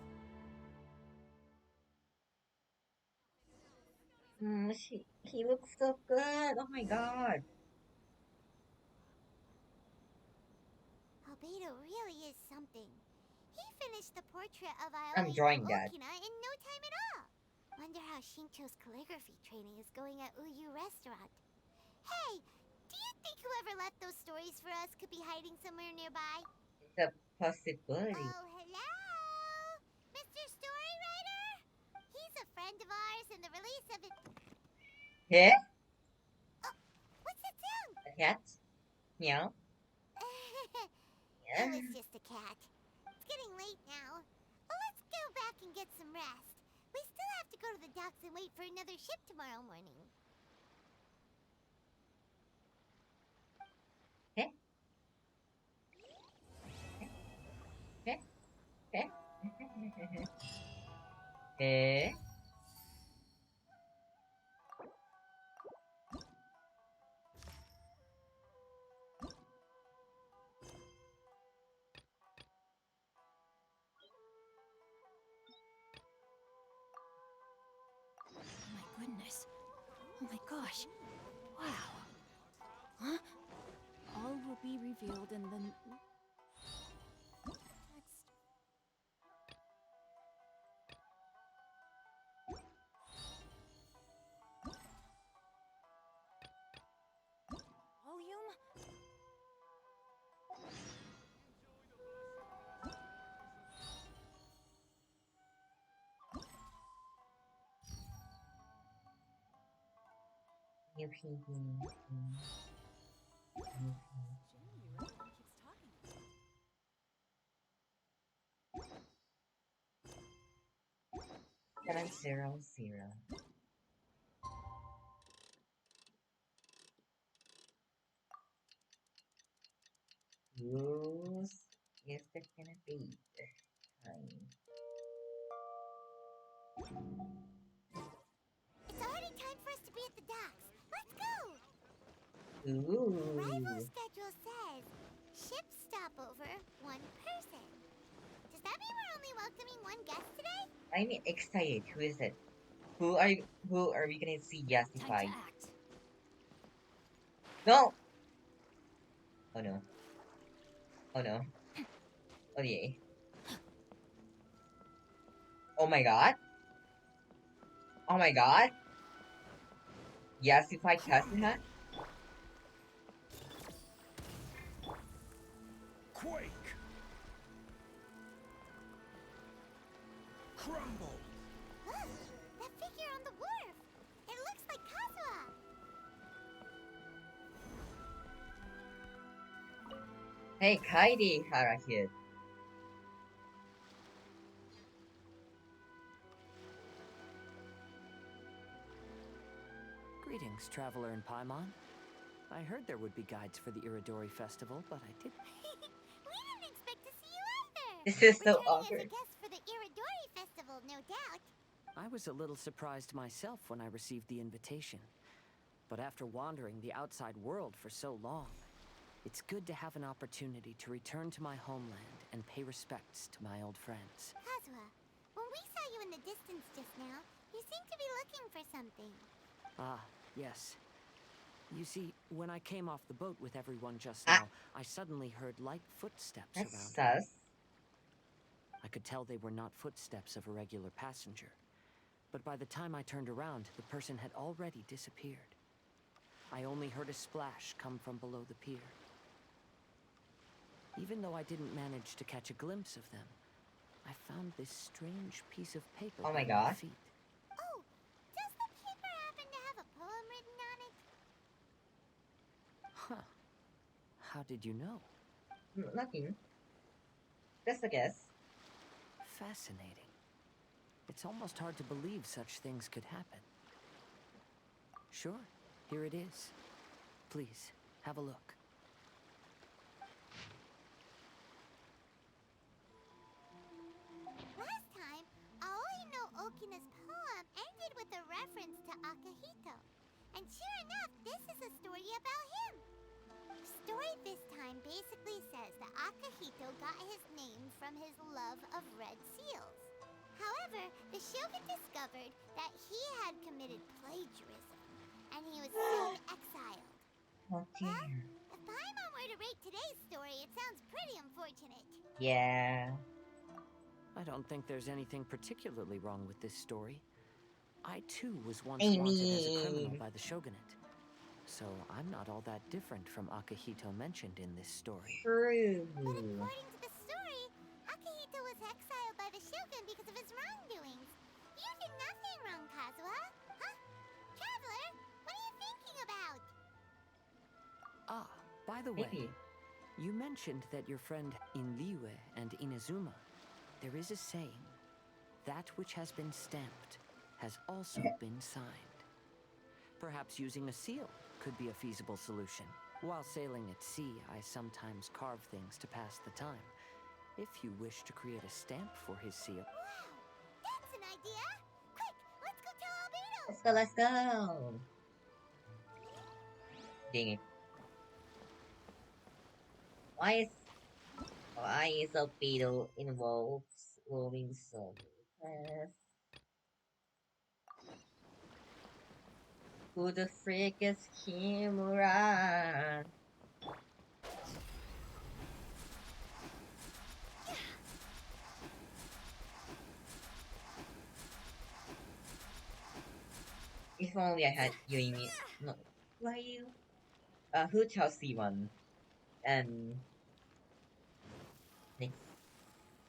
He looks so good. Oh my god. Albedo really is something. He finished the portrait of I'm Aoi drawing no that. Okina in no time at all. Wonder how Shincho's calligraphy training is going at Uyu Restaurant. Hey, do you think whoever left those stories for us could be hiding somewhere nearby? It's a possibility. Oh, hello? Mr. Storywriter? He's a friend of ours, and the release of it... Yeah? Oh, what's that sound? A cat? Meow? It was just a cat. It's getting late now. Well, let's go back and get some rest. We still have to go to the docks and wait for another ship tomorrow morning. Eh? Eh? My goodness. Oh my gosh. Wow. Huh? All will be revealed in the... New painting. Jinyu keeps talking about it. 700. Whose is it gonna be this time? It's already time for us to be at the docks. Let's go! Ooh. Arrival schedule says ship stopover, 1 person. Does that mean we're only welcoming 1 guest today? I'm excited. Who is it? Who are we gonna see Yasify? Time to act. No! Oh no. Oh no. Oh yeah. Oh my god. Oh my god. Yasify Kasen hat? Quake! Crumble! Look! That figure on the wharf! It looks like Kazuha! Hey, Kaidi Harakid. Greetings, traveler in Paimon. I heard there would be guides for the Iridori Festival, but I didn't. We didn't expect to see you either! This is so Returning awkward. as a guest for the Iridori Festival, no doubt. I was a little surprised myself when I received the invitation. But after wandering the outside world for so long, it's good to have an opportunity to return to my homeland and pay respects to my old friends. Kazuha, when we saw you in the distance just now, you seemed to be looking for something. Ah, yes. You see, when I came off the boat with everyone just now, I suddenly heard light footsteps That's around me. sus. I could tell they were not footsteps of a regular passenger. But by the time I turned around, the person had already disappeared. I only heard a splash come from below the pier. Even though I didn't manage to catch a glimpse of them, I found this strange piece of paper Oh my by god. feet. Oh, does the paper happen to have a poem written on it? Huh. How did you know? Nothing. Just a guess. Fascinating. It's almost hard to believe such things could happen. Sure, here it is. Please, have a look. Last time, Aoi no Okina's poem ended with a reference to Akihito. And sure enough, this is a story about him. The story this time basically says that Akihito got his name from his love of red seals. However, the shogun discovered that he had committed plagiarism, and he was soon exiled. Oh dear. Well, if Paimon were to rate today's story, it sounds pretty unfortunate. Yeah. I don't think there's anything particularly wrong with this story. I too was once I wanted as a criminal mean- by the shogunate. So I'm not all that different from Akihito mentioned in this story. True. According to the story, Akihito was exiled by the shogun because of his wrongdoings. You did nothing wrong, Kazuha. Huh? Traveler, what are you thinking about? Ah, by the way, Maybe. you mentioned that your friend Inliue and Inazuma. There is a saying, that which has been stamped has also been signed. Perhaps using a seal could be a feasible solution. While sailing at sea, I sometimes carve things to pass the time. If you wish to create a stamp for his seal. Wow, that's an idea. Quick, let's go tell Albedo. Let's go. Dang it. Why is Albedo involves moving so fast? Who the frick is Kimura? If only I had Yuimi. No. Why you? Who Chelsea one? And like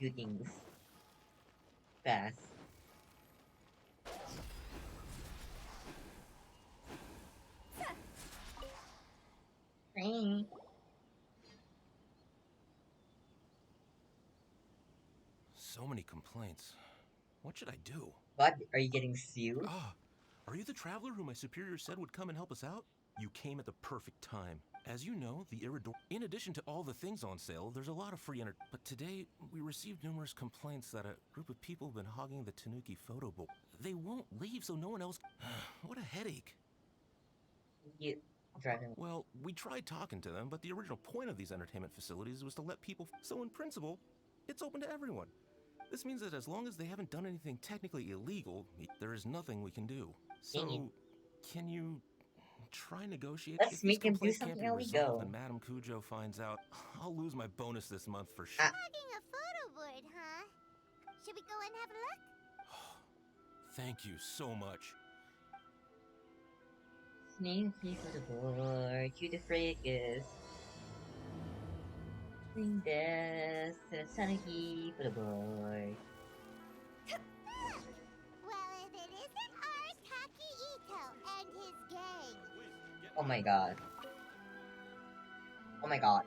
do things fast. so many complaints. What should I do? What? Are you getting sued? Ah, are you the traveler who my superior said would come and help us out? You came at the perfect time. As you know, the Iridor... In addition to all the things on sale, there's a lot of free But today, we received numerous complaints that a group of people have been hogging the Tanuki photo book. They won't leave, so no one else... What a headache. Well, we tried talking to them, but the original point of these entertainment facilities was to let people... So in principle, it's open to everyone. This means that as long as they haven't done anything technically illegal, there is nothing we can do. So, can you... try negotiate? Let's If make these him do complaints can't something be resolved illegal. and Madame Cujo finds out, I'll lose my bonus this month for sure. Hogging a photo board, huh? Should we go and have a look? Thank you so much. Name fee for the board. Cue the fracas. Bring this to the Tanuki for the board. Well, if it isn't Arataki Ito and his gang. Oh my god. Oh my god.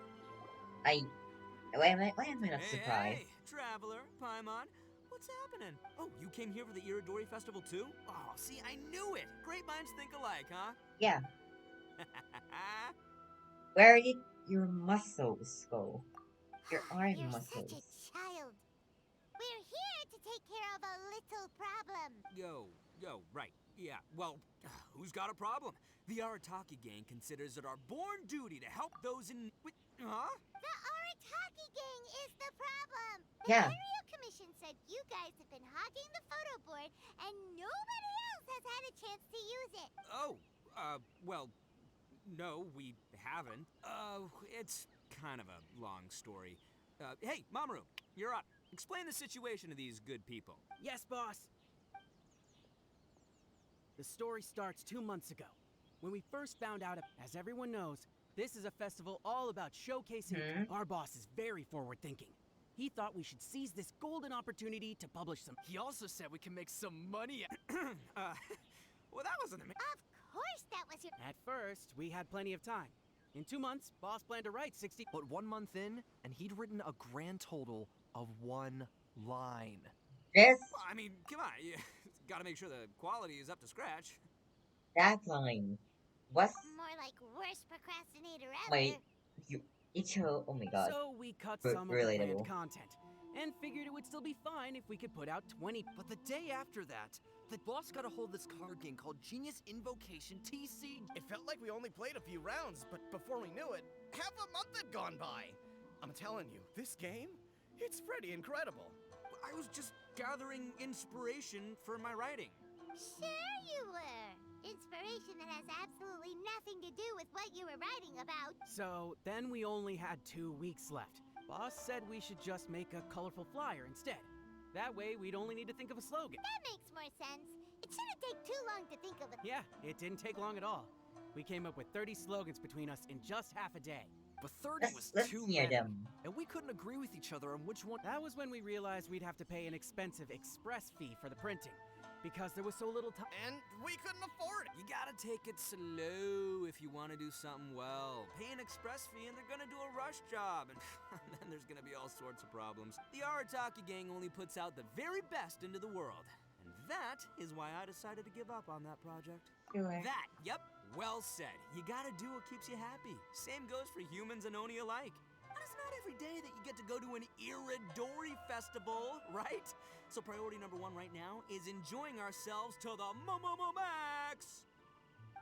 Why am I not surprised? Hey, Traveler, Paimon, what's happening? Oh, you came here for the Iridori Festival too? Oh, see, I knew it! Great minds think alike, huh? Yeah. Where did your muscles go? Your arm You're muscles. such a child. We're here to take care of a little problem. Yo, right. Yeah, well, who's got a problem? The Arataki gang considers it our born duty to help those in... Huh? The Arataki gang is the problem. The Yeah. Area Commission said you guys have been hogging the photo board and nobody else has had a chance to use it. Oh, well, no, we haven't. It's kind of a long story. Hey, Mamoru, you're up. Explain the situation to these good people. Yes, boss. The story starts 2 months ago, when we first found out, as everyone knows, this is a festival all about showcasing. Our boss is very forward-thinking. He thought we should seize this golden opportunity to publish some. He also said we can make some money. Well, that wasn't Of course that was your... At first, we had plenty of time. In 2 months, boss planned to write 60... But 1 month in, and he'd written a grand total of 1 line. Yes. Well, I mean, come on. You gotta make sure the quality is up to scratch. That line. What's... More like worst procrastinator ever. Wait. Ichigo... Oh my god. So we cut some of the Relatable. planned content, and figured it would still be fine if we could put out 20... But the day after that, the boss got a hold of this card game called Genius Invocation TC. It felt like we only played a few rounds, but before we knew it, half a month had gone by. I'm telling you, this game, it's pretty incredible. I was just gathering inspiration for my writing. Sure you were. Inspiration that has absolutely nothing to do with what you were writing about. So then we only had 2 weeks left. Boss said we should just make a colorful flyer instead. That way, we'd only need to think of a slogan. That makes more sense. It shouldn't take too long to think of it. Yeah, it didn't take long at all. We came up with 30 slogans between us in just half a day. But 30 was too hear many. them. And we couldn't agree with each other on which one. That was when we realized we'd have to pay an expensive express fee for the printing, because there was so little time. And we couldn't afford it. You gotta take it slow if you want to do something well. Pay an express fee and they're gonna do a rush job, and then there's gonna be all sorts of problems. The Arataki gang only puts out the very best into the world. And that is why I decided to give up on that project. Sure. That, yep, well said. You gotta do what keeps you happy. Same goes for humans and Oni alike. And it's not every day that you get to go to an Iridori festival, right? So priority number 1 right now is enjoying ourselves to the max!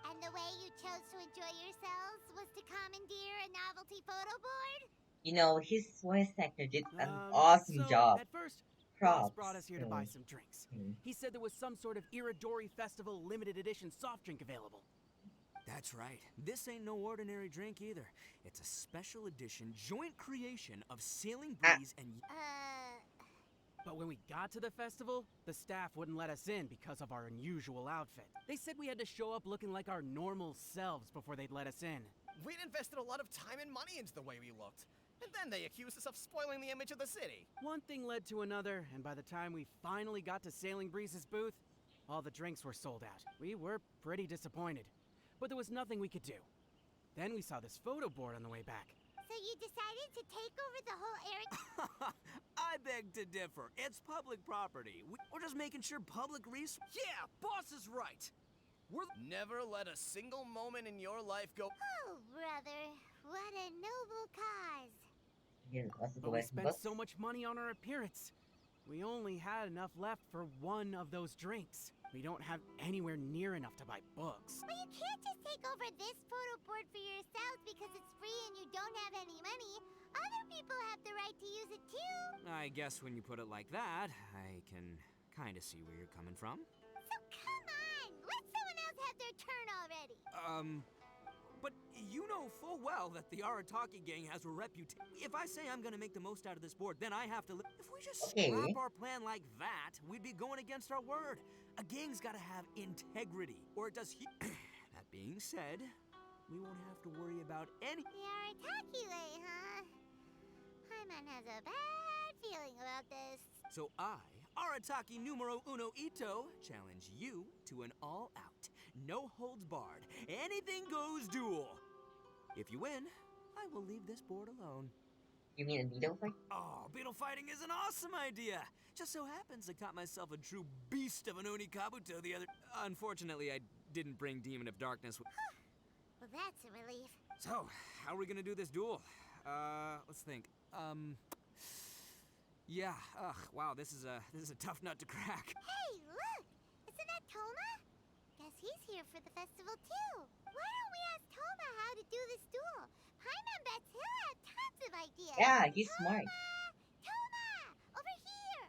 And the way you chose to enjoy yourselves was to commandeer a novelty photo board? You know, his voice actor did an So awesome job. At first, Props. boss brought us here to buy some drinks. He said there was some sort of Iridori Festival limited edition soft drink available. That's right. This ain't no ordinary drink either. It's a special edition joint creation of Sailing Breeze and... But when we got to the festival, the staff wouldn't let us in because of our unusual outfit. They said we had to show up looking like our normal selves before they'd let us in. We'd invested a lot of time and money into the way we looked. And then they accused us of spoiling the image of the city. One thing led to another, and by the time we finally got to Sailing Breeze's booth, all the drinks were sold out. We were pretty disappointed, but there was nothing we could do. Then we saw this photo board on the way back. So you decided to take over the whole area? I beg to differ. It's public property. We're just making sure public resources. Yeah, boss is right. We're never let a single moment in your life go. Oh, brother, what a noble cause. But we spent so much money on our appearance. We only had enough left for one of those drinks. We don't have anywhere near enough to buy books. Well, you can't just take over this photo board for yourselves because it's free and you don't have any money. Other people have the right to use it too. I guess when you put it like that, I can kind of see where you're coming from. So come on, let someone else have their turn already. But you know full well that the Arataki gang has a reputation. If I say I'm gonna make the most out of this board, then I have to If we just scrap our plan like that, we'd be going against our word. A gang's gotta have integrity, or it does That being said, we won't have to worry about any— The Arataki way, huh? Paimon has a bad feeling about this. So I, Arataki numero uno Ito, challenge you to an all-out, no-holds-barred, anything-goes duel. If you win, I will leave this board alone. You mean a beetle fight? Oh, beetle fighting is an awesome idea! Just so happens I caught myself a true beast of an Onikabuto the other— Unfortunately, I didn't bring Demon of Darkness with— Well, that's a relief. So, how are we gonna do this duel? Let's think. Yeah, wow, this is a tough nut to crack. Hey, look! Isn't that Toma? Guess he's here for the festival too. Why don't we ask Toma how to do this duel? Paimon bets he'll have tons of ideas. Yeah, he's smart. Toma! Over here!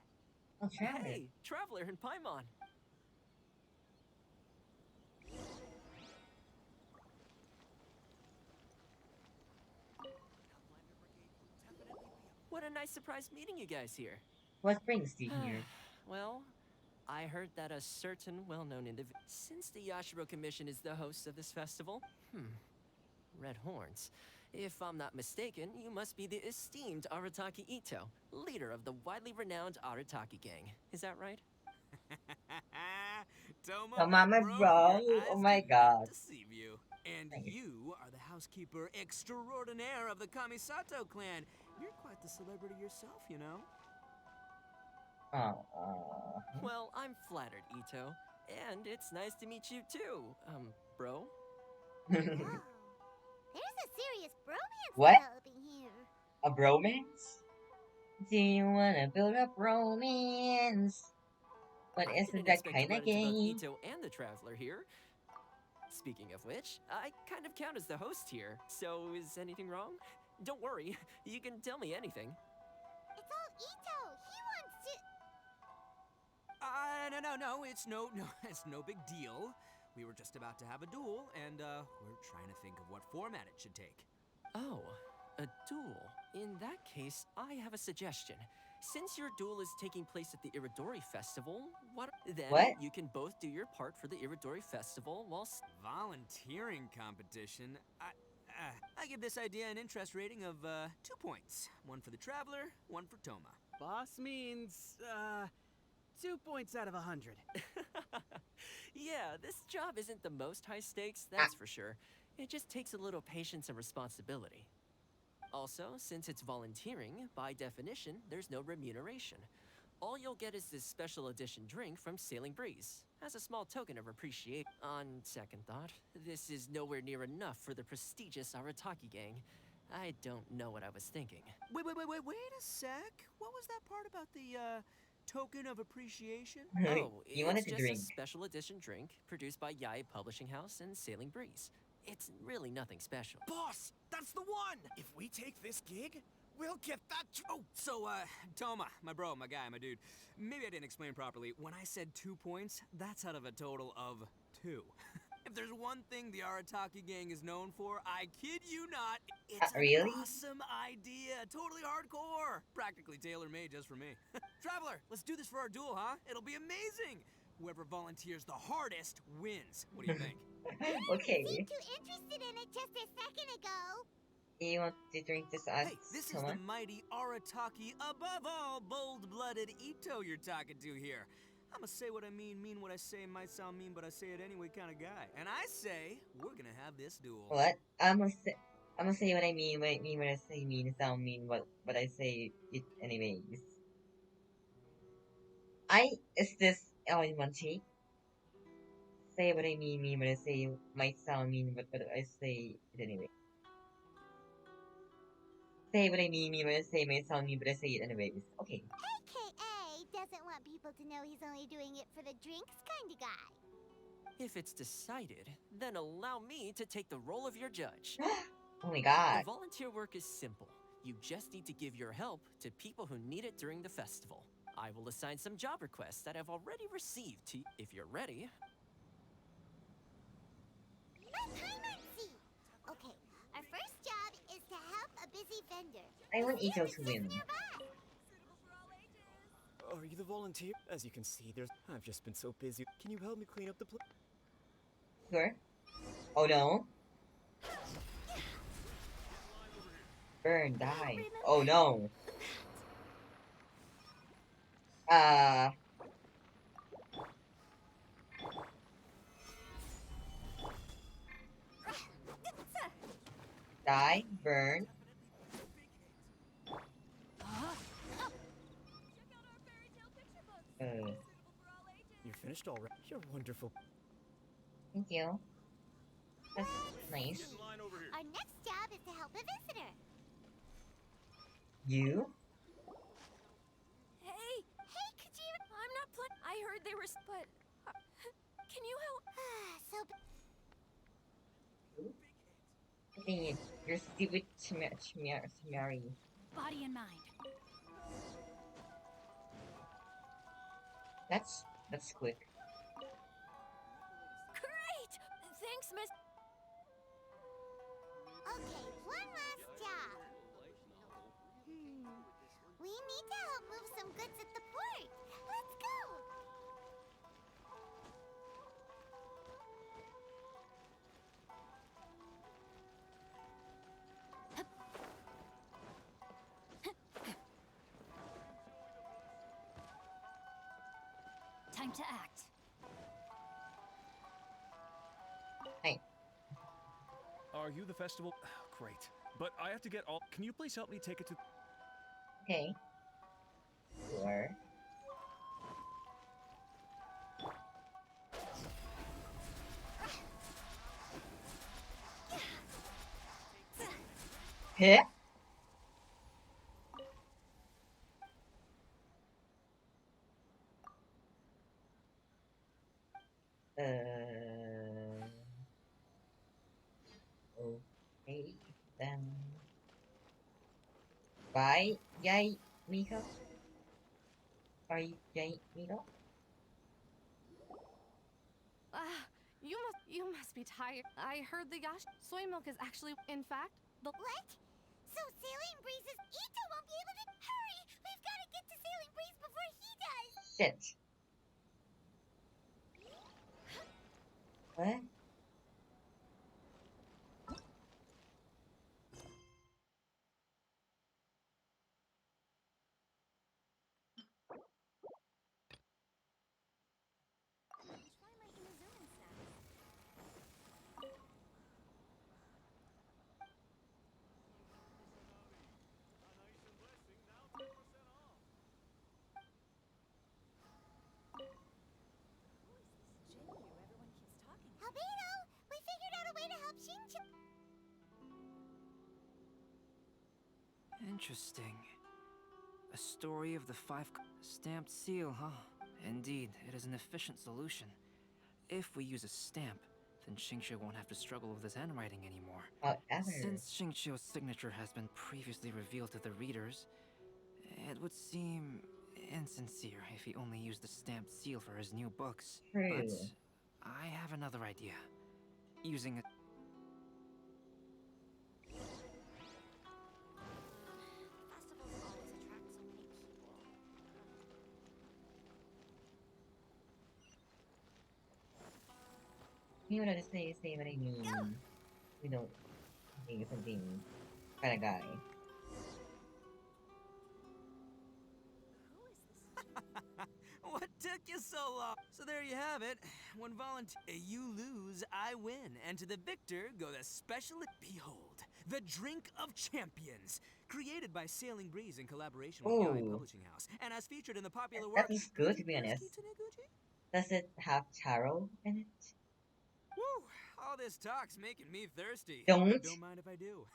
Oh, Traveler. Hey, Traveler and Paimon. What a nice surprise meeting you guys here. What brings you here? Well, I heard that a certain well-known individual— Since the Yashiro Commission is the host of this festival, Red Horns. If I'm not mistaken, you must be the esteemed Arataki Ito, leader of the widely renowned Arataki gang. Is that right? Toma, my bro. Oh my god. Deceive you. And you are the housekeeper extraordinaire of the Kamisato clan. You're quite the celebrity yourself, you know. Well, I'm flattered, Ito. And it's nice to meet you too, bro. There's a serious bromance What? developing here. A bromance? Do you wanna build up romance? But I isn't didn't that expect to kinda run into both gay? Ito and the Traveler here. Speaking of which, I kind of count as the host here. So is anything wrong? Don't worry, you can tell me anything. It's all Ito. He wants to. No, it's no big deal. We were just about to have a duel, and we're trying to think of what format it should take. Oh, a duel. In that case, I have a suggestion. Since your duel is taking place at the Iridori Festival, then you can both do your part for the Iridori Festival while Volunteering competition? I give this idea an interest rating of 2 points. One for the Traveler, one for Toma. Boss means, 2 points out of 100. Yeah, this job isn't the most high stakes, that's for sure. It just takes a little patience and responsibility. Also, since it's volunteering, by definition, there's no remuneration. All you'll get is this special edition drink from Sailing Breeze, as a small token of appreciation. On second thought, this is nowhere near enough for the prestigious Arataki gang. I don't know what I was thinking. Wait a sec. What was that part about the, token of appreciation? Oh, You wanted it's to just drink. a special edition drink produced by Yae Publishing House and Sailing Breeze. It's really nothing special. Boss, that's the one! If we take this gig, we'll get that. Oh, so, Toma, my bro, my guy, my dude. Maybe I didn't explain properly. When I said 2 points, that's out of a total of 2. If there's one thing the Arataki gang is known for, I kid you not, it's really? an awesome idea. Totally hardcore. Practically tailor-made just for me. Traveler, let's do this for our duel, huh? It'll be amazing. Whoever volunteers the hardest wins. What do you think? Okay. Seemed too interested in it just a second ago. You want to drink this as Hey, this is the mighty Arataki, above all bold-blooded Ito you're talking to here. I'ma say what I mean what I say, might sound mean, but I say it anyway kind of guy. And I say, we're gonna have this duel. What? I'm gonna say what I mean, what I say mean, sound mean, what I say it anyways. Is this all in one take? Say what I mean what I say might sound mean, but I say it anyway. Say what I mean what I say might sound mean, but I say it anyways. Okay. AKA doesn't want people to know he's only doing it for the drinks kind of guy. If it's decided, then allow me to take the role of your judge. Oh my god. The volunteer work is simple. You just need to give your help to people who need it during the festival. I will assign some job requests that I've already received to you. If you're ready. Okay, our first job is to help a busy vendor. I want Ito to win. Are you the volunteer? As you can see, I've just been so busy. Can you help me clean up the place? Sure. Oh no. Burn, die. Oh no. Die, burn. You're finished already. You're wonderful. Thank you. That's nice. Our next job is to help a visitor. You? Hey, Kajira, I'm not playing. I heard they were, but can you help? So Dang it, you're stupid Chimari. Body and mind. That's quick. Great! Thanks, Miss. Okay, one last job. We need to help move some goods at the port. Let's go. Time to act. Hey. Are you the festival? Great. But I have to get all. Can you please help me take it to. Okay. Sure. Heh? Okay, then. Bye, yay, Miko. Bye, yay, Miko. You must be tired. I heard the Yash soy milk is actually, in fact, the What? So Sailing Breeze is Ito won't be able to hurry! We've got to get to Sailing Breeze before he does! Shit. What? Albedo! We figured out a way to help Shinju! Interesting. A story of the stamped seal, huh? Indeed, it is an efficient solution. If we use a stamp, then Xingqiu won't have to struggle with his handwriting anymore. However, Since Xingqiu's signature has been previously revealed to the readers, it would seem insincere if he only used the stamped seal for his new books. True. But I have another idea. Using a you know to say what I mean. We don't think something kind of guy. What took you so long? So there you have it. When you lose, I win. And to the victor go the special. Behold, the Drink of Champions, created by Sailing Breeze in collaboration with Yaoi Ooh, Publishing House, and as featured in the popular that work. is good to be honest. Does it have taro in it? Woo! All this talk's making me thirsty. Don't Don't mind if I do.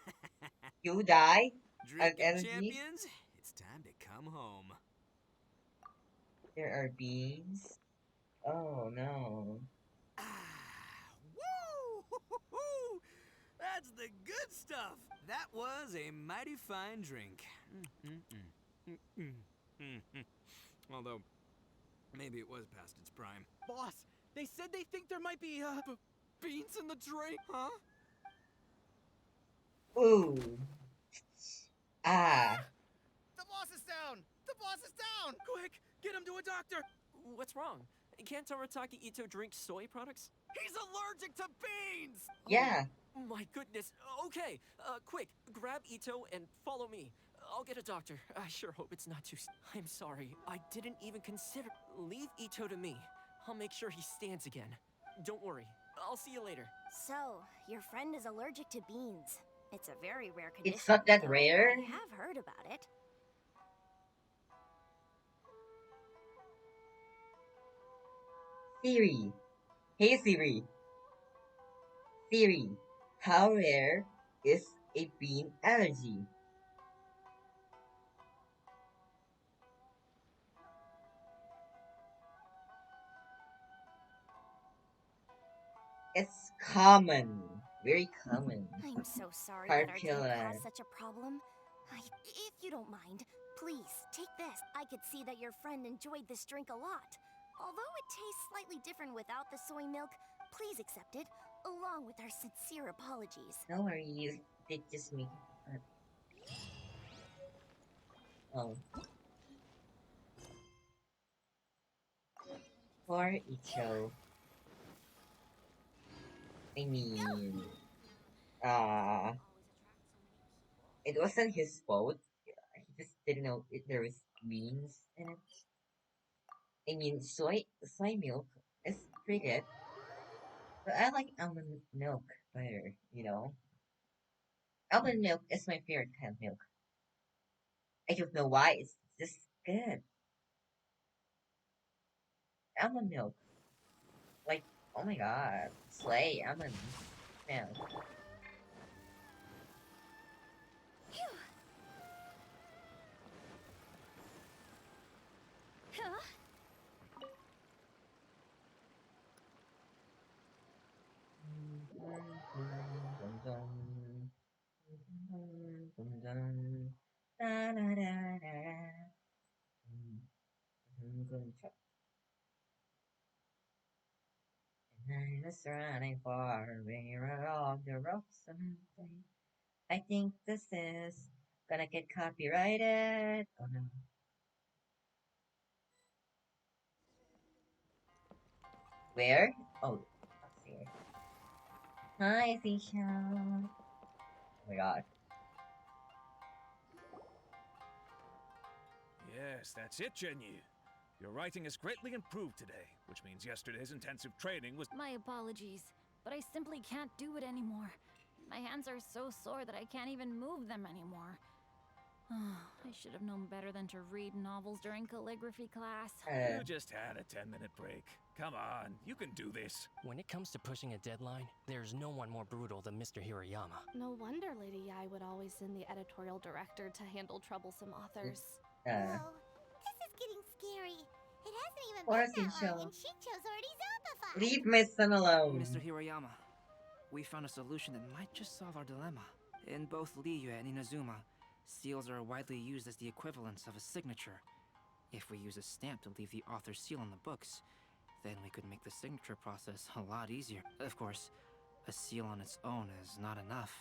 you die of Drink of energy? Champions, it's time to come home. There are beans. Oh no. Woo! That's the good stuff. That was a mighty fine drink. Although, maybe it was past its prime. Boss, they said they think there might be, beans in the drink. Huh? Ooh. Ah. The boss is down! The boss is down! Quick, get him to a doctor. What's wrong? Can't Arataki Ito drink soy products? He's allergic to beans! Yeah. Oh, my goodness. Okay, quick, grab Ito and follow me. I'll get a doctor. I sure hope it's not too... I'm sorry. I didn't even consider... Leave Ito to me. I'll make sure he stands again. Don't worry. I'll see you later. So, your friend is allergic to beans. It's a very rare condition. It's not that though. rare. I have heard about it. Siri. Hey Siri. Siri. How rare is a bean allergy? It's common. Very common. I'm so sorry that our drink Popular. caused such a problem. If you don't mind, please, take this. I could see that your friend enjoyed this drink a lot. Although it tastes slightly different without the soy milk, please accept it, along with our sincere apologies. No worries. They just make it. Oh. Poor Icho. I mean, it wasn't his fault. He just didn't know there was beans in it. I mean, soy milk is pretty good, but I like almond milk better. You know, almond milk is my favorite kind of milk. I don't know why. It's just good. Almond milk, like oh my god, slay almond milk. Huh? I was running far away along the ropes someday. I think this is gonna get copyrighted. Oh no. Where? Oh, upstairs. Hi, seashell. Oh my god. Yes, that's it, Genyu. Your writing has greatly improved today, which means yesterday's intensive training was... My apologies, but I simply can't do it anymore. My hands are so sore that I can't even move them anymore. I should have known better than to read novels during calligraphy class. You just had a 10-minute break. Come on, you can do this. When it comes to pushing a deadline, there's no one more brutal than Mr. Hiroyama. No wonder Lady Yai would always send the editorial director to handle troublesome authors. Oh, this is getting scary. It hasn't even Poor been that Shincho. long and Shincho's already zombified. Leave my son alone. Mr. Hiroyama, we found a solution that might just solve our dilemma. In both Liyue and Inazuma, seals are widely used as the equivalents of a signature. If we use a stamp to leave the author's seal on the books, then we could make the signature process a lot easier. Of course, a seal on its own is not enough.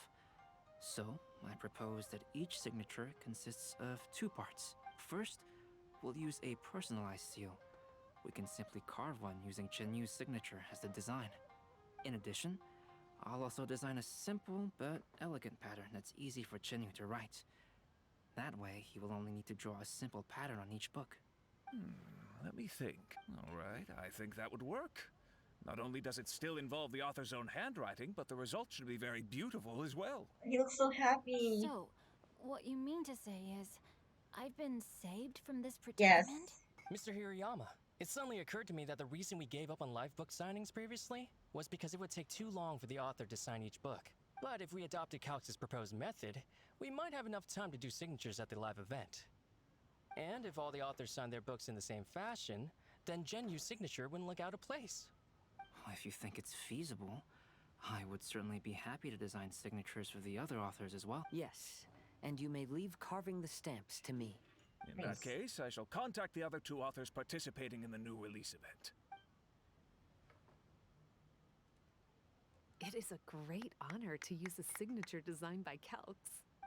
So, I propose that each signature consists of two parts. First, we'll use a personalized seal. We can simply carve one using Chenyu's signature as the design. In addition, I'll also design a simple but elegant pattern that's easy for Chenyu to write. That way, he will only need to draw a simple pattern on each book. Let me think. All right, I think that would work. Not only does it still involve the author's own handwriting, but the result should be very beautiful as well. He looks so happy. So, what you mean to say is, I've been saved from this Yes. predicament? Mr. Hiroyama, it suddenly occurred to me that the reason we gave up on live book signings previously was because it would take too long for the author to sign each book. But if we adopted Calx's proposed method, we might have enough time to do signatures at the live event. And if all the authors signed their books in the same fashion, then Genyu's signature wouldn't look out of place. If you think it's feasible, I would certainly be happy to design signatures for the other authors as well. Yes, and you may leave carving the stamps to me. In that case, I shall contact the other 2 authors participating in the new release event. It is a great honor to use a signature designed by Calx.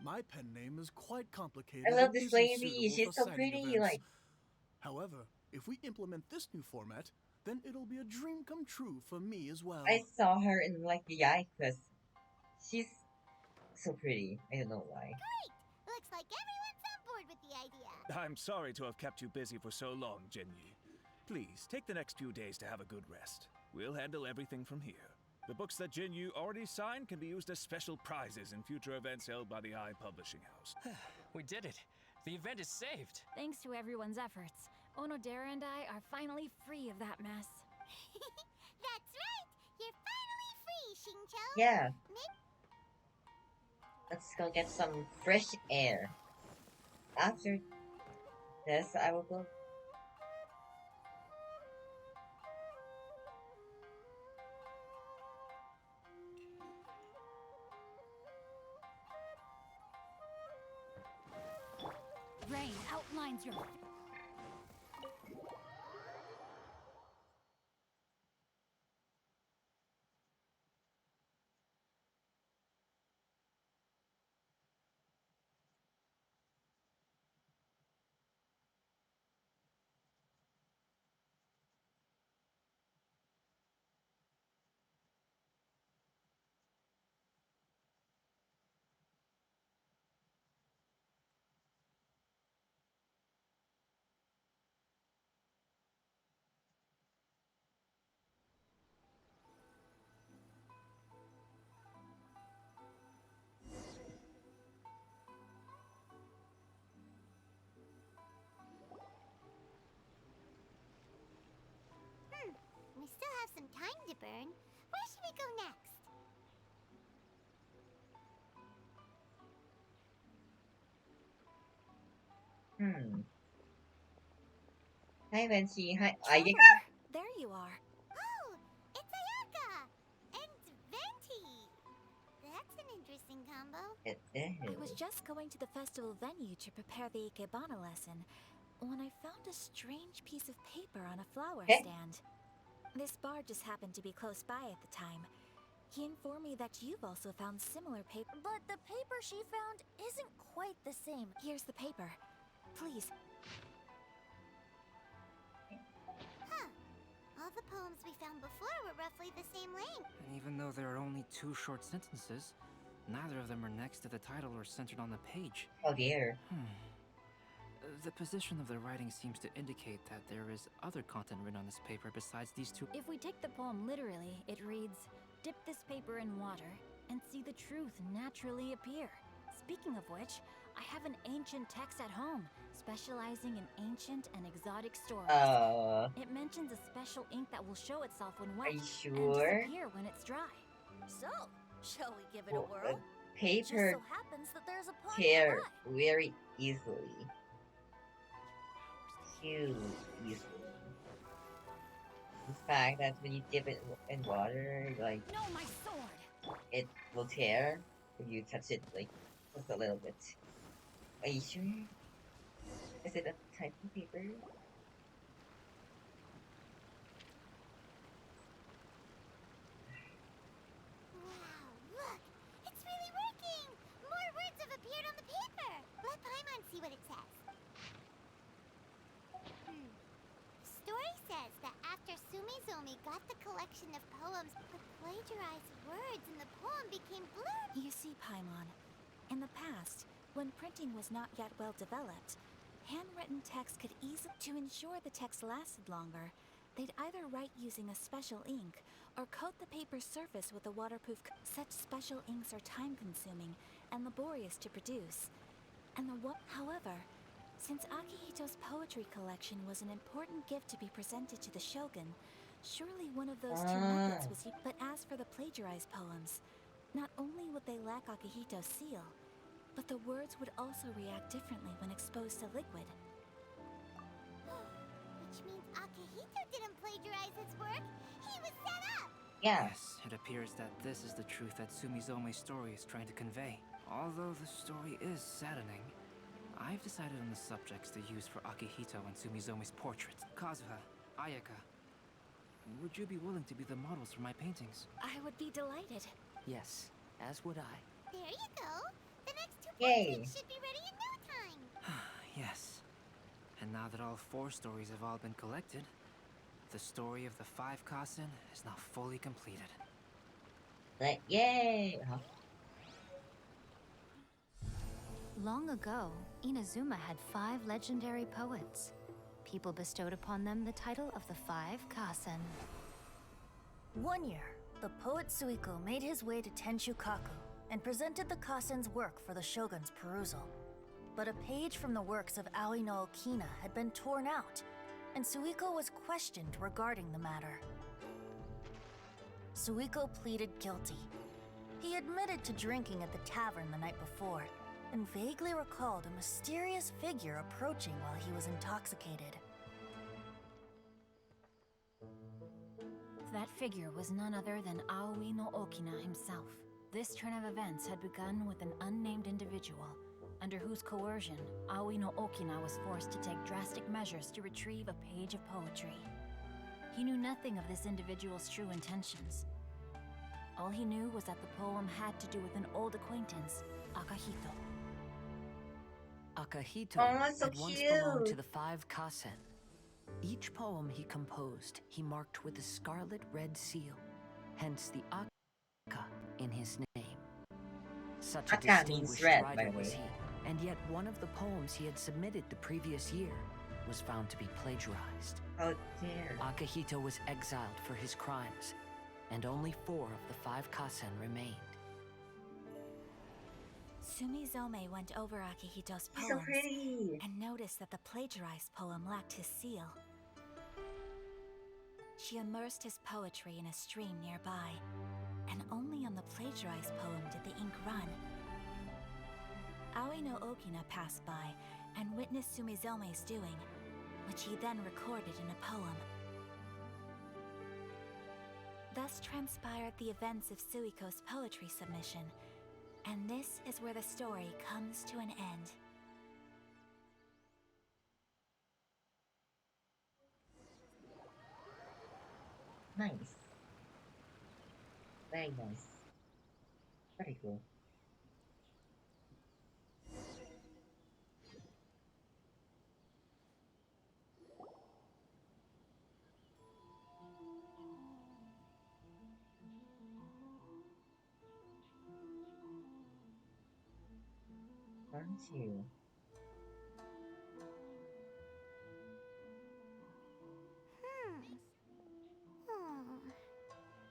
My pen name is quite complicated. I love and this isn't lady. suitable She's for so signing pretty. events. Like, however, if we implement this new format, then it'll be a dream come true for me as well. I saw her in like the Yaikas. She's so pretty. I don't know why. Great! Looks like everyone's on board with the idea. I'm sorry to have kept you busy for so long, Genyu. Please, take the next few days to have a good rest. We'll handle everything from here. The books that Genyu already signed can be used as special prizes in future events held by the I Publishing House. We did it. The event is saved. Thanks to everyone's efforts, Onodera and I are finally free of that mess. That's right! You're finally free, Xingqiu! Yeah. Let's go get some fresh air. After this, I will go. Rain outlines your... We still have some time to burn. Where should we go next? Hi, Vency. Hi, Trevor, Ayaka. there you are. Oh, it's Ayaka! And Venti! That's an interesting combo. It I is. was just going to the festival venue to prepare the Ikebana lesson when I found a strange piece of paper on a flower Eh? stand. This bard just happened to be close by at the time. He informed me that you've also found similar paper. But the paper she found isn't quite the same. Here's the paper. Please. Huh. All the poems we found before were roughly the same length. And even though there are only 2 short sentences, neither of them are next to the title or centered on the page. Oh dear. The position of the writing seems to indicate that there is other content written on this paper besides these 2. If we take the poem literally, it reads, "Dip this paper in water and see the truth naturally appear." Speaking of which, I have an ancient text at home, specializing in ancient and exotic stories. It mentions a special ink that will show itself when wet you and sure? disappear when it's dry. So, shall we give it a Well, whirl? paper Just so happens that there's a pond tear nearby. very easily. Huge easily. The fact that when you dip it in water, like No, my sword! it will tear if you touch it like just a little bit. Are you sure? Is it a type of paper? Wow, look! It's really working! More words have appeared on the paper! Let Paimon see what it says. The story says that after Sumizomi got the collection of poems, the plagiarized words in the poem became blurred. You see, Paimon, in the past, when printing was not yet well developed, handwritten text could easily... To ensure the text lasted longer, They'd either write using a special ink or coat the paper's surface with a waterproof. Such special inks are time-consuming and laborious to produce. And however, since Akihito's poetry collection was an important gift to be presented to the shogun, surely one of those two methods was used. But as for the plagiarized poems, not only would they lack Akihito's seal, but the words would also react differently when exposed to liquid. Which means Akihito didn't plagiarize his work. He was set up. Yes, it appears that this is the truth that Sumizome's story is trying to convey. Although the story is saddening, I've decided on the subjects to use for Akihito and Sumizome's portraits. Kazuha, Ayaka, would you be willing to be the models for my paintings? I would be delighted. Yes, as would I. There you go. The next 2 Yay. portraits should be ready in no time. Yes. And now that all 4 stories have all been collected, the story of the 5 Kasen is now fully completed. Like, yay! Huh? Long ago, Inazuma had 5 legendary poets. People bestowed upon them the title of the 5 Kasen. One year, the poet Suiko made his way to Tenshukaku and presented the Kasen's work for the shogun's perusal. But a page from the works of Aoi no Okina had been torn out, and Suiko was questioned regarding the matter. Suiko pleaded guilty. He admitted to drinking at the tavern the night before, and vaguely recalled a mysterious figure approaching while he was intoxicated. That figure was none other than Aoi no Okina himself. This turn of events had begun with an unnamed individual, under whose coercion Aoi no Okina was forced to take drastic measures to retrieve a page of poetry. He knew nothing of this individual's true intentions. All he knew was that the poem had to do with an old acquaintance, Akihito. Akihito Oh, so had once cute. belonged to the 5 Kasen. Each poem he composed, he marked with a scarlet red seal, hence the Aka in his name. Such a Aka means distinguished red, by writer the was way. he, and yet one of the poems he had submitted the previous year was found to be plagiarized. Oh dear. Akihito was exiled for his crimes, and only 4 of the 5 Kasen remained. Sumizome went over Akihito's He's so poems pretty. and noticed that the plagiarized poem lacked his seal. She immersed his poetry in a stream nearby, and only on the plagiarized poem did the ink run. Aoi no Okina passed by and witnessed Sumizome's doing, which he then recorded in a poem. Thus transpired the events of Suiko's poetry submission, and this is where the story comes to an end. Nice. Very nice. Very cool. Aren't you?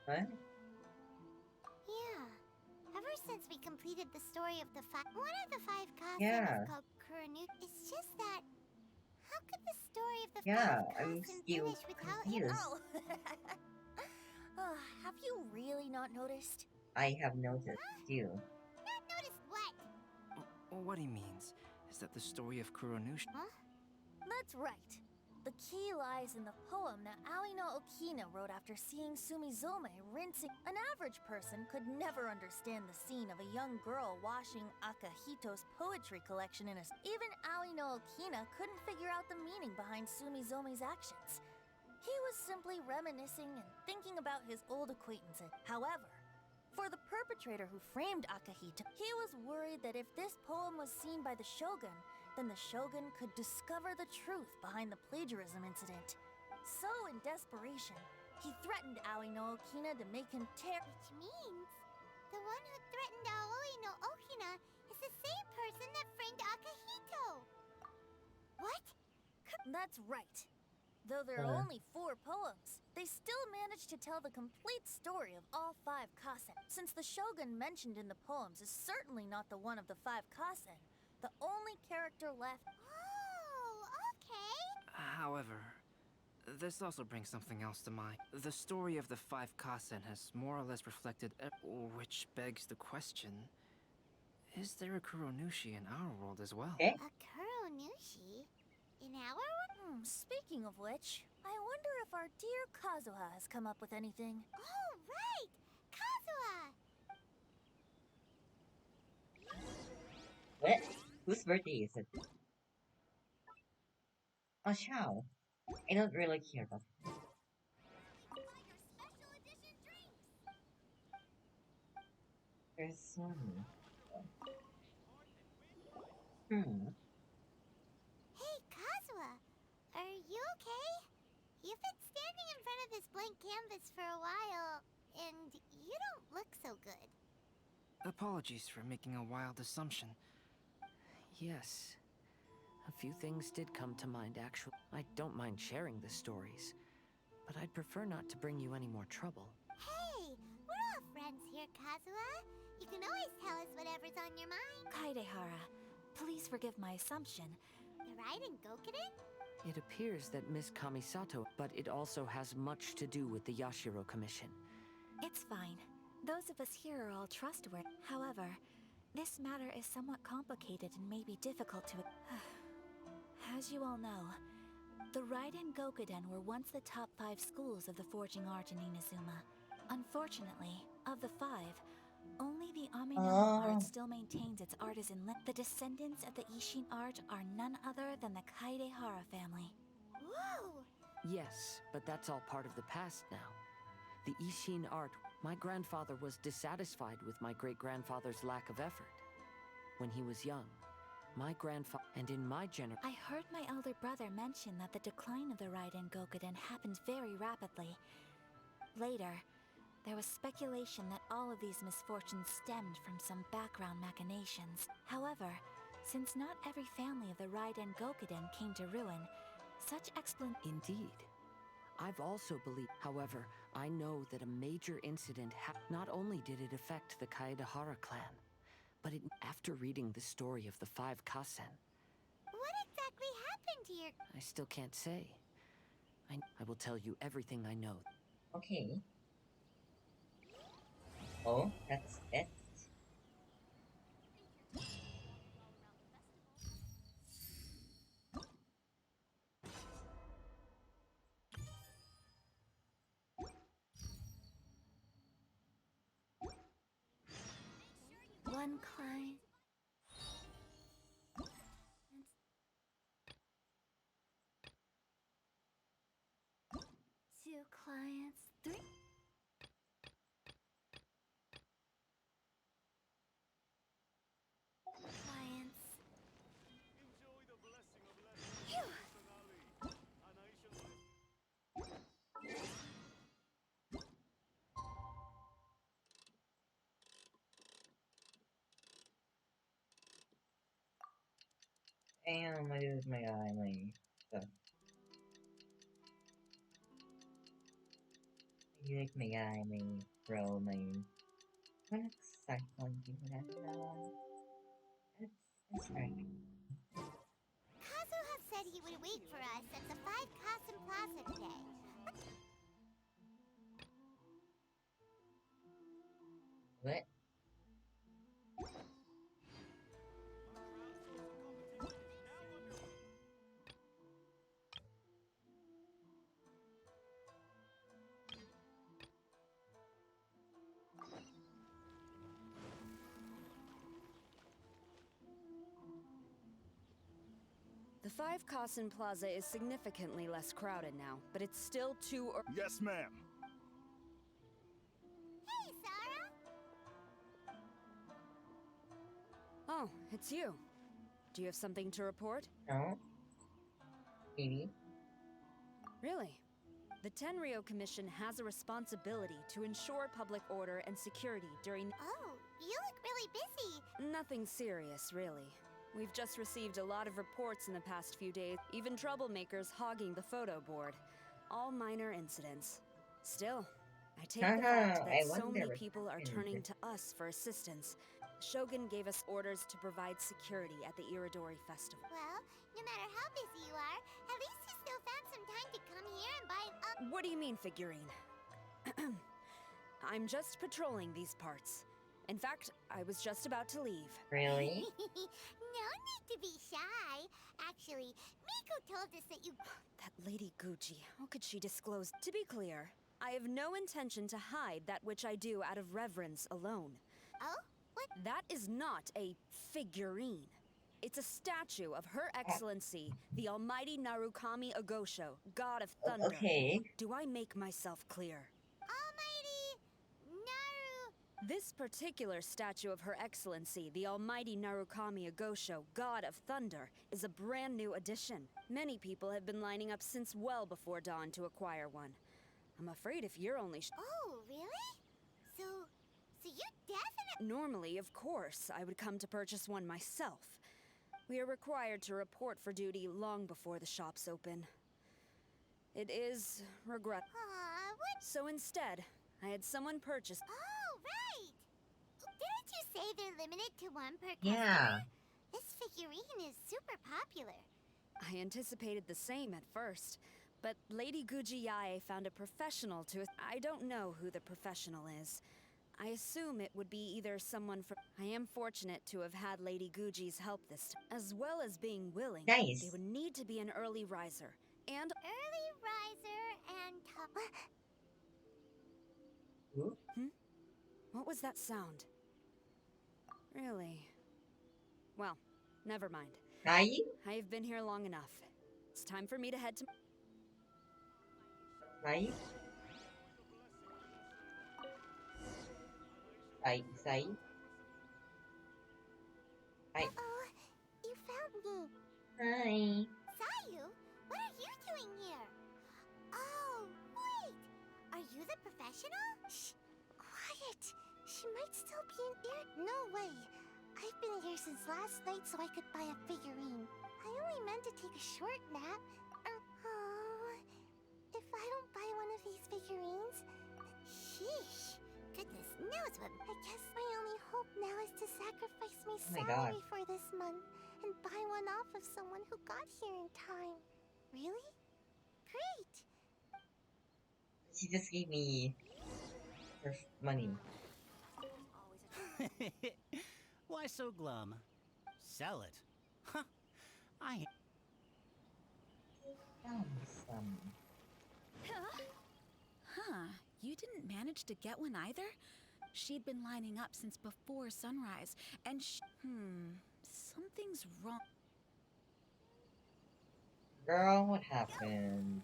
What? Yeah. Ever since we completed the story of the 5, one of the 5 Kasen Yeah. is called Kuranu. It's just that, how could the story of the Yeah, 5 I'm Kasen still finish without him? confused. Have you really not noticed? I have noticed too. Not noticed what? What he means is that the story of Kuronush... Huh? That's right. The key lies in the poem that Aoi no Okina wrote after seeing Sumizome rinsing. An average person could never understand the scene of a young girl washing Akihito's poetry collection in a... Even Aoi no Okina couldn't figure out the meaning behind Sumizome's actions. He was simply reminiscing and thinking about his old acquaintances. However, for the perpetrator who framed Akihito, he was worried that if this poem was seen by the shogun, then the shogun could discover the truth behind the plagiarism incident. So, in desperation, he threatened Aoi no Okina to make him tear... Which means, the one who threatened Aoi no Okina is the same person that framed Akihito. What? That's right. Though there are only 4 poems, they still managed to tell the complete story of all 5 Kasen. Since the shogun mentioned in the poems is certainly not the one of the 5 Kasen, the only character left. Oh, okay. However, this also brings something else to mind. The story of the 5 Kasen has more or less reflected, which begs the question: is there a Kuronushi in our world as well? A Kuronushi? In our one? Speaking of which, I wonder if our dear Kazuha has come up with anything. Oh, right! Kazuha! What? Whose birthday is it? Oh, Shao. I don't really care about it. There's one. Hey, Kazuha! Are you okay? You've been standing in front of this blank canvas for a while, and you don't look so good. Apologies for making a wild assumption. Yes. A few things did come to mind, actually. I don't mind sharing the stories, but I'd prefer not to bring you any more trouble. Hey, we're all friends here, Kazuha. You can always tell us whatever's on your mind. Kaidehara, please forgive my assumption. The Raiden Gokuden? It appears that Miss Kamisato, but it also has much to do with the Yashiro Commission. It's fine. Those of us here are all trustworthy. However, this matter is somewhat complicated and may be difficult to... As you all know, the Raiden Gokuden were once the top 5 schools of the forging art in Inazuma. Unfortunately, of the 5, only the Amenama art still maintains its artisan limb. The descendants of the Ishin art are none other than the Kaidehara family. Whoa! Yes, but that's all part of the past now. The Ishin art, my grandfather was dissatisfied with my great-grandfather's lack of effort. When he was young, my grandfather, and in my generation... I heard my elder brother mention that the decline of the Raiden Gokuden happened very rapidly. Later, there was speculation that all of these misfortunes stemmed from some background machinations. However, since not every family of the Raiden Gokuden came to ruin, such Indeed. I've also believed, however, I know that a major incident not only did it affect the Kaedehara clan, but after reading the story of the 5 Kasen... What exactly happened to your... I still can't say. I will tell you everything I know. Okay. Oh, that's it? One client. Two clients. 3. Clients. Damn, I lose my eye, my stuff. I like my eye, my throw, my... What exactly do that now? It's right. Kazuha said he would wait for us at the 5 Kasen Plaza today. What? The 5 Kasen Plaza is significantly less crowded now, but it's still too... Yes, ma'am. Hey, Sarah! Oh, it's you. Do you have something to report? No. Maybe. Really? The Tenryo Commission has a responsibility to ensure public order and security during... Oh, you look really busy. Nothing serious, really. We've just received a lot of reports in the past few days, even troublemakers hogging the photo board. All minor incidents. Still, I take the fact I that so wonder many what people are happened. turning to us for assistance. Shogun gave us orders to provide security at the Iridori Festival. Well, no matter how busy you are, at least you still found some time to come here and buy What do you mean, figurine? I'm just patrolling these parts. In fact, I was just about to leave. Really? No need to be shy. Actually, Miko told us that you... That Lady Gucci, how could she disclose? To be clear, I have no intention to hide that which I do out of reverence alone. Oh? What? That is not a figurine. It's a statue of Her Excellency, the Almighty Narukami Agosho, God of Thunder. Okay. Do I make myself clear? Almighty Naru... This particular statue of Her Excellency, the Almighty Narukami Agosho, God of Thunder, is a brand new addition. Many people have been lining up since well before dawn to acquire one. I'm afraid if you're only Oh, really? So you definitely... Normally, of course, I would come to purchase one myself. We are required to report for duty long before the shops open. It is regret. What? So instead, I had someone purchase. Oh, right! Didn't you say they're limited to one per customer? Yeah. This figurine is super popular. I anticipated the same at first, but Lady Gujiyae found a professional to... I don't know who the professional is. I assume it would be either someone from... I am fortunate to have had Lady Guji's help this time. As well as being willing, Nice. they would need to be an early riser. And... Early riser and... What was that sound? Really? Well, never mind. Hi? I've been here long enough. It's time for me to head to... Hi? Hi, Sai? Hi. Uh-oh, you found me. Hi. Sayu, what are you doing here? Oh, wait! Are you the professional? Shh! Quiet! She might still be in here. No way! I've been here since last night so I could buy a figurine. I only meant to take a short nap. Oh, if I don't buy one of these figurines... Sheesh! Goodness knows what... I guess my only hope now is to sacrifice my my God. salary for this month and buy one off of someone who got here in time. Really? Great! She just gave me her money. Why so glum? Sell it. Huh. Some. Huh. You didn't manage to get one either? She'd been lining up since before sunrise, and something's wrong. Girl, what happened?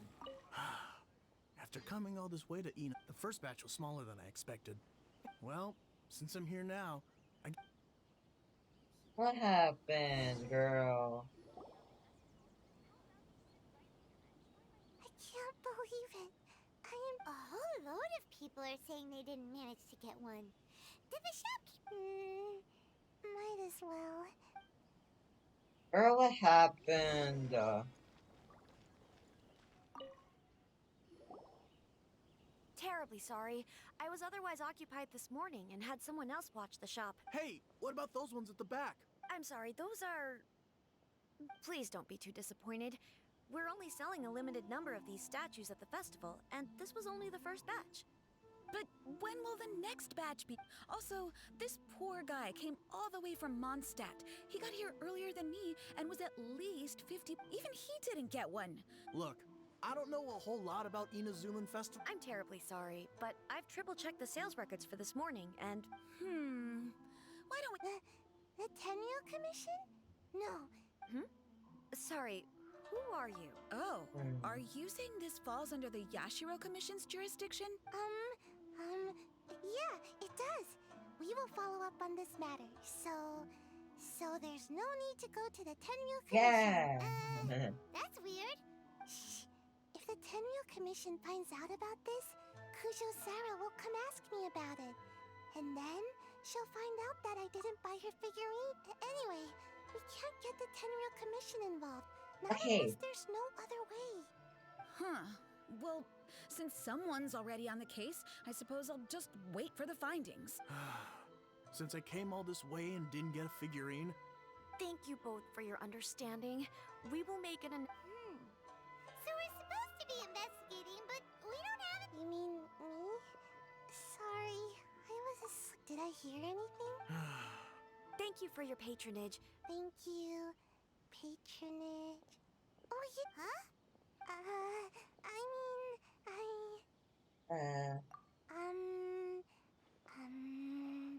After coming all this way to Ina, the first batch was smaller than I expected. Well, since I'm here now, What happened, girl? I can't believe it. I am... A whole load of people are saying they didn't manage to get one. Did the shopkeeper... might as well. Girl, what happened? Terribly sorry. I was otherwise occupied this morning and had someone else watch the shop. Hey, what about those ones at the back? I'm sorry, those are... Please don't be too disappointed. We're only selling a limited number of these statues at the festival, and this was only the first batch. But when will the next batch be? Also, this poor guy came all the way from Mondstadt. He got here earlier than me and was at least 50. Even he didn't get one. Look, I don't know a whole lot about Inazuman Festival. I'm terribly sorry, but I've triple-checked the sales records for this morning, and... Why don't we... The Tenryu Commission? No. Sorry, who are you? Oh, are you saying this falls under the Yashiro Commission's jurisdiction? Yeah, it does. We will follow up on this matter, so there's no need to go to the Tenryu Commission. Yeah. That's weird. Shh. If the Tenryu Commission finds out about this, Kujo Sarah will come ask me about it. And then she'll find out that I didn't buy her figurine. Anyway, We can't get the Tenryou Commission involved. Not Okay. unless there's no other way. Huh. Well, since someone's already on the case, I suppose I'll just wait for the findings. Since I came all this way and didn't get a figurine, Thank you both for your understanding. We will make an. So we're supposed to be investigating, but we don't have it. You mean me? Sorry, I was asleep. Did I hear anything? Thank you for your patronage. Thank you. Patronage. Oh, you. Huh? I mean,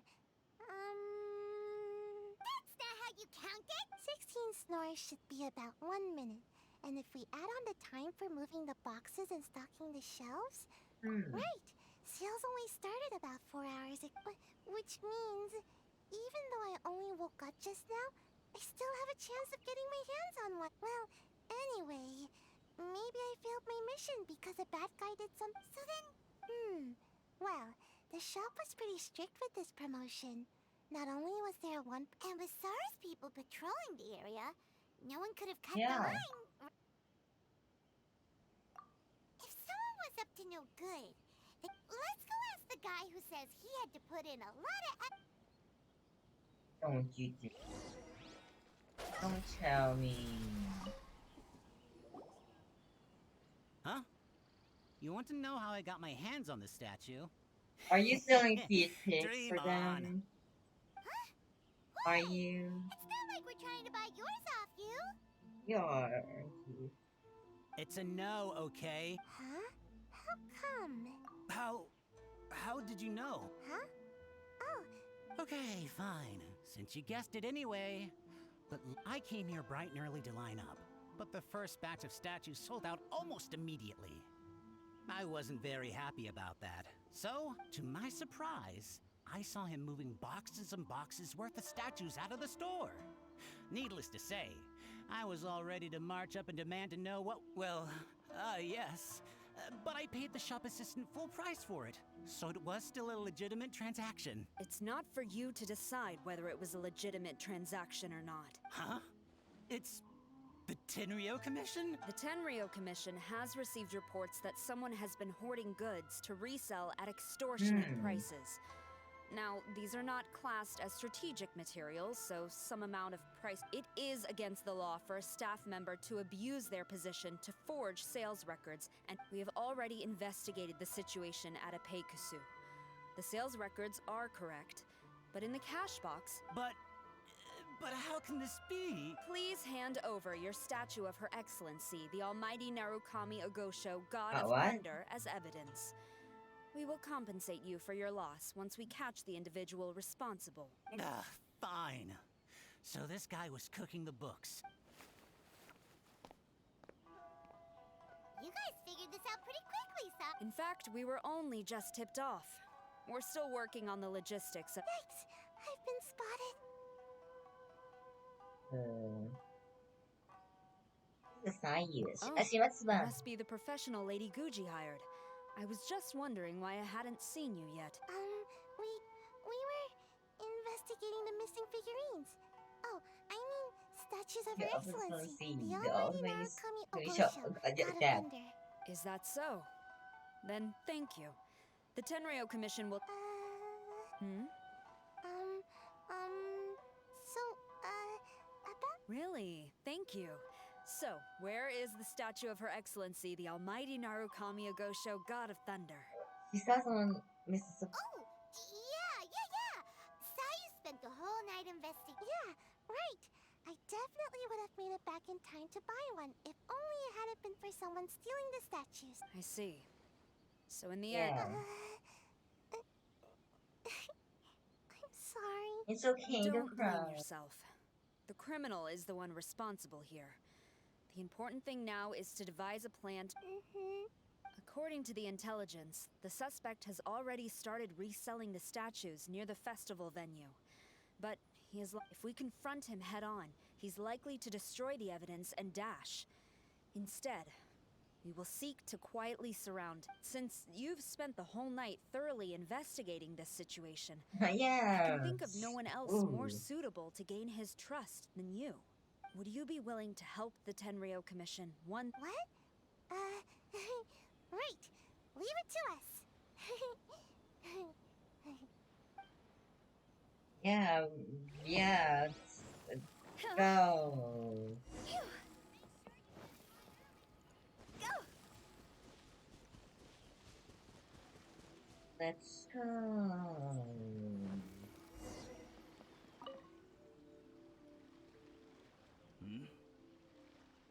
That's not how you count it! 16 snores should be about 1 minute. And if we add on the time for moving the boxes and stocking the shelves... Right! Sales only started about 4 hours ago. Which means, even though I only woke up just now, I still have a chance of getting my hands on one. Well, anyway, maybe I failed my mission because a bad guy did some... So then, well, the shop was pretty strict with this promotion. Not only was there one... And with SARS people patrolling the area, no one could have cut the line. If someone was up to no good, let's go ask the guy who says he had to put in a lot of... Don't you do. Don't tell me. Huh? You want to know how I got my hands on the statue? Are you selling feet pics Dream for them? Are you? It's not like we're trying to buy yours off you. You are, aren't you? It's a no, okay? Huh? How come? How did you know? Huh? Oh. Okay, fine. Since you guessed it anyway. But I came here bright and early to line up. But the first batch of statues sold out almost immediately. I wasn't very happy about that. So, to my surprise, I saw him moving boxes and boxes worth of statues out of the store. Needless to say, I was all ready to march up and demand to know what... Well, yes. But I paid the shop assistant full price for it, so it was still a legitimate transaction. It's not for you to decide whether it was a legitimate transaction or not. Huh? It's the Tenryou Commission? The Tenryou Commission has received reports that someone has been hoarding goods to resell at extortionate prices. Now, these are not classed as strategic materials, so some amount of price... It is against the law for a staff member to abuse their position to forge sales records, and we have already investigated the situation at Apeikusu. The sales records are correct, but in the cash box... But how can this be? Please hand over your statue of Her Excellency, the Almighty Narukami Ogosho, God of what? Thunder, as evidence. We will compensate you for your loss once we catch the individual responsible. Fine. So this guy was cooking the books. You guys figured this out pretty quickly, son. In fact, we were only just tipped off. We're still working on the logistics of... Yikes! I've been spotted. Must be the professional Lady Guji hired. I was just wondering why I hadn't seen you yet. We were investigating the missing figurines. Oh, I mean, statues of Her Excellency, the Almighty Narukami Ogosho, God of Thunder. Is that so? Then thank you. The Tenryou Commission will... about... Really? Thank you. So, where is the statue of Her Excellency, the Almighty Narukami Ogosho, God of Thunder? She saw someone Mrs. Oh, yeah. Sayu spent the whole night investigating. Yeah, right. I definitely would have made it back in time to buy one, if only it hadn't been for someone stealing the statues. I see. So in the end... I'm sorry. It's okay, don't blame yourself. The criminal is the one responsible here. The important thing now is to devise a plan to... According to the intelligence, the suspect has already started reselling the statues near the festival venue. But he is... If we confront him head-on, he's likely to destroy the evidence and dash. Instead, We will seek to quietly surround. Since you've spent the whole night thoroughly investigating this situation, I can think of no one else more suitable to gain his trust than you. Would you be willing to help the Tenryou Commission one— What? Right. Leave it to us. Yeah, yeah. Let's go. Let's go.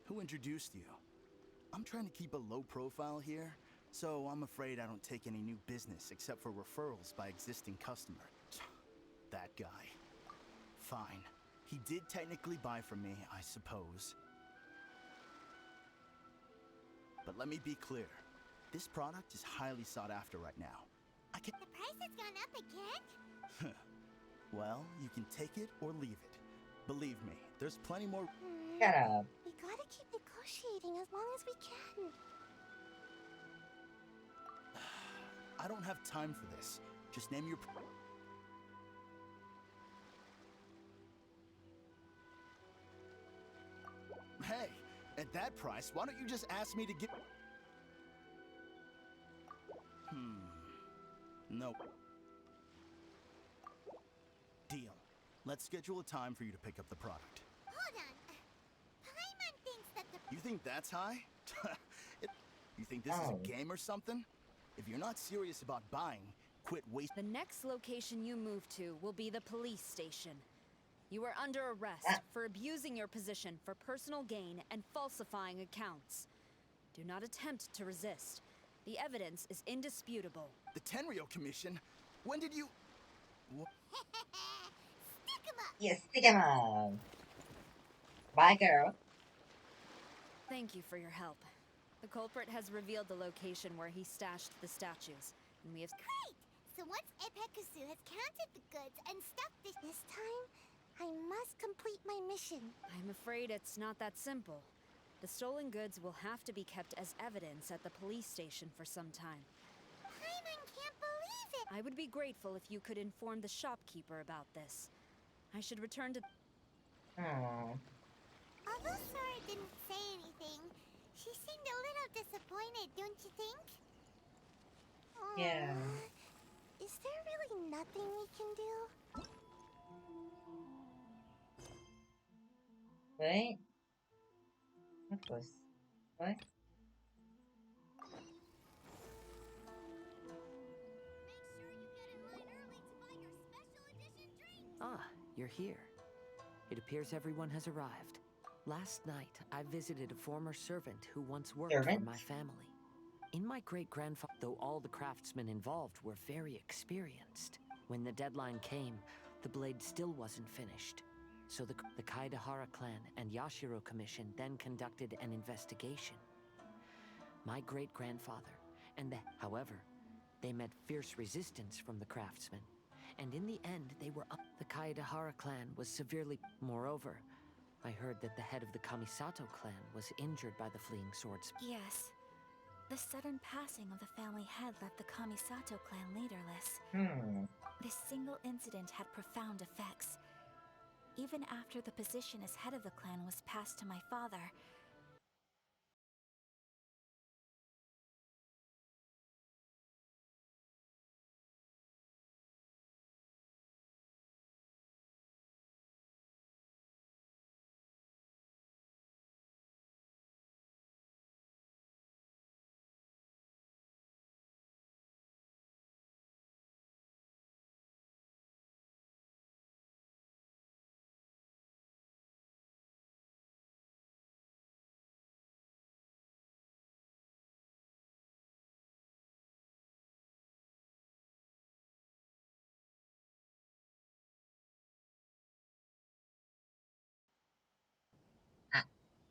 Who introduced you? I'm trying to keep a low profile here, so I'm afraid I don't take any new business except for referrals by existing customers. That guy. Fine. He did technically buy from me, I suppose. But let me be clear. This product is highly sought after right now. I can— The price has gone up again? Well, you can take it or leave it. Believe me, there's plenty more— Shut up. We gotta keep negotiating as long as we can. I don't have time for this. Just name your— Hey, at that price, why don't you just ask me to get— Nope. Deal. Let's schedule a time for you to pick up the product. Hold on. Paimon thinks that the— You think that's high? You think this is a game or something? If you're not serious about buying, quit wasting— The next location you move to will be the police station. You are under arrest for abusing your position for personal gain and falsifying accounts. Do not attempt to resist. The evidence is indisputable. The Tenryou Commission? When did you— Stick 'em up! Yes, stick 'em up. Bye, girl. Thank you for your help. The culprit has revealed the location where he stashed the statues, and we have— Great! So once Epekusu has counted the goods and stuffed this time, I must complete my mission. I'm afraid it's not that simple. The stolen goods will have to be kept as evidence at the police station for some time. Paimon can't believe it! I would be grateful if you could inform the shopkeeper about this. I should return to— Aww. Although Sora didn't say anything, she seemed a little disappointed, don't you think? Yeah. Is there really nothing we can do? Wait. What was? What? Ah, you're here. It appears everyone has arrived. Last night, I visited a former servant who once worked for my family. In my great-grandfather, though all the craftsmen involved were very experienced, when the deadline came, the blade still wasn't finished. So the Kaidahara clan and Yashiro Commission then conducted an investigation. My great-grandfather however, they met fierce resistance from the craftsmen, and in the end they were up. The Kaidahara clan was severely— Moreover, I heard that the head of the Kamisato clan was injured by the fleeing swordsman. Yes. The sudden passing of the family head left the Kamisato clan leaderless. This single incident had profound effects. Even after the position as head of the clan was passed to my father,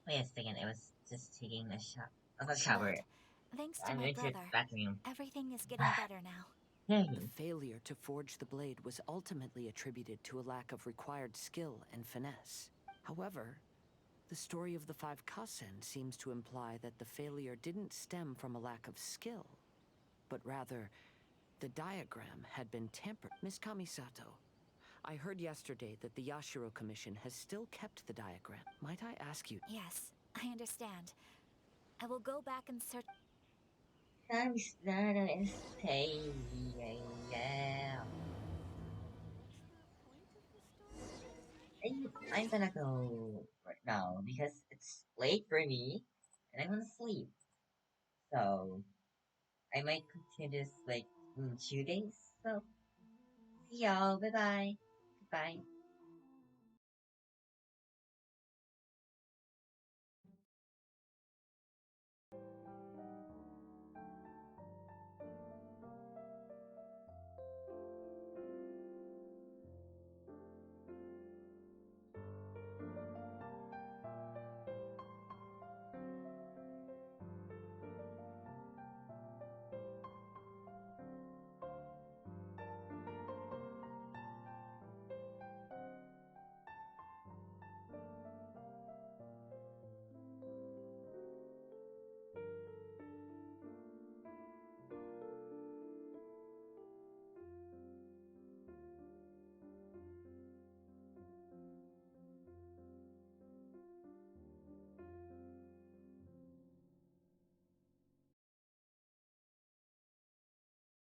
Wait a second, it was just taking a shower. thanks to I'm my going to the brother, bathroom. everything is getting better now. The failure to forge the blade was ultimately attributed to a lack of required skill and finesse. However, The story of the 5 Kasen seems to imply that the failure didn't stem from a lack of skill, but rather the diagram had been tampered. Miss Kamisato, I heard yesterday that the Yashiro Commission has still kept the diagram. Might I ask you? Yes, I understand. I will go back and search. Thanks, Nana is staying. Yeah. I'm gonna go right now because it's late for me and I want to sleep. So I might continue this like in 2 days. So see y'all. Bye bye. Goodbye.